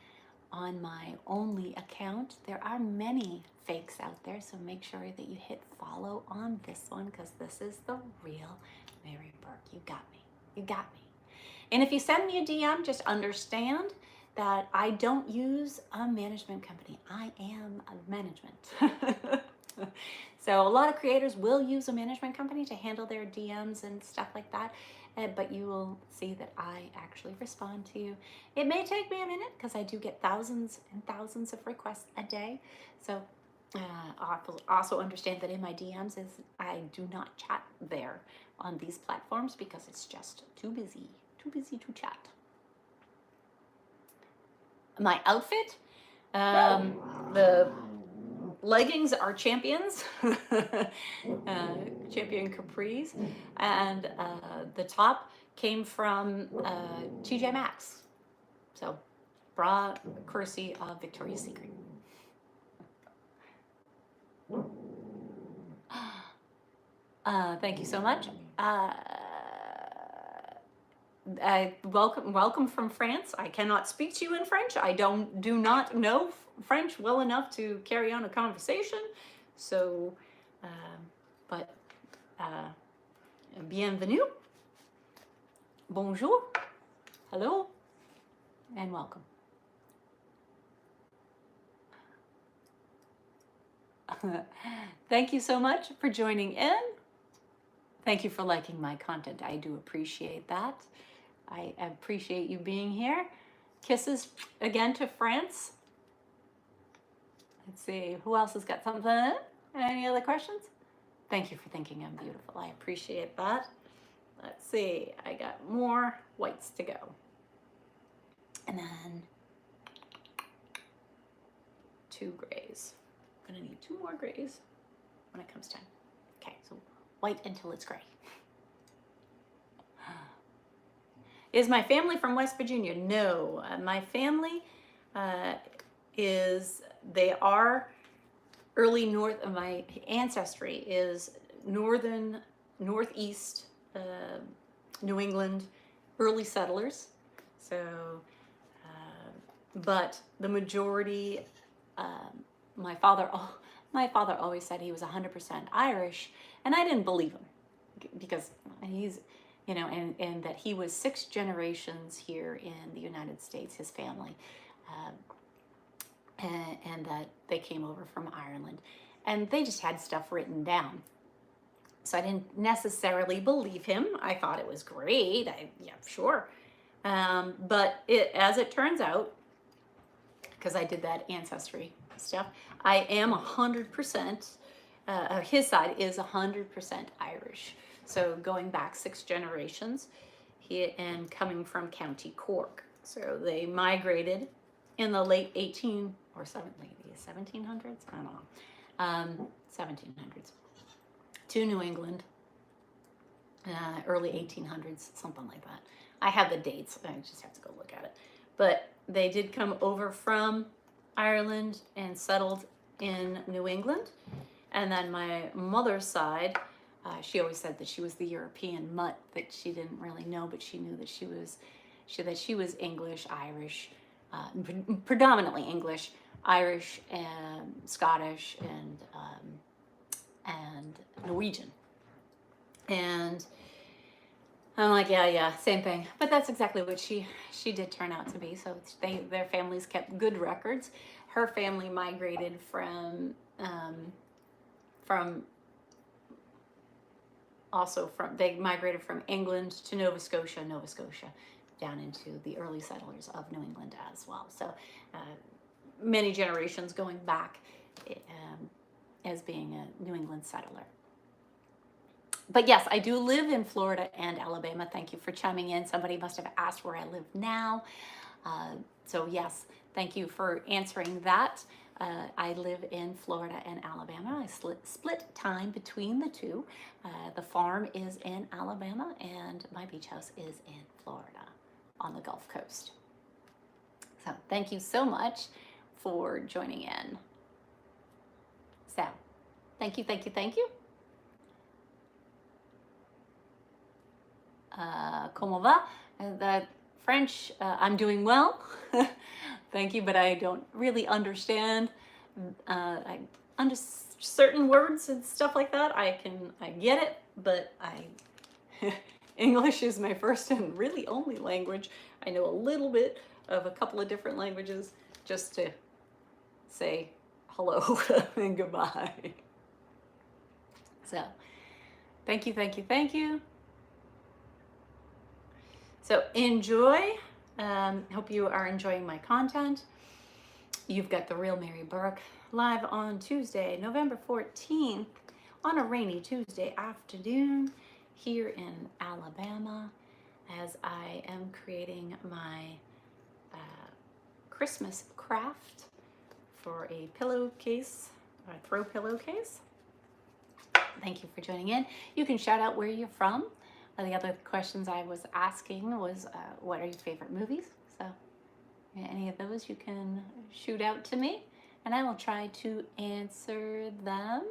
on my only account. There are many fakes out there, so make sure that you hit follow on this one, because this is the real Mary Burke. You got me. You got me. And if you send me a DM, just understand that I don't use a management company. I am a management. So a lot of creators will use a management company to handle their DMs and stuff like that, but you will see that I actually respond to you. It may take me a minute because I do get thousands and thousands of requests a day. So also understand that in my DMs I do not chat there on these platforms because it's just too busy to chat. My outfit, the leggings are Champions, Champion capris, and the top came from TJ Maxx. So, bra courtesy of Victoria's Secret. Thank you so much. welcome from France. I cannot speak to you in French. I do not know French well enough to carry on a conversation. So, but bienvenue, bonjour, hello, and welcome. Thank you so much for joining in. Thank you for liking my content. I do appreciate that. I appreciate you being here. Kisses again to France. Let's see, who else has got something? Any other questions? Thank you for thinking I'm beautiful. I appreciate that. Let's see, I got more whites to go. And then 2 grays. I'm gonna need 2 more grays when it comes time. Okay, so white until it's gray. Is my family from West Virginia? No, my family they are early north. My ancestry is northeast New England, early settlers. So, but the majority, my father always said he was 100% Irish, and I didn't believe him because he's, and that he was 6 generations here in the United States, his family, and that they came over from Ireland, and they just had stuff written down. So I didn't necessarily believe him. I thought it was great. Yeah, sure. But as it turns out, because I did that ancestry stuff, I am 100%, his side is 100% Irish. So going back 6 generations, and coming from County Cork. So they migrated in the late 1700s, I don't know, 1700s to New England, early 1800s, something like that. I have the dates, I just have to go look at it. But they did come over from Ireland and settled in New England. And then my mother's side, she always said that she was the European mutt, that she didn't really know, but she knew that she was English, Irish, predominantly English, Irish, and Scottish, and Norwegian. And I'm like, yeah, same thing. But that's exactly what she did turn out to be. So their families kept good records. Her family migrated they migrated from England to Nova Scotia, down into the early settlers of New England as well. So many generations going back as being a New England settler. But yes, I do live in Florida and Alabama. Thank you for chiming in. Somebody must have asked where I live now. So yes, thank you for answering that. I live in Florida and Alabama. I split time between the two. The farm is in Alabama and my beach house is in Florida on the Gulf Coast. So thank you so much for joining in. So thank you. Comment va? The French, I'm doing well. Thank you, but I don't really understand. I certain words and stuff like that. I get it, but English is my first and really only language. I know a little bit of a couple of different languages just to say hello and goodbye. So, thank you. So enjoy. Hope you are enjoying my content. You've got The Real Mary Burke live on Tuesday, November 14th, on a rainy Tuesday afternoon here in Alabama, as I am creating my Christmas craft for a pillowcase, or a throw pillowcase. Thank you for joining in. You can shout out where you're from. The other questions I was asking was, what are your favorite movies? So any of those you can shoot out to me, and I will try to answer them.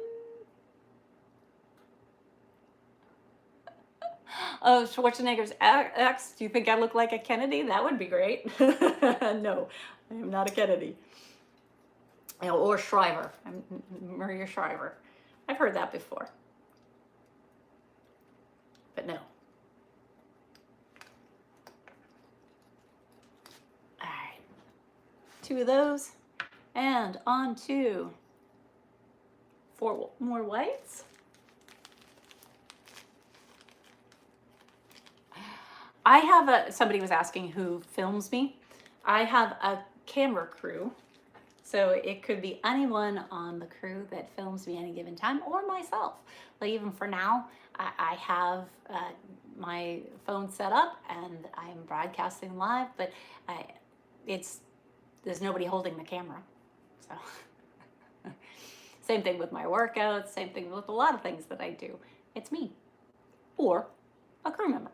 Oh, Schwarzenegger's ex. Do you think I look like a Kennedy? That would be great. No, I am not a Kennedy. Or Shriver. I'm Maria Shriver. I've heard that before. But no. All right. 2 of those. And on to 4 more whites. I have somebody was asking who films me. I have a camera crew. So it could be anyone on the crew that films me any given time, or myself. Like even for now, I have my phone set up and I'm broadcasting live, but there's nobody holding the camera. So same thing with my workouts, same thing with a lot of things that I do. It's me or a crew member.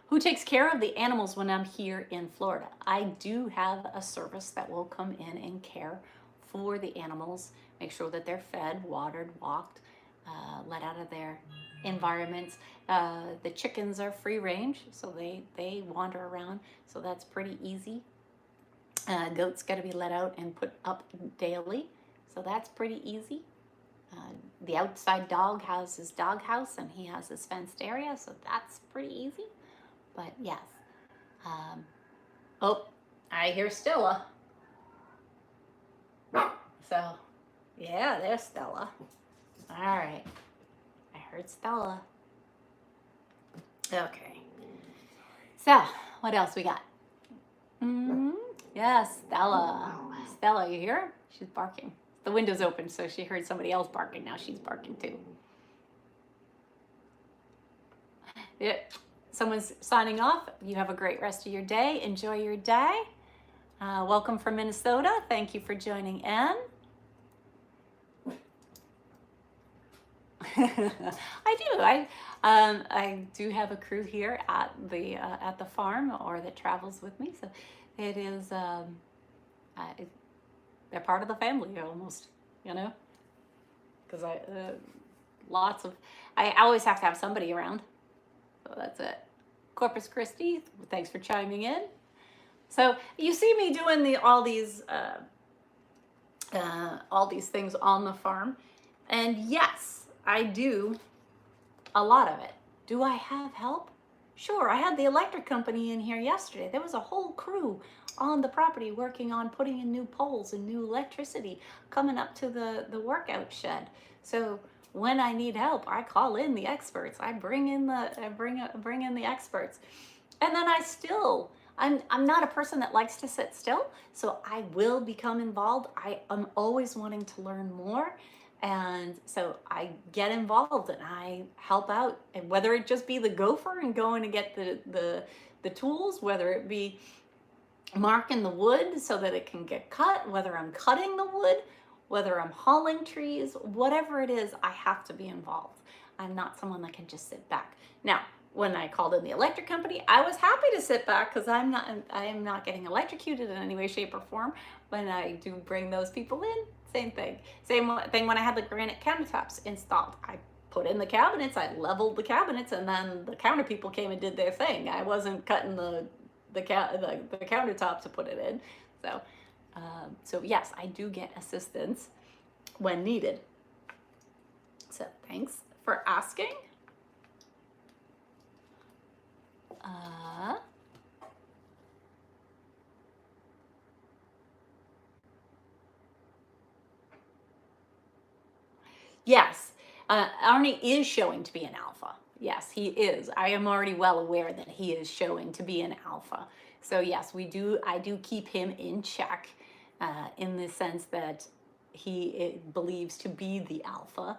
Who takes care of the animals when I'm here in Florida? I do have a service that will come in and care for the animals, make sure that they're fed, watered, walked, let out of their environments. The chickens are free range, so they wander around, so that's pretty easy. Goats got to be let out and put up daily, so that's pretty easy. The outside dog has his dog house and he has his fenced area, so that's pretty easy. But yes. Oh, I hear Stella. So, yeah, there's Stella. All right. I heard Stella. Okay. So, what else we got? Yes, Stella. Stella, you hear her? She's barking. The window's open, so she heard somebody else barking. Now she's barking too. Yeah. Someone's signing off. You have a great rest of your day. Enjoy your day. Welcome from Minnesota. Thank you for joining in. I do have a crew here at the farm, or that travels with me. So it is they're part of the family almost, because I always have to have somebody around. So that's it. Corpus Christi, thanks for chiming in. So you see me doing all these things on the farm, and yes, I do a lot of it. Do I have help? Sure, I had the electric company in here yesterday. There was a whole crew on the property working on putting in new poles and new electricity coming up to the workout shed. So when I need help, I call in the experts. I bring in the experts. And then I'm not a person that likes to sit still, so I will become involved. I am always wanting to learn more. And so I get involved and I help out, and whether it just be the gopher and going to get the tools, whether it be marking the wood so that it can get cut, whether I'm cutting the wood, whether I'm hauling trees, whatever it is, I have to be involved. I'm not someone that can just sit back. Now, when I called in the electric company, I was happy to sit back because I am not getting electrocuted in any way, shape, or form. When I do bring those people in, same thing. Same thing when I had the granite countertops installed. I put in the cabinets, I leveled the cabinets, and then the counter people came and did their thing. I wasn't cutting the countertop to put it in. So yes, I do get assistance when needed. So thanks for asking. Yes, Arnie is showing to be an alpha. Yes, he is. I am already well aware that he is showing to be an alpha. So yes, I do keep him in check in the sense that he believes to be the alpha.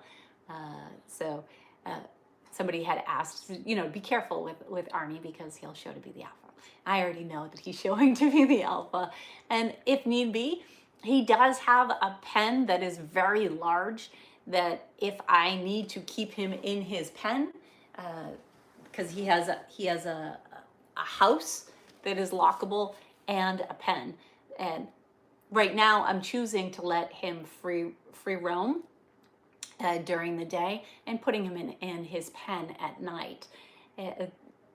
Somebody had asked, be careful with Arnie because he'll show to be the alpha. I already know that he's showing to be the alpha. And if need be, he does have a pen that is very large, that if I need to keep him in his pen, because he has a house that is lockable and a pen. And right now I'm choosing to let him free roam. during the day and putting him in his pen at night.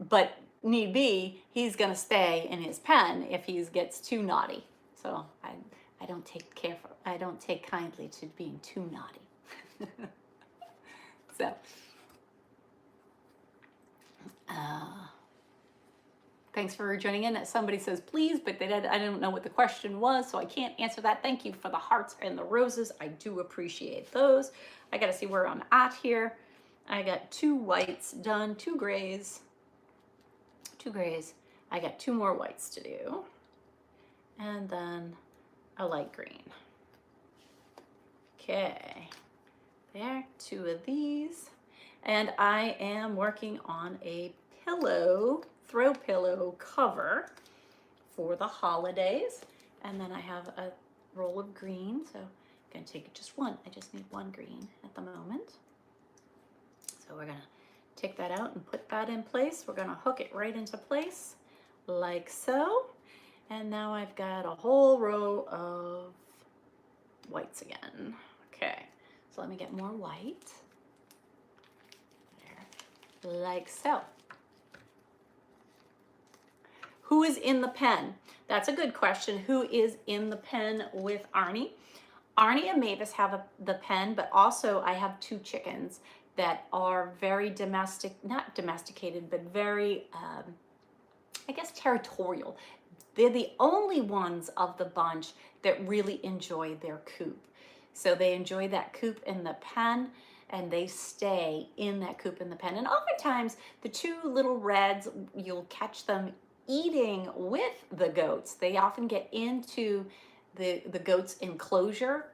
But need be, he's going to stay in his pen if he gets too naughty. So I don't take kindly to being too naughty. So, thanks for joining in. Somebody says please, but I don't know what the question was, so I can't answer that. Thank you for the hearts and the roses. I do appreciate those. I got to see where I'm at here. I got 2 whites done, 2 grays. I got 2 more whites to do, and then a light green. Okay, there, 2 of these, and I am working on a throw pillow cover for the holidays, and then I have a roll of green, so I'm going to take just one. I just need 1 green at the moment. So we're going to take that out and put that in place. We're going to hook it right into place like so. And now I've got a whole row of whites again. Okay, so let me get more white. There, like so. Who is in the pen? That's a good question. Who is in the pen with Arnie? Arnie and Mavis have the pen, but also I have 2 chickens that are very not domesticated, but very, I guess, territorial. They're the only ones of the bunch that really enjoy their coop. So they enjoy that coop in the pen, and they stay in that coop in the pen. And oftentimes, the 2 little reds, you'll catch them eating with the goats. They often get into the goats' enclosure,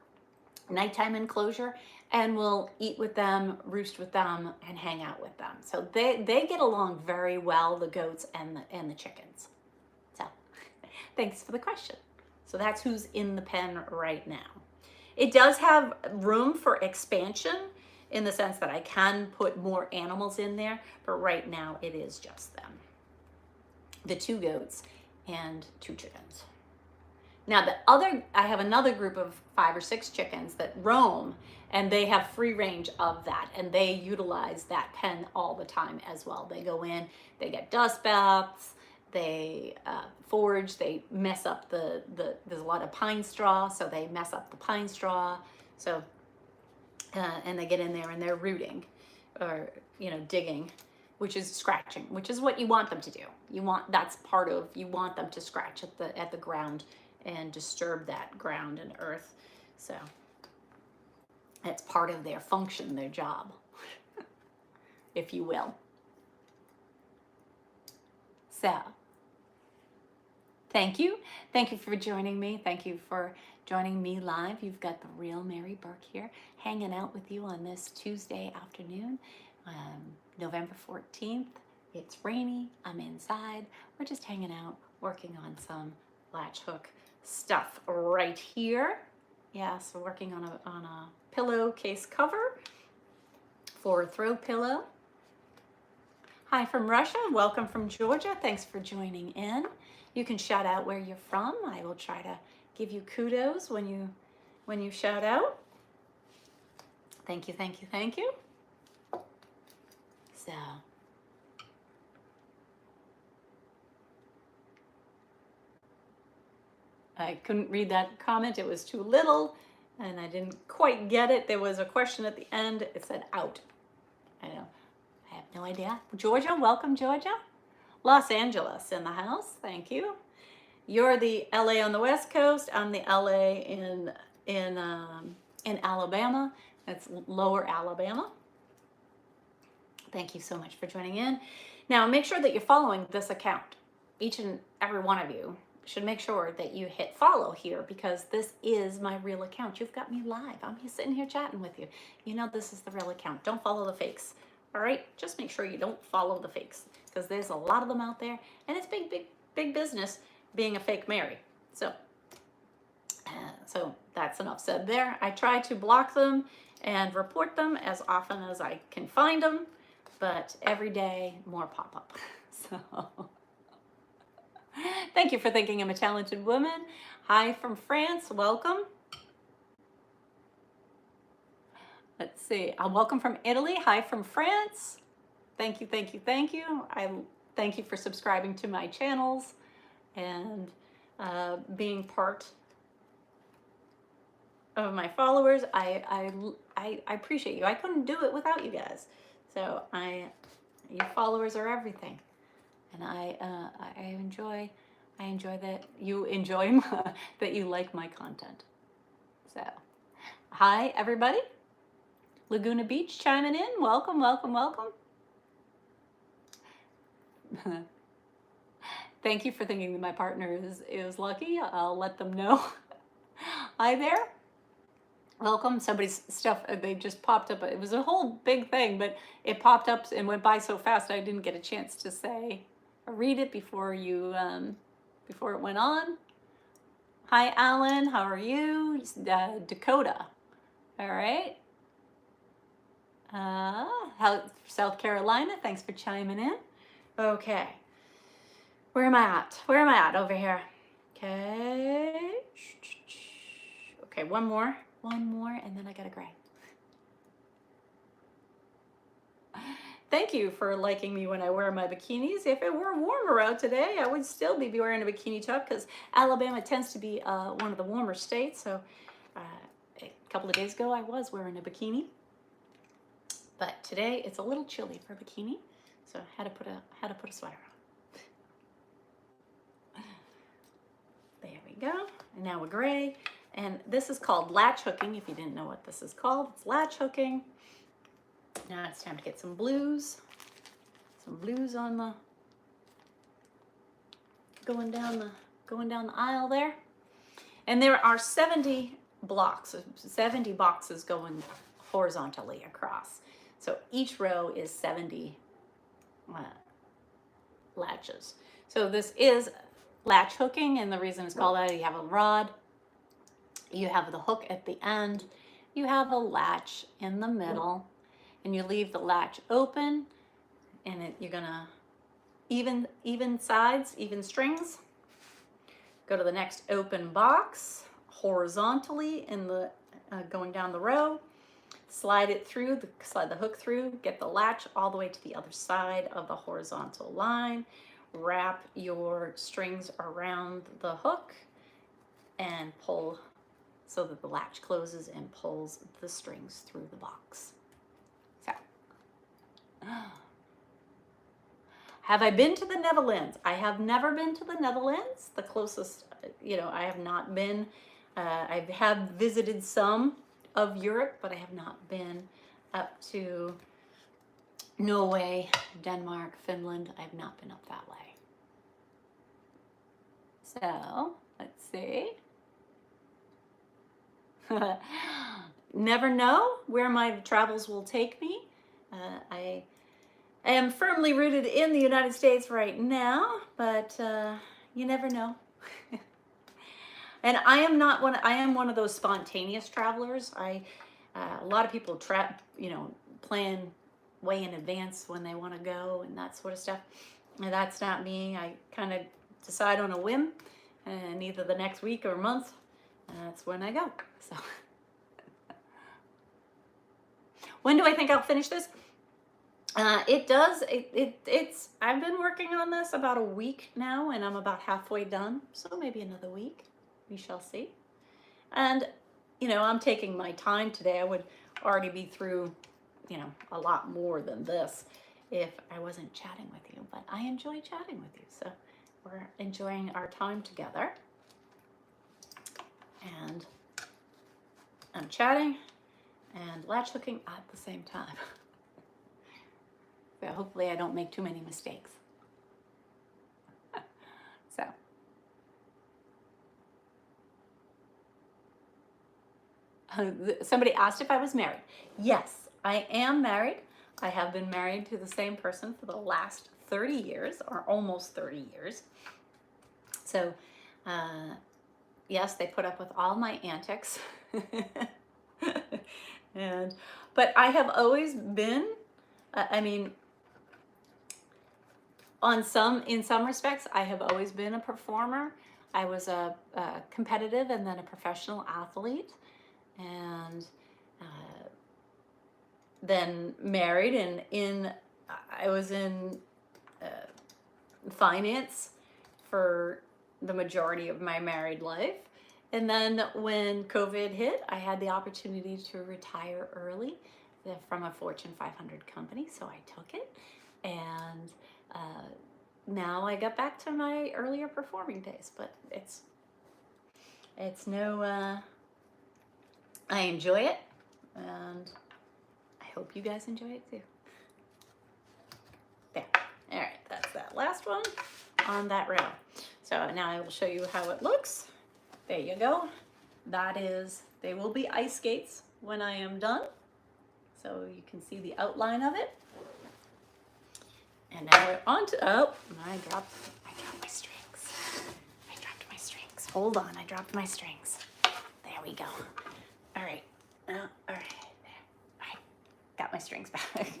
nighttime enclosure, and will eat with them, roost with them, and hang out with them. So they get along very well, the goats and the chickens. So thanks for the question. So that's who's in the pen right now. It does have room for expansion in the sense that I can put more animals in there, but right now it is just them. The 2 goats and 2 chickens. Now I have another group of 5 or 6 chickens that roam, and they have free range of that, and they utilize that pen all the time as well. They go in, they get dust baths, they forage, they mess up there's a lot of pine straw, so they mess up the pine straw. So, and they get in there and they're rooting, or, digging, which is scratching, which is what you want them to do. You want them to scratch at the ground and disturb that ground and earth. So that's part of their function, their job, if you will. So thank you for joining me. Thank you for joining me live. You've got the real Mary Burke here, hanging out with you on this Tuesday afternoon, November 14th. It's rainy, I'm inside, we're just hanging out, working on some latch hook stuff right here. Yeah, so working on a pillowcase cover for a throw pillow. Hi from Russia, welcome from Georgia, thanks for joining in. You can shout out where you're from. I will try to give you kudos when you shout out. Thank you, thank you, thank you. So I couldn't read that comment. It was too little and I didn't quite get it. There was a question at the end. It said out. I know. I have no idea. Georgia, welcome, Georgia. Los Angeles in the house. Thank you. You're the LA on the West Coast. I'm the LA in Alabama. That's lower Alabama. Thank you so much for joining in. Now make sure that you're following this account. Each and every one of you should make sure that you hit follow here, because this is my real account. You've got me live. I'm here sitting here chatting with you. You know this is the real account. Don't follow the fakes. All right? Just make sure you don't follow the fakes, because there's a lot of them out there, and it's big business being a fake Mary. So that's enough said there. I try to block them and report them as often as I can find them, but every day more pop up. So thank you for thinking I'm a talented woman. Hi from France, welcome. Let's see. Welcome from Italy. Hi from France. Thank you, thank you, thank you. I thank you for subscribing to my channels and being part of my followers. I appreciate you. I couldn't do it without you guys. So you followers are everything, and I enjoy that you enjoy that you like my content. So, hi everybody. Laguna Beach chiming in. Welcome, welcome, welcome. Thank you for thinking that my partner is lucky. I'll let them know. Hi there. Welcome. Somebody's stuff, they just popped up. It was a whole big thing, but it popped up and went by so fast I didn't get a chance to say or read it before it went on. Hi, Alan. How are you? Dakota. All right. South Carolina. Thanks for chiming in. Okay. Where am I at? Where am I at over here? Okay. Okay, one more, and then I gotta gray. Thank you for liking me when I wear my bikinis. If it were warmer out today, I would still be wearing a bikini top because Alabama tends to be one of the warmer states. So a couple of days ago, I was wearing a bikini, but today it's a little chilly for a bikini, so I had to put a sweater on. There we go. And now we're gray. And this is called latch hooking. If you didn't know what this is called, it's latch hooking. Now it's time to get some blues. Some blues on the going down the aisle there. And there are 70 blocks, 70 boxes going horizontally across. So each row is 70 latches. So this is latch hooking, and the reason it's called that, you have a rod, you have the hook at the end, you have a latch in the middle, and you leave the latch open, and you're gonna even sides, even strings. Go to the next open box horizontally in the going down the row, slide the hook through, get the latch all the way to the other side of the horizontal line, wrap your strings around the hook, and pull so that the latch closes and pulls the strings through the box. So, have I been to the Netherlands? I have never been to the Netherlands. The closest, I have not been. I have visited some of Europe, but I have not been up to Norway, Denmark, Finland. I have not been up that way. So, let's see. Never know where my travels will take me. I am firmly rooted in the United States right now, but you never know. And I am one of those spontaneous travelers. A lot of people plan way in advance when they want to go and that sort of stuff. And that's not me. I kind of decide on a whim, and either the next week or month, that's when I go. So, when do I think I'll finish this? It's I've been working on this about a week now, and I'm about halfway done. So maybe another week. We shall see. And, I'm taking my time today. I would already be through, a lot more than this if I wasn't chatting with you. But I enjoy chatting with you. So we're enjoying our time together. And I'm chatting and latch hooking at the same time. So hopefully I don't make too many mistakes. So. Somebody asked if I was married. Yes, I am married. I have been married to the same person for the last 30 years, or almost 30 years. So, yes, they put up with all my antics. But I have always been, in some respects, I have always been a performer. I was a competitive and then a professional athlete. And then married, and I was in finance for the majority of my married life. And then when COVID hit, I had the opportunity to retire early from a Fortune 500 company, so I took it. And now I got back to my earlier performing days, but it's no, I enjoy it, and I hope you guys enjoy it too. There. All right, that's that last one on that rail. So now I will show you how it looks. There you go. That is, they will be ice skates when I am done. So you can see the outline of it. And now we're on to, oh, I dropped my strings. I dropped my strings. Hold on, I dropped my strings. There we go. All right. All right. There. I got my strings back.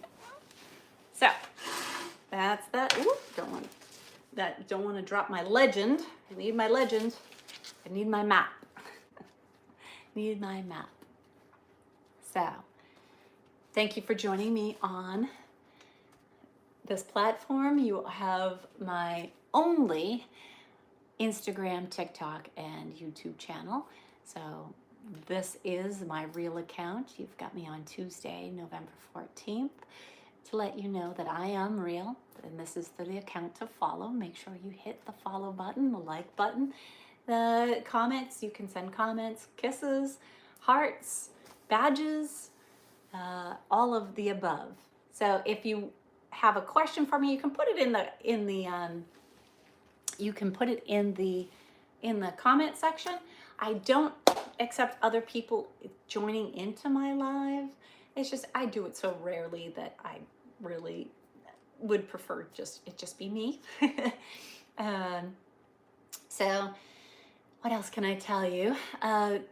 So that's that. Ooh, don't want to drop my legend. I need my legend. I need my map. Need my map. So, thank you for joining me on this platform. You have my only Instagram, TikTok, and YouTube channel. So, this is my real account. You've got me on Tuesday, November 14th, to let you know that I am real. And this is the account to follow. Make sure you hit the follow button, the like button. The comments, you can send comments, kisses, hearts, badges, all of the above. So if you have a question for me, you can put it in the comment section. I don't accept other people joining into my live. It's just I do it so rarely that I really would prefer it just be me. So what else can I tell you?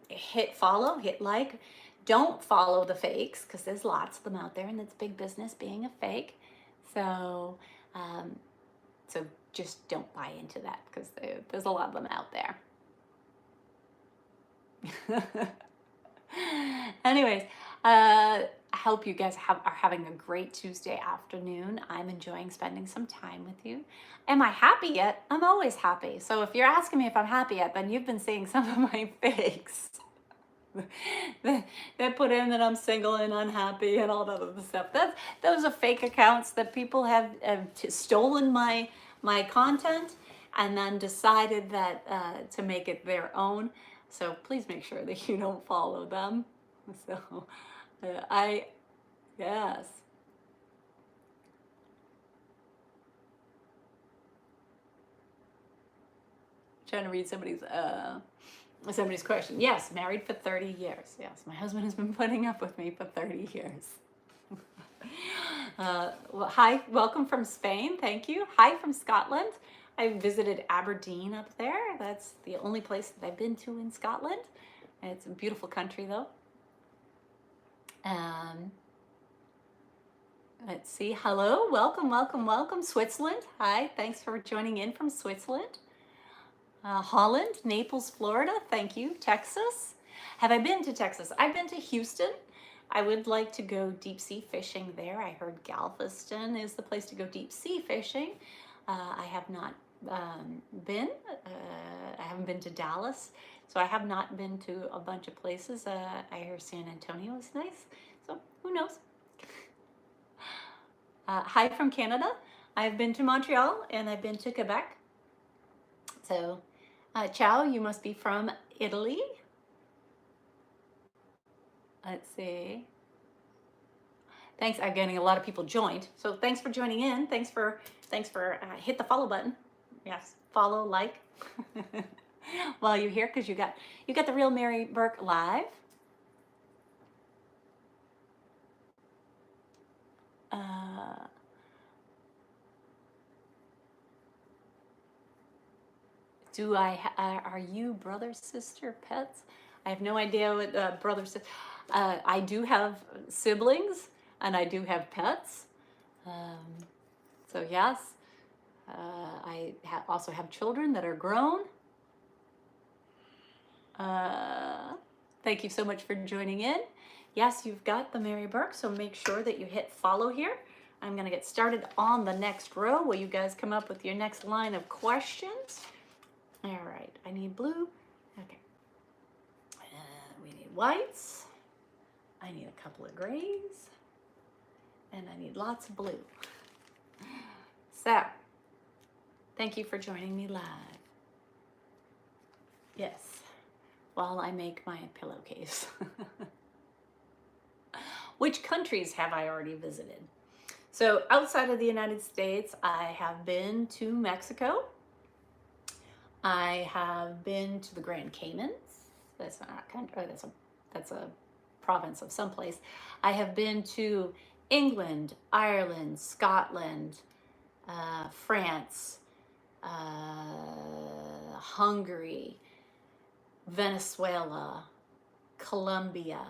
Hit follow, hit like. Don't follow the fakes, because there's lots of them out there, and it's big business being a fake. So, so just don't buy into that, because there's a lot of them out there. Anyways, I hope you guys are having a great Tuesday afternoon. I'm enjoying spending some time with you. Am I happy yet? I'm always happy. So if you're asking me if I'm happy yet, then you've been seeing some of my fakes. They put in that I'm single and unhappy and all that other stuff. Those are fake accounts that people have stolen my content and then decided that to make it their own. So please make sure that you don't follow them. So yes. Trying to read somebody's question. Yes, married for 30 years. Yes, my husband has been putting up with me for 30 years. Well, hi, welcome from Spain. Thank you. Hi from Scotland. I visited Aberdeen up there. That's the only place that I've been to in Scotland. It's a beautiful country, though. Let's see. Hello, welcome, Switzerland. Hi, thanks for joining in from Switzerland. Holland, Naples, Florida. Thank you. Texas. Have I been to Texas? I've been to Houston. I would like to go deep sea fishing there. I heard Galveston is the place to go deep sea fishing. I have not been. I haven't been to Dallas, so I have not been to a bunch of places. I hear San Antonio is nice, so who knows? Hi from Canada. I've been to Montreal and I've been to Quebec. So, ciao, you must be from Italy. Let's see. Thanks. I'm getting a lot of people joined. So thanks for joining in. Thanks for hit the follow button. Yes, follow, like while you're here, because you got the Real Mary Burke live. Are you brother, sister, pets? I have no idea what brother, sister. I do have siblings and I do have pets. So yes, I also have children that are grown. Thank you so much for joining in. Yes, you've got the Mary Burke, so make sure that you hit follow here. I'm going to get started on the next row while you guys come up with your next line of questions. All right, I need blue. Okay. We need whites. I need a couple of grays. And I need lots of blue. So, thank you for joining me live. Yes, while I make my pillowcase. Which countries have I already visited? So outside of the United States, I have been to Mexico. I have been to the Grand Caymans. That's not a country. Oh, that's a province of someplace. I have been to England, Ireland, Scotland, France, Hungary, Venezuela, Colombia.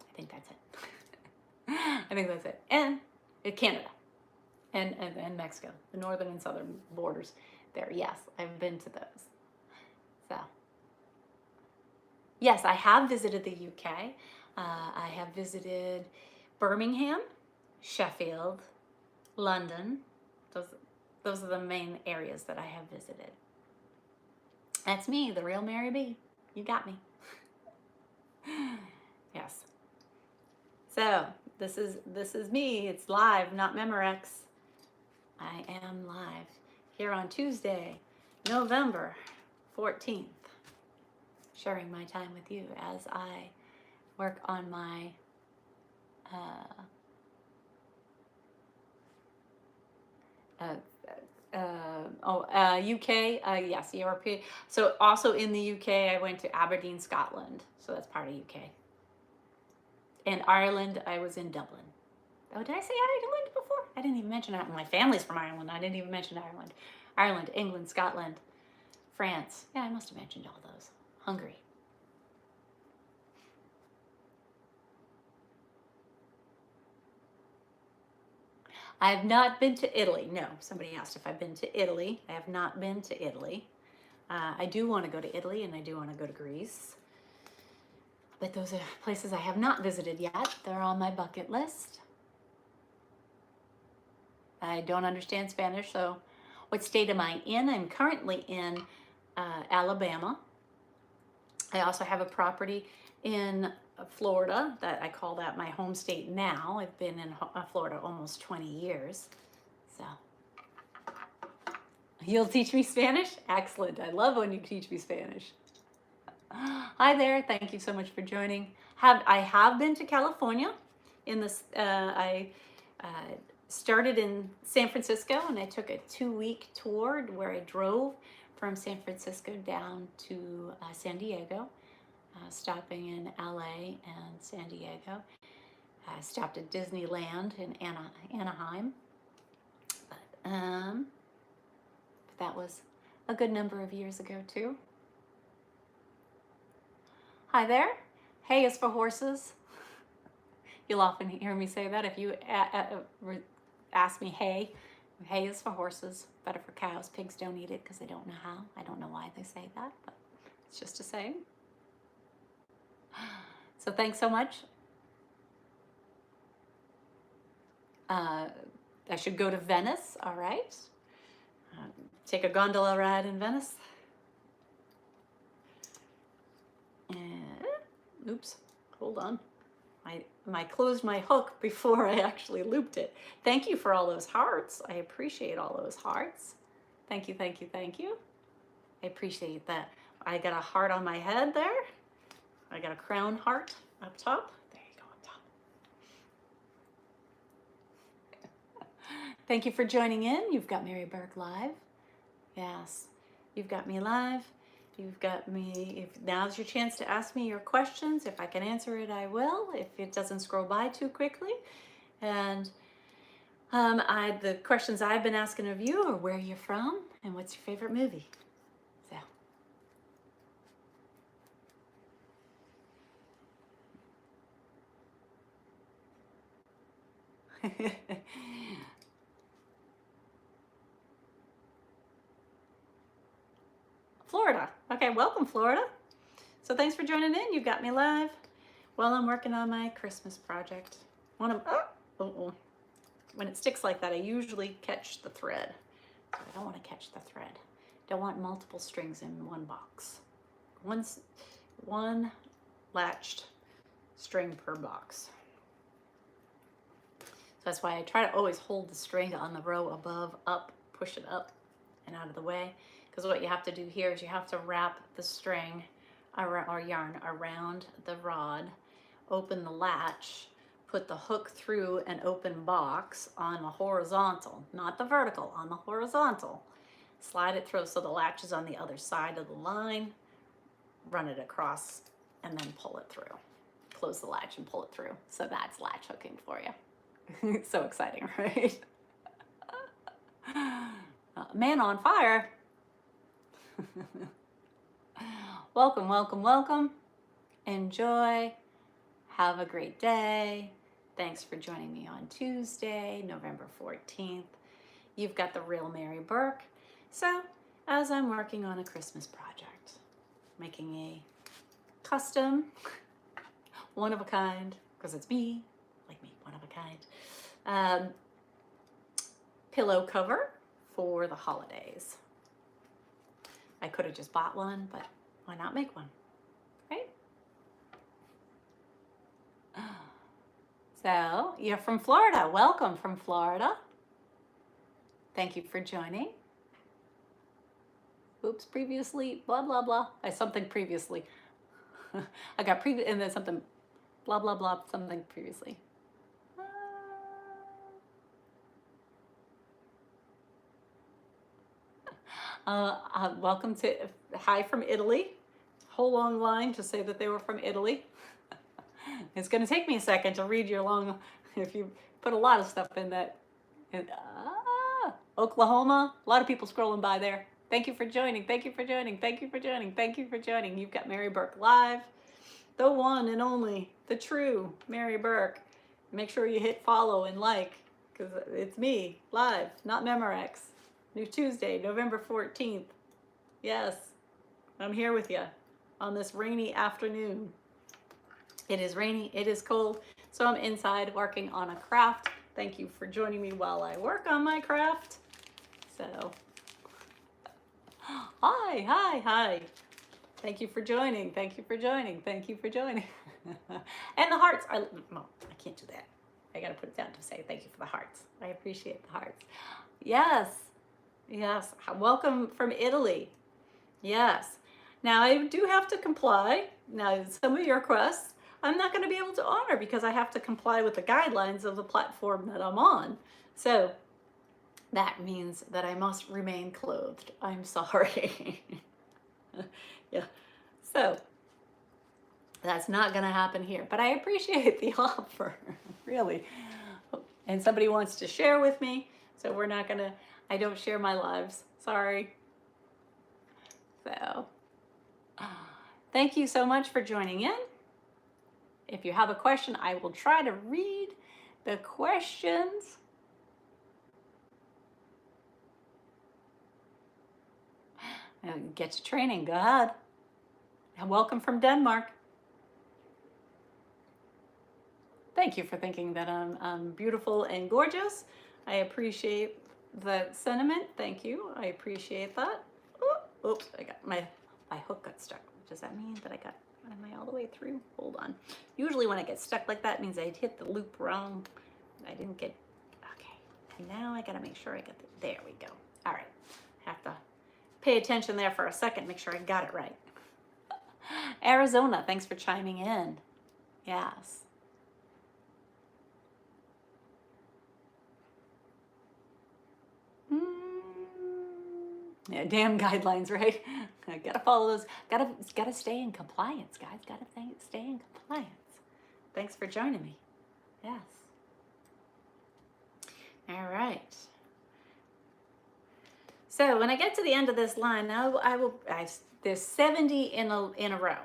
I think that's it. I think that's it. And Canada and Mexico, the northern and southern borders there. Yes, I've been to those. So, yes, I have visited the UK. I have visited Birmingham, Sheffield, London. Those are the main areas that I have visited. That's me, the real Mary B. You got me. Yes. So this is me. It's live, not Memorex. I am live here on Tuesday, November 14th, sharing my time with you as I work on my UK, yes, European. So also in the UK, I went to Aberdeen, Scotland. So that's part of UK. And Ireland, I was in Dublin. Oh, did I say Ireland before? I didn't even mention Ireland. My family's from Ireland. I didn't even mention Ireland. Ireland, England, Scotland, France. Yeah, I must have mentioned all those. Hungary. I have not been to Italy. No, somebody asked if I've been to Italy. I have not been to Italy. I do want to go to Italy and I do want to go to Greece. But those are places I have not visited yet. They're on my bucket list. I don't understand Spanish, so what state am I in? I'm currently in Alabama. I also have a property in Florida that I call that my home state now. I've been in Florida almost 20 years. So, you'll teach me Spanish? Excellent. I love when you teach me Spanish. Hi there. Thank you so much for joining. I have been to California. I started in San Francisco and I took a 2-week tour where I drove from San Francisco down to San Diego, stopping in LA and San Diego. I stopped at Disneyland in Anaheim. But that was a good number of years ago too. Hi there. Hay is for horses. You'll often hear me say that if you ask me hay. Hay is for horses, better for cows. Pigs don't eat it because they don't know how. I don't know why they say that, but it's just a saying. So thanks so much. I should go to Venice, all right. Take a gondola ride in Venice. And, oops, hold on. I closed my hook before I actually looped it. Thank you for all those hearts. I appreciate all those hearts. Thank you, thank you, thank you. I appreciate that. I got a heart on my head there. I got a crown heart up top. There you go, up top. Thank you for joining in. You've got Mary Burke live. Yes, you've got me live. You've got me. If now's your chance to ask me your questions. If I can answer it, I will. If it doesn't scroll by too quickly. And the questions I've been asking of you are where you're from and what's your favorite movie. So. Florida. Okay, welcome, Florida. So thanks for joining in. You've got me live while I'm working on my Christmas project. When it sticks like that, I usually catch the thread. So I don't want to catch the thread. Don't want multiple strings in one box. One latched string per box. So that's why I try to always hold the string on the row above, up, push it up and out of the way. Because what you have to do here is you have to wrap the string or yarn around the rod, open the latch, put the hook through an open box on the horizontal, not the vertical, on the horizontal. Slide it through so the latch is on the other side of the line, run it across, and then pull it through. Close the latch and pull it through. So that's latch hooking for you. So exciting, right? Man on fire. Welcome, welcome, welcome. Enjoy. Have a great day. Thanks for joining me on Tuesday, November 14th. You've got the real Mary Burke. So, as I'm working on a Christmas project, making a custom, one of a kind, because it's me, like me, one of a kind, pillow cover for the holidays. I could have just bought one, but why not make one, right? So, you're from Florida. Welcome from Florida. Thank you for joining. Oops, previously, blah, blah, blah. Something previously. I got previous, and then something, blah, blah, blah, something previously. Welcome to, hi from Italy. Whole long line to say that they were from Italy. It's going to take me a second to read your long, if you put a lot of stuff in that. Oklahoma, a lot of people scrolling by there. Thank you for joining, thank you for joining, thank you for joining, thank you for joining. You've got Mary Burke live, the one and only, the true Mary Burke. Make sure you hit follow and like, because it's me, live, not Memorex. New Tuesday, November 14th. Yes, I'm here with you on this rainy afternoon. It is rainy, it is cold, so I'm inside working on a craft. Thank you for joining me while I work on my craft. So, hi, hi, hi. Thank you for joining, thank you for joining, thank you for joining. And the hearts, no, I can't do that. I gotta put it down to say thank you for the hearts. I appreciate the hearts. Yes, yes, welcome from Italy. Yes. Now I do have to comply. Now some of your requests, I'm not going to be able to honor because I have to comply with the guidelines of the platform that I'm on. So that means that I must remain clothed. I'm sorry. Yeah. So that's not going to happen here, but I appreciate the offer, really. And somebody wants to share with me, so we're not going to, I don't share my lives. Sorry. So thank you so much for joining in. If you have a question, I will try to read the questions. Get to training, go ahead. And welcome from Denmark. Thank you for thinking that I'm beautiful and gorgeous. I appreciate that sentiment. Thank you. I appreciate that. Oops, I got my hook got stuck. Does that mean that am I all the way through? Hold on. Usually when I get stuck like that, it means I hit the loop wrong. I didn't get, okay. And now I gotta make sure I get there we go. All right, have to pay attention there for a second, make sure I got it right. Arizona, thanks for chiming in. Yes. Yeah, damn guidelines, right? I gotta follow those. Gotta stay in compliance, guys. Gotta stay in compliance. Thanks for joining me. Yes. All right. So when I get to the end of this line, now there's 70 in a row.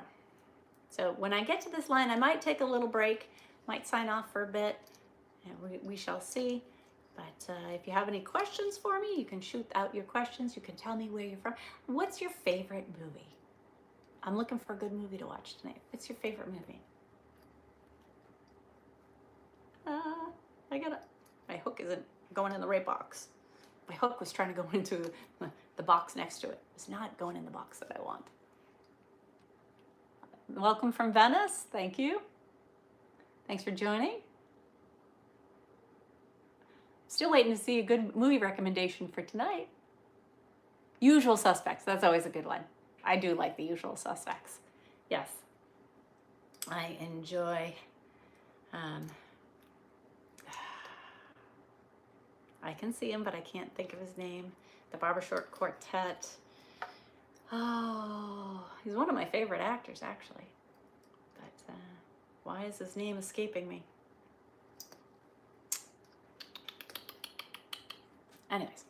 So when I get to this line, I might take a little break, might sign off for a bit, and we shall see. But if you have any questions for me, you can shoot out your questions. You can tell me where you're from. What's your favorite movie? I'm looking for a good movie to watch tonight. What's your favorite movie? My hook isn't going in the right box. My hook was trying to go into the box next to it. It's not going in the box that I want. Welcome from Venice. Thank you. Thanks for joining. Still waiting to see a good movie recommendation for tonight. Usual Suspects. That's always a good one. I do like The Usual Suspects. Yes. I enjoy... I can see him, but I can't think of his name. The Barbershop Quartet. Oh, he's one of my favorite actors, actually. But why is his name escaping me? Anyways.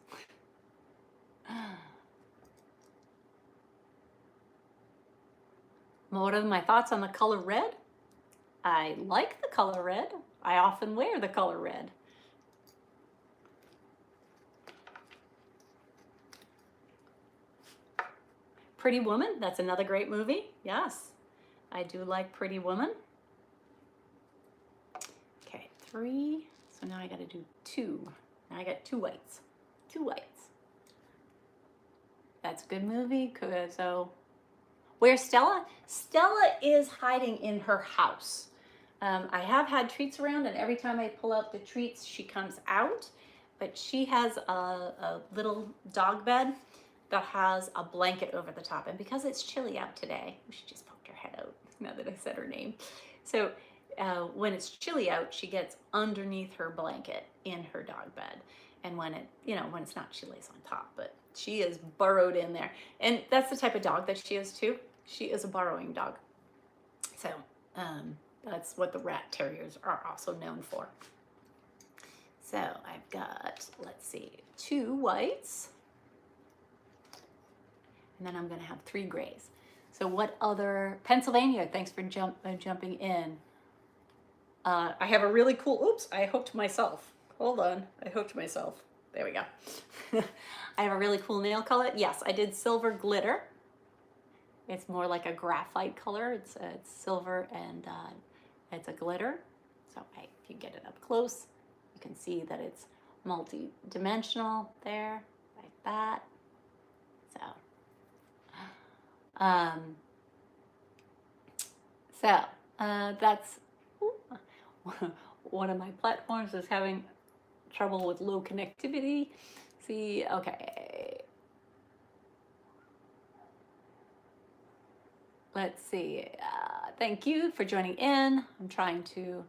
What are my thoughts on the color red? I like the color red. I often wear the color red. Pretty Woman, that's another great movie. Yes, I do like Pretty Woman. Okay, 3. So now I got to do 2. Now I got 2 whites. 2 whites. That's a good movie. So, where's Stella? Stella is hiding in her house. I have had treats around, and every time I pull out the treats, she comes out. But she has a little dog bed that has a blanket over the top. And because it's chilly out today, she just poked her head out now that I said her name. So when it's chilly out, she gets underneath her blanket in her dog bed. And when when it's not chilly, it's on top, but she is burrowed in there. And that's the type of dog that she is too. She is a burrowing dog. So that's what the rat terriers are also known for. So I've got, let's see, 2 whites. And then I'm going to have 3 grays. So what other... Pennsylvania, thanks for jumping in. I have a really cool... Oops, I hooked myself. Hold on. I hooked myself. There we go. I have a really cool nail color. Yes, I did silver glitter. It's more like a graphite color. It's silver and it's a glitter. So if you get it up close, you can see that it's multi-dimensional there, like that. So... that's one of my platforms is having trouble with low connectivity. See, okay. Let's see. Thank you for joining in. I'm trying to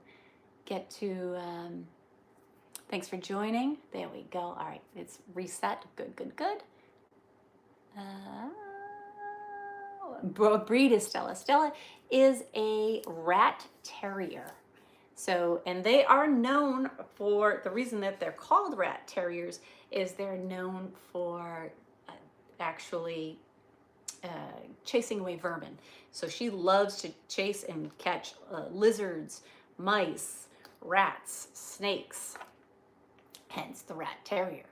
get to, thanks for joining. There we go. All right, it's reset. Good, good, good. Breed is Stella. Stella is a rat terrier. So, and they are known for, the reason that they're called rat terriers is they're known for actually chasing away vermin. So she loves to chase and catch lizards, mice, rats, snakes, hence the rat terrier.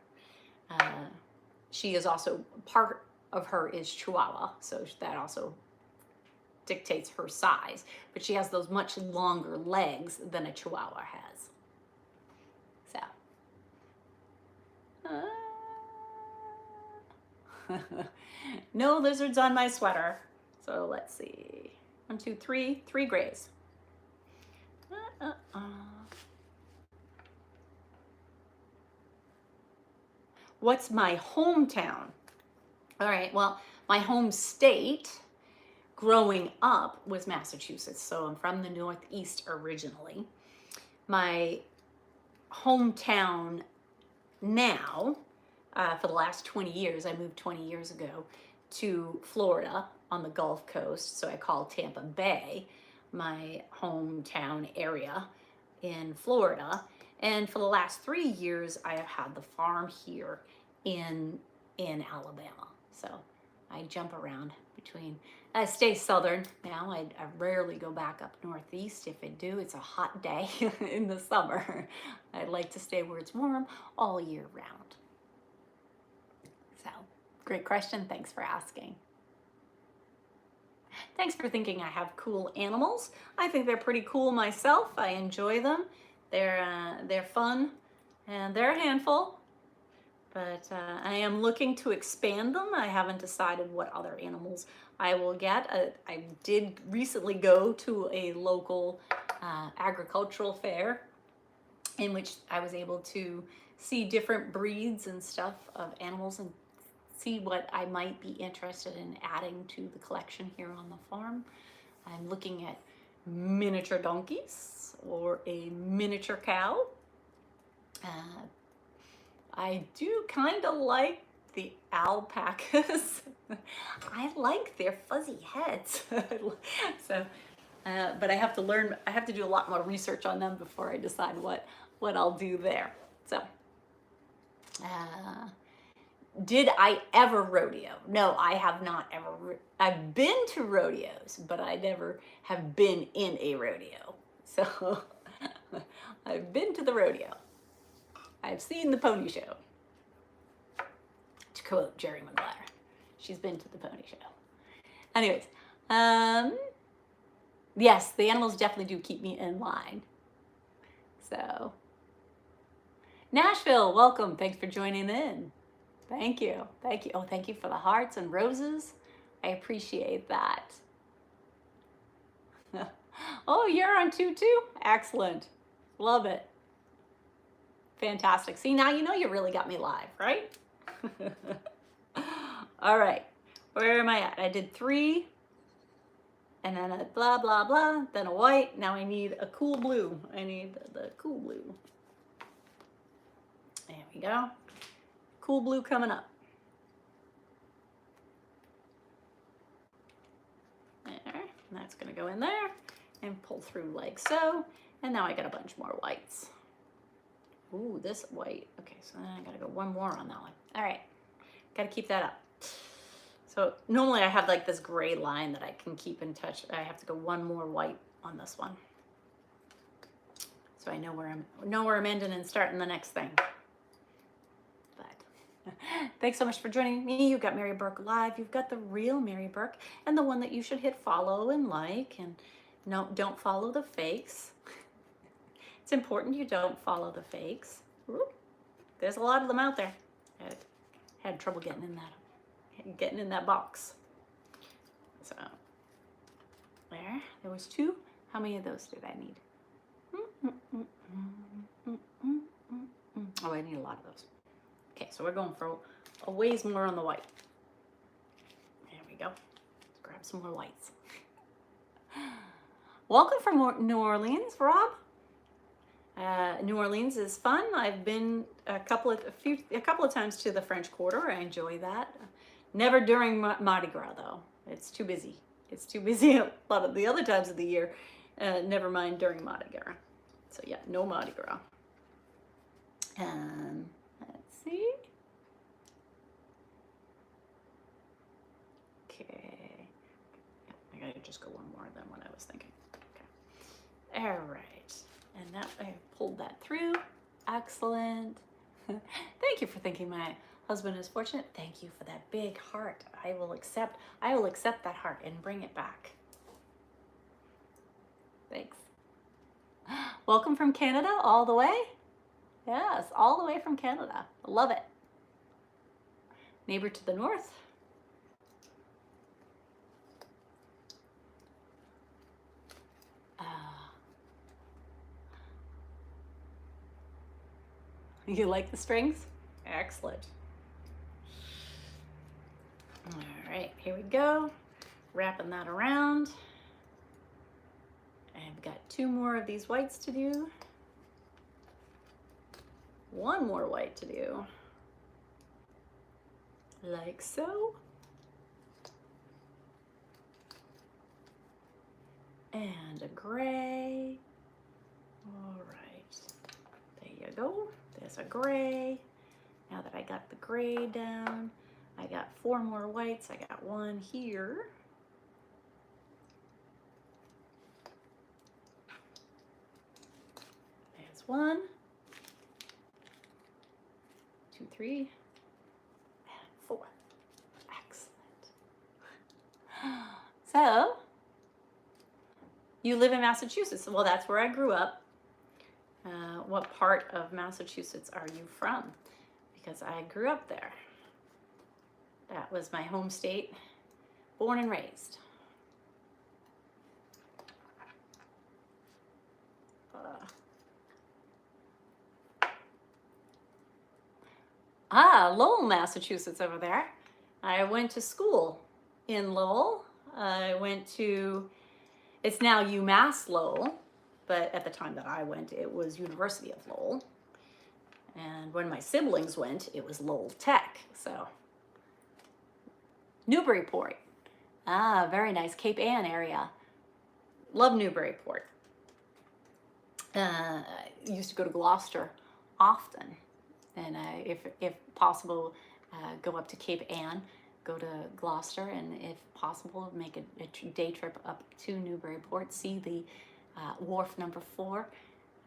She is also part of her is Chihuahua, so that also dictates her size, but she has those much longer legs than a Chihuahua has. So no lizards on my sweater. So let's see, 1, 2, 3 grays. What's my hometown? All right, well, my home state growing up was Massachusetts. So I'm from the Northeast originally. My hometown now, for the last 20 years, I moved 20 years ago to Florida on the Gulf Coast. So I call Tampa Bay my hometown area in Florida. And for the last 3 years, I have had the farm here in Alabama. So I jump around between, I stay southern now. I rarely go back up northeast. If I do, it's a hot day in the summer. I'd like to stay where it's warm all year round. So, great question. Thanks for asking. Thanks for thinking I have cool animals. I think they're pretty cool myself. I enjoy them. They're fun and they're a handful. But I am looking to expand them. I haven't decided what other animals I will get. I did recently go to a local agricultural fair in which I was able to see different breeds and stuff of animals and see what I might be interested in adding to the collection here on the farm. I'm looking at miniature donkeys or a miniature cow. I do kind of like the alpacas. I like their fuzzy heads. So, but I have to learn, I have to do a lot more research on them before I decide what I'll do there. So, did I ever rodeo? No, I have not ever. I've been to rodeos, but I never have been in a rodeo. So, I've been to the rodeo. I've seen the pony show. To quote Jerry Maguire, she's been to the pony show. Anyways, yes, the animals definitely do keep me in line. So, Nashville, welcome. Thanks for joining in. Thank you. Thank you. Oh, thank you for the hearts and roses. I appreciate that. Oh, you're on 2 too? Excellent. Love it. Fantastic. See, now you know you really got me live, right? All right. Where am I at? I did 3 and then a blah, blah, blah, then a white. Now I need a cool blue. I need the cool blue. There we go. Cool blue coming up. There, that's gonna go in there and pull through like so. And now I got a bunch more whites. Ooh, this white. Okay, so then I gotta go one more on that one. All right, gotta keep that up. So normally I have like this gray line that I can keep in touch. I have to go one more white on this one. So I know where I'm ending and starting the next thing. But thanks so much for joining me. You've got Mary Burke Live. You've got the real Mary Burke and the one that you should hit follow and like, and no, don't follow the fakes. It's important you don't follow the fakes. Ooh, there's a lot of them out there. I had trouble getting in that box. So there was 2. How many of those did I need? Oh, I need a lot of those. Okay, so we're going for a ways more on the white. There we go. Let's grab some more whites. Welcome from New Orleans, Rob. New Orleans is fun. I've been a couple of times to the French Quarter. I enjoy that. Never during Mardi Gras though. It's too busy. It's too busy a lot of the other times of the year. Never mind during Mardi Gras. So yeah, no Mardi Gras. Let's see. Okay. I gotta just go one more than what I was thinking. Okay. All right. And that I pulled that through. Excellent. Thank you for thinking my husband is fortunate. Thank you for that big heart. I will accept that heart and bring it back. Thanks. Welcome from Canada all the way. Yes, all the way from Canada. I love it. Neighbor to the north. You like the strings? Excellent. All right, here we go. Wrapping that around. I've got 2 more of these whites to do. 1 more white to do. Like so. And a gray. All right, there you go. There's a gray. Now that I got the gray down, I got 4 more whites. I got 1 here. There's 1, 2, 3, and 4. Excellent. So, you live in Massachusetts. Well, that's where I grew up. What part of Massachusetts are you from? Because I grew up there. That was my home state, born and raised. Lowell, Massachusetts over there. I went to school in Lowell. I went to, it's now UMass Lowell, but at the time that I went, it was University of Lowell. And when my siblings went, it was Lowell Tech. So, Newburyport. Very nice. Cape Ann area. Love Newburyport. Used to go to Gloucester often. And if possible, go up to Cape Ann, go to Gloucester, and if possible, make a day trip up to Newburyport, see the wharf number 4.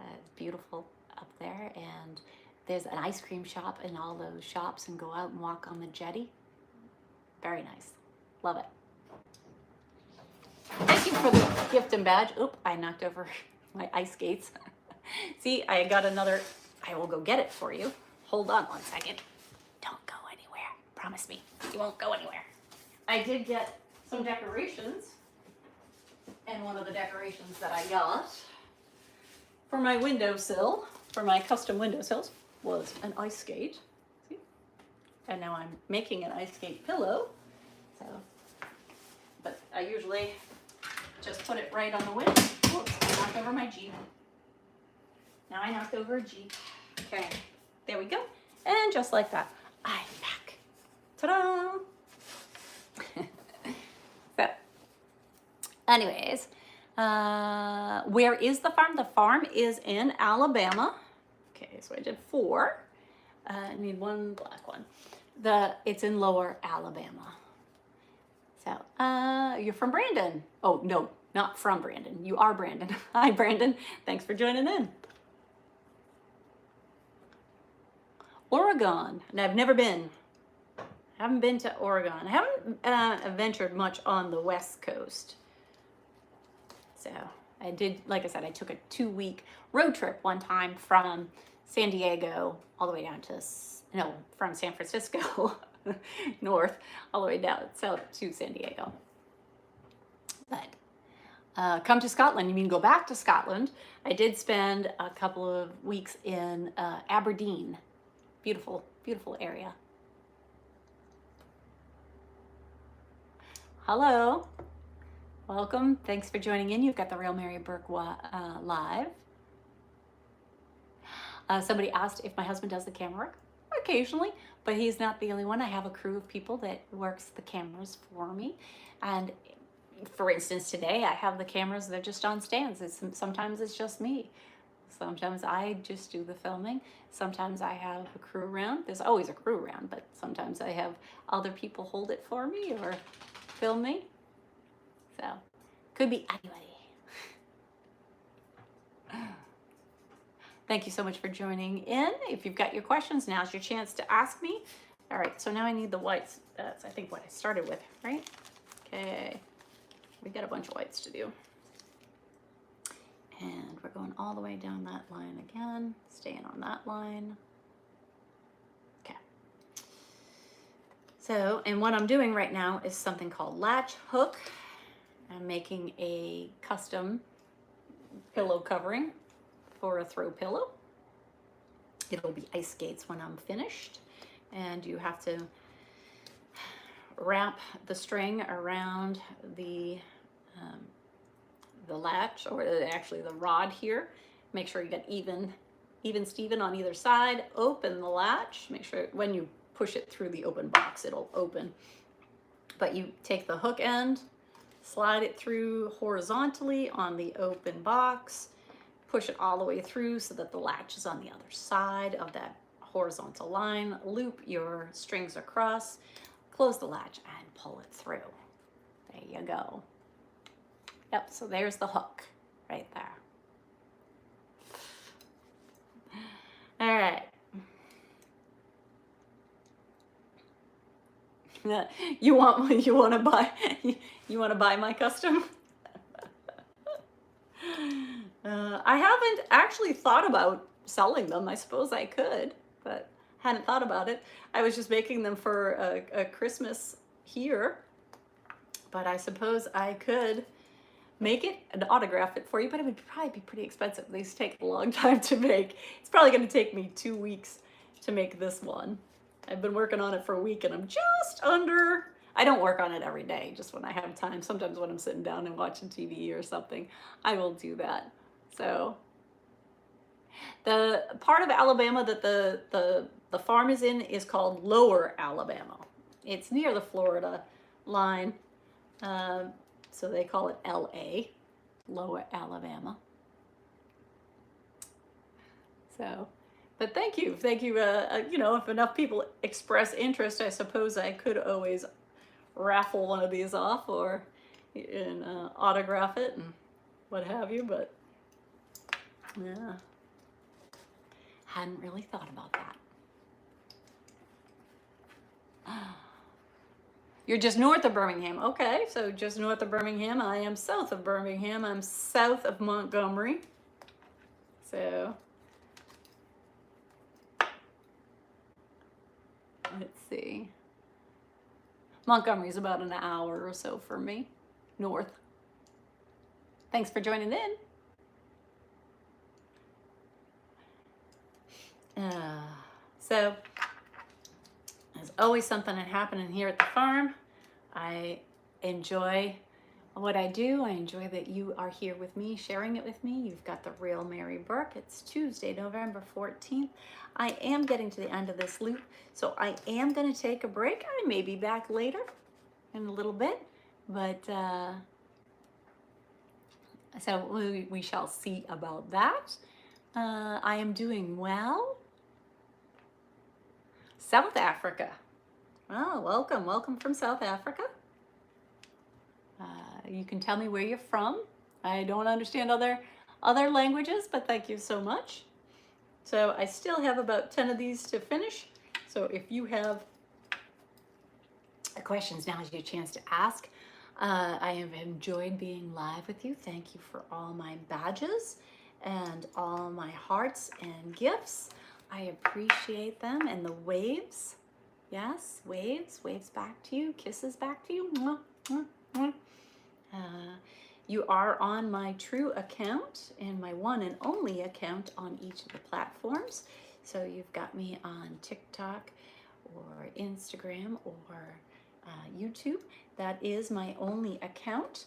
It's beautiful up there, and there's an ice cream shop in all those shops, and go out and walk on the jetty. Very nice. Love it. Thank you for the gift and badge. Oop, I knocked over my ice skates. See, I got another. I will go get it for you. Hold on one second. Don't go anywhere. Promise me you won't go anywhere. I did get some decorations, and one of the decorations that I got for my windowsill, for my custom windowsills, was an ice skate. See? And now I'm making an ice skate pillow. So, but I usually just put it right on the window. Oops, I knocked over my Jeep. Now I knocked over a Jeep. Okay. There we go. And just like that, I'm back. Ta-da! So, anyways, where is the farm? The farm is in Alabama. Okay, so I did 4. I need one black one. It's in Lower Alabama. So, you're from Brandon. Oh, no, not from Brandon. You are Brandon. Hi, Brandon. Thanks for joining in. Oregon, and I've never been. I haven't been to Oregon. I haven't ventured much on the West Coast. So I did, like I said, I took a 2-week road trip one time from San Diego all the way down to, no, from San Francisco north all the way down south to San Diego. But come to Scotland, you mean go back to Scotland. I did spend a couple of weeks in Aberdeen. Beautiful, beautiful area. Hello, welcome. Thanks for joining in. You've got the Real Mary Burke live. Somebody asked if my husband does the camera work. Occasionally, but he's not the only one. I have a crew of people that works the cameras for me. And for instance, today I have the cameras, they're just on stands. Sometimes it's just me. Sometimes I just do the filming. Sometimes I have a crew around. There's always a crew around, but sometimes I have other people hold it for me or film me. So, could be anybody. Thank you so much for joining in. If you've got your questions, now's your chance to ask me. All right, so now I need the whites. That's, I think, what I started with, right? Okay, we got a bunch of whites to do. And we're going all the way down that line again, staying on that line. Okay. So, and what I'm doing right now is something called Latch hook. I'm making a custom pillow covering for a throw pillow. It'll be ice skates when I'm finished. And you have to wrap the string around the latch, or actually the rod here. Make sure you get even Steven on either side. Open the latch. Make sure when you push it through the open box, it'll open. But you take the hook end, slide it through horizontally on the open box, push it all the way through so that the latch is on the other side of that horizontal line. Loop your strings across, close the latch, and pull it through. There you go. Yep, so there's the hook right there. All right. You want to buy you want to buy my custom? I haven't actually thought about selling them. I suppose I could, but hadn't thought about it. I was just making them for a Christmas here, but I suppose I could make it and autograph it for you, but it would probably be pretty expensive. These take a long time to make. It's probably going to take me 2 weeks to make this one. I've been working on it for a week and I'm just under. I don't work on it every day, just when I have time. Sometimes when I'm sitting down and watching TV or something, I will do that. So the part of Alabama that the farm is in is called Lower Alabama. It's near the Florida line. So they call it LA, Lower Alabama. So, but thank you. You know, if enough people express interest, I suppose I could always raffle one of these off or autograph it and what have you, but yeah, hadn't really thought about that. You're just north of Birmingham. Okay, so just north of Birmingham. I am south of Birmingham. I'm south of Montgomery. So let's see. Montgomery's about an hour or so for me, north. Thanks for joining in. So there's always something happening here at the farm. I enjoy what I do. I enjoy that you are here with me, sharing it with me. You've got the real Mary Burke. It's Tuesday, November 14th. I am getting to the end of this loop, so I am going to take a break. I may be back later in a little bit, but so we shall see about that. I am doing well. South Africa. Oh, welcome from South Africa. You can tell me where you're from. I don't understand other languages, but thank you so much. So I still have about 10 of these to finish. So if you have questions, now is your chance to ask. I have enjoyed being live with you. Thank you for all my badges and all my hearts and gifts. I appreciate them, and the waves. Yes, waves back to you, kisses back to you. Mwah, mwah, mwah. You are on my true account and my one and only account on each of the platforms. So you've got me on TikTok or Instagram or YouTube. That is my only account.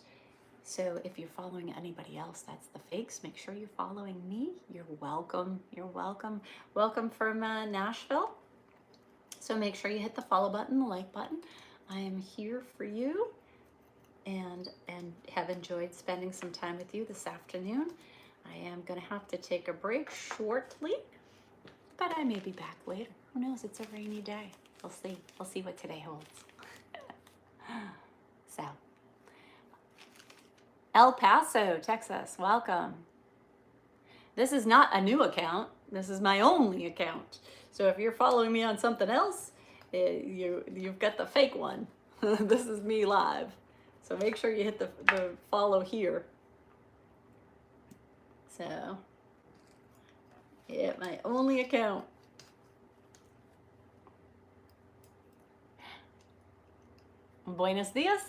So if you're following anybody else, that's the fakes. Make sure you're following me. You're welcome. You're welcome. Welcome from Nashville. So make sure you hit the follow button, the like button. I am here for you and have enjoyed spending some time with you this afternoon. I am going to have to take a break shortly, but I may be back later. Who knows? It's a rainy day. We'll see. We'll see what today holds. So. El Paso, Texas, welcome. This is not a new account. This is my only account. So if you're following me on something else, you've got the fake one. This is me live. So make sure you hit the follow here. So, yeah, my only account. Buenos dias.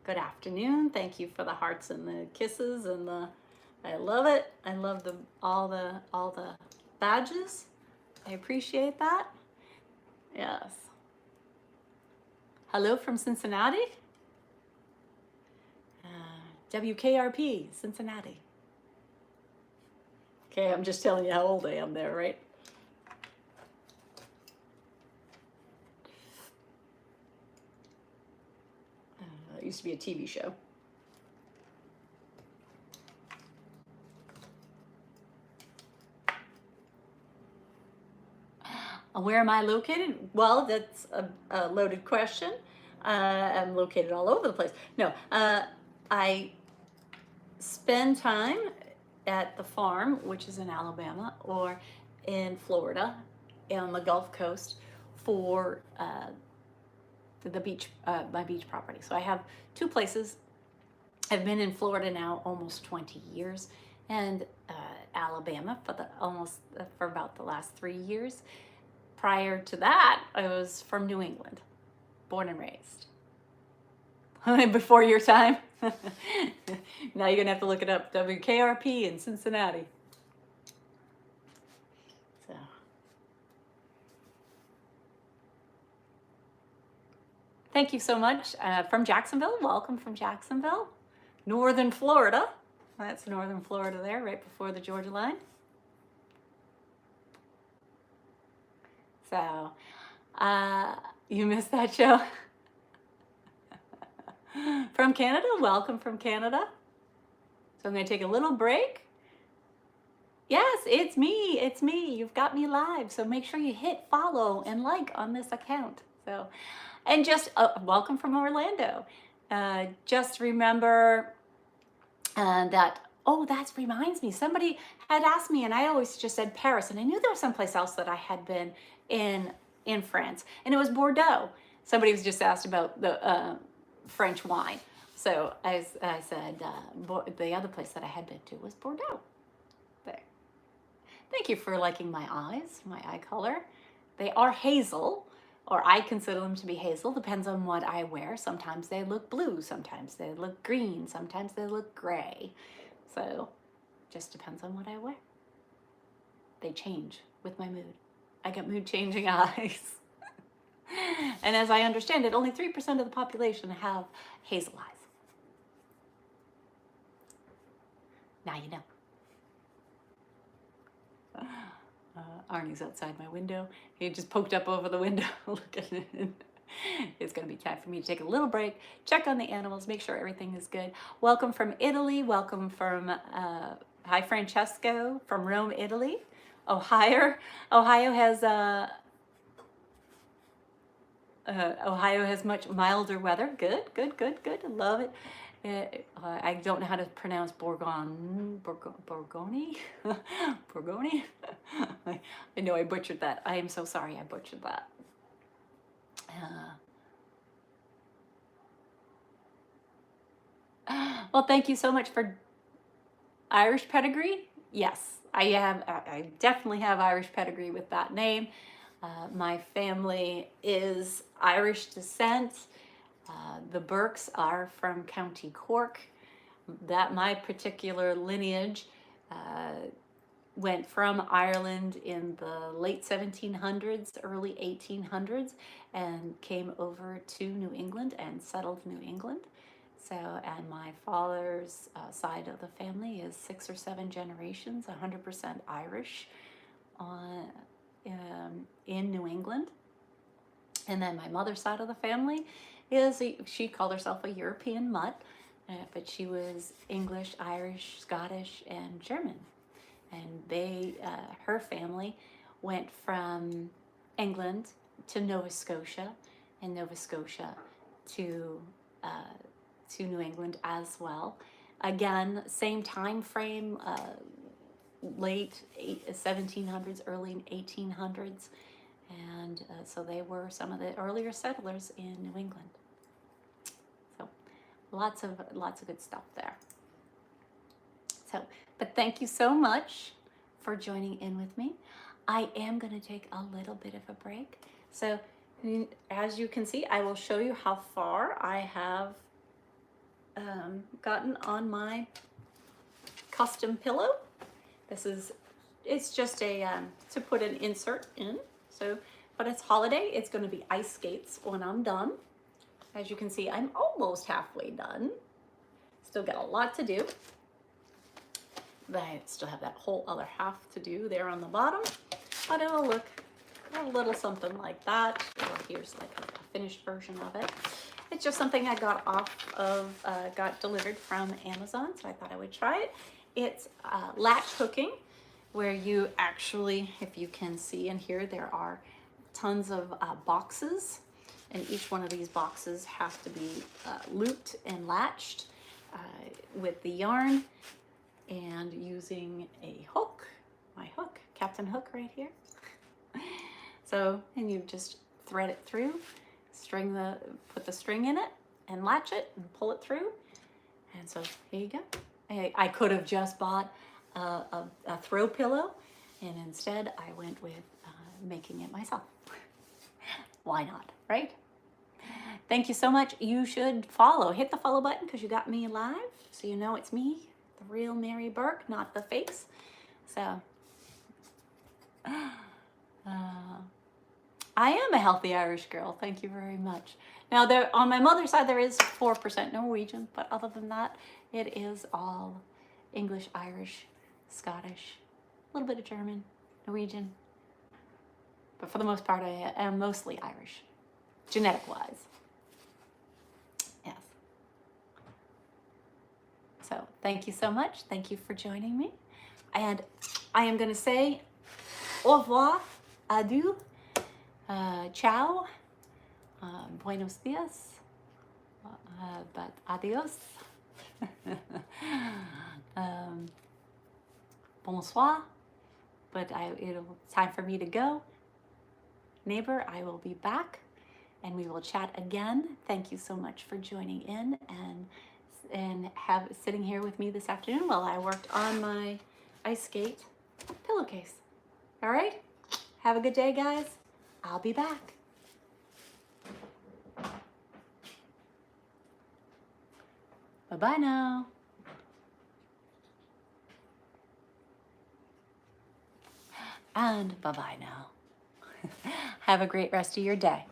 Good afternoon. Thank you for the hearts and the kisses and I love it. I love all the badges. I appreciate that. Yes. Hello from Cincinnati. WKRP, Cincinnati. Okay, I'm just telling you how old I am there, right? It used to be a TV show. Where am I located? Well, that's a loaded question. I'm located all over the place. No, I spend time at the farm, which is in Alabama, or in Florida, on the Gulf Coast, for the beach, my beach property. So I have two places. I've been in Florida now almost 20 years, and Alabama for about the last 3 years. Prior to that, I was from New England, born and raised. Before your time. Now you're gonna have to look it up. WKRP in Cincinnati. So. Thank you so much from Jacksonville. Welcome from Jacksonville, Northern Florida. That's Northern Florida there, right before the Georgia line. So, you missed that show? From Canada, welcome from Canada. So I'm going to take a little break. Yes, it's me. It's me. You've got me live. So make sure you hit follow and like on this account. So, and just welcome from Orlando. Just remember that, oh, that reminds me. Somebody had asked me, and I always just said Paris, and I knew there was someplace else that I had been in France, and it was Bordeaux. Somebody was just asked about the French wine. So I said the other place that I had been to was Bordeaux. There. Thank you for liking my eyes, my eye color. They are hazel, or I consider them to be hazel. Depends on what I wear. Sometimes they look blue, sometimes they look green, sometimes they look gray. So just depends on what I wear. They change with my mood. I get mood changing eyes. And as I understand it, only 3% of the population have hazel eyes. Now you know. Arnie's outside my window. He just poked up over the window. Look at it. It's going to be time for me to take a little break, check on the animals, make sure everything is good. Welcome from Italy. Welcome from, hi Francesco from Rome, Italy. Ohio has Ohio has much milder weather. Good. I love it. I don't know how to pronounce Bourgogne. Bourgogne? I know I butchered that. I am so sorry I butchered that. Well, thank you so much for Irish pedigree. Yes, I definitely have Irish pedigree with that name. My family is Irish descent. The Burkes are from County Cork. That my particular lineage went from Ireland in the late 1700s, early 1800s, and came over to New England and settled New England. So, and my father's side of the family is 6 or 7 generations, 100% Irish in New England. And then my mother's side of the family is, she called herself a European mutt, but she was English, Irish, Scottish, and German. And her family went from England to Nova Scotia, and Nova Scotia to New England as well. Again, same time frame, late 1700s, early 1800s. And so they were some of the earlier settlers in New England. So lots of good stuff there. So, but thank you so much for joining in with me. I am going to take a little bit of a break. So as you can see, I will show you how far I have gotten on my custom pillow. It's just a to put an insert in. So, but it's holiday. It's going to be ice skates when I'm done. As you can see, I'm almost halfway done. Still got a lot to do. But I still have that whole other half to do there on the bottom. But it'll look a little something like that. Or here's like a finished version of it. It's just something I got got delivered from Amazon, so I thought I would try it. It's latch hooking, where you actually, if you can see in here, there are tons of boxes, and each one of these boxes has to be looped and latched with the yarn, and using a hook, my hook, Captain Hook right here. So, and you just thread it through, put the string in it and latch it and pull it through. And so here you go. I could have just bought a throw pillow, and instead I went with making it myself. Why not, right? Thank you so much. You should hit the follow button because you got me live, so you know it's me, the real Mary Burke, not the fakes. So I am a healthy Irish girl. Thank you very much. Now, on my mother's side, there is 4% Norwegian, but other than that, it is all English, Irish, Scottish, a little bit of German, Norwegian. But for the most part, I am mostly Irish, genetic-wise. Yes. So thank you so much. Thank you for joining me. And I am going to say au revoir, adieu, ciao, buenos dias, but adios, bonsoir, but it's time for me to go. Neighbor, I will be back and we will chat again. Thank you so much for joining in and sitting here with me this afternoon while I worked on my ice skate pillowcase. All right, have a good day, guys. I'll be back. Bye-bye now. And bye-bye now. Have a great rest of your day.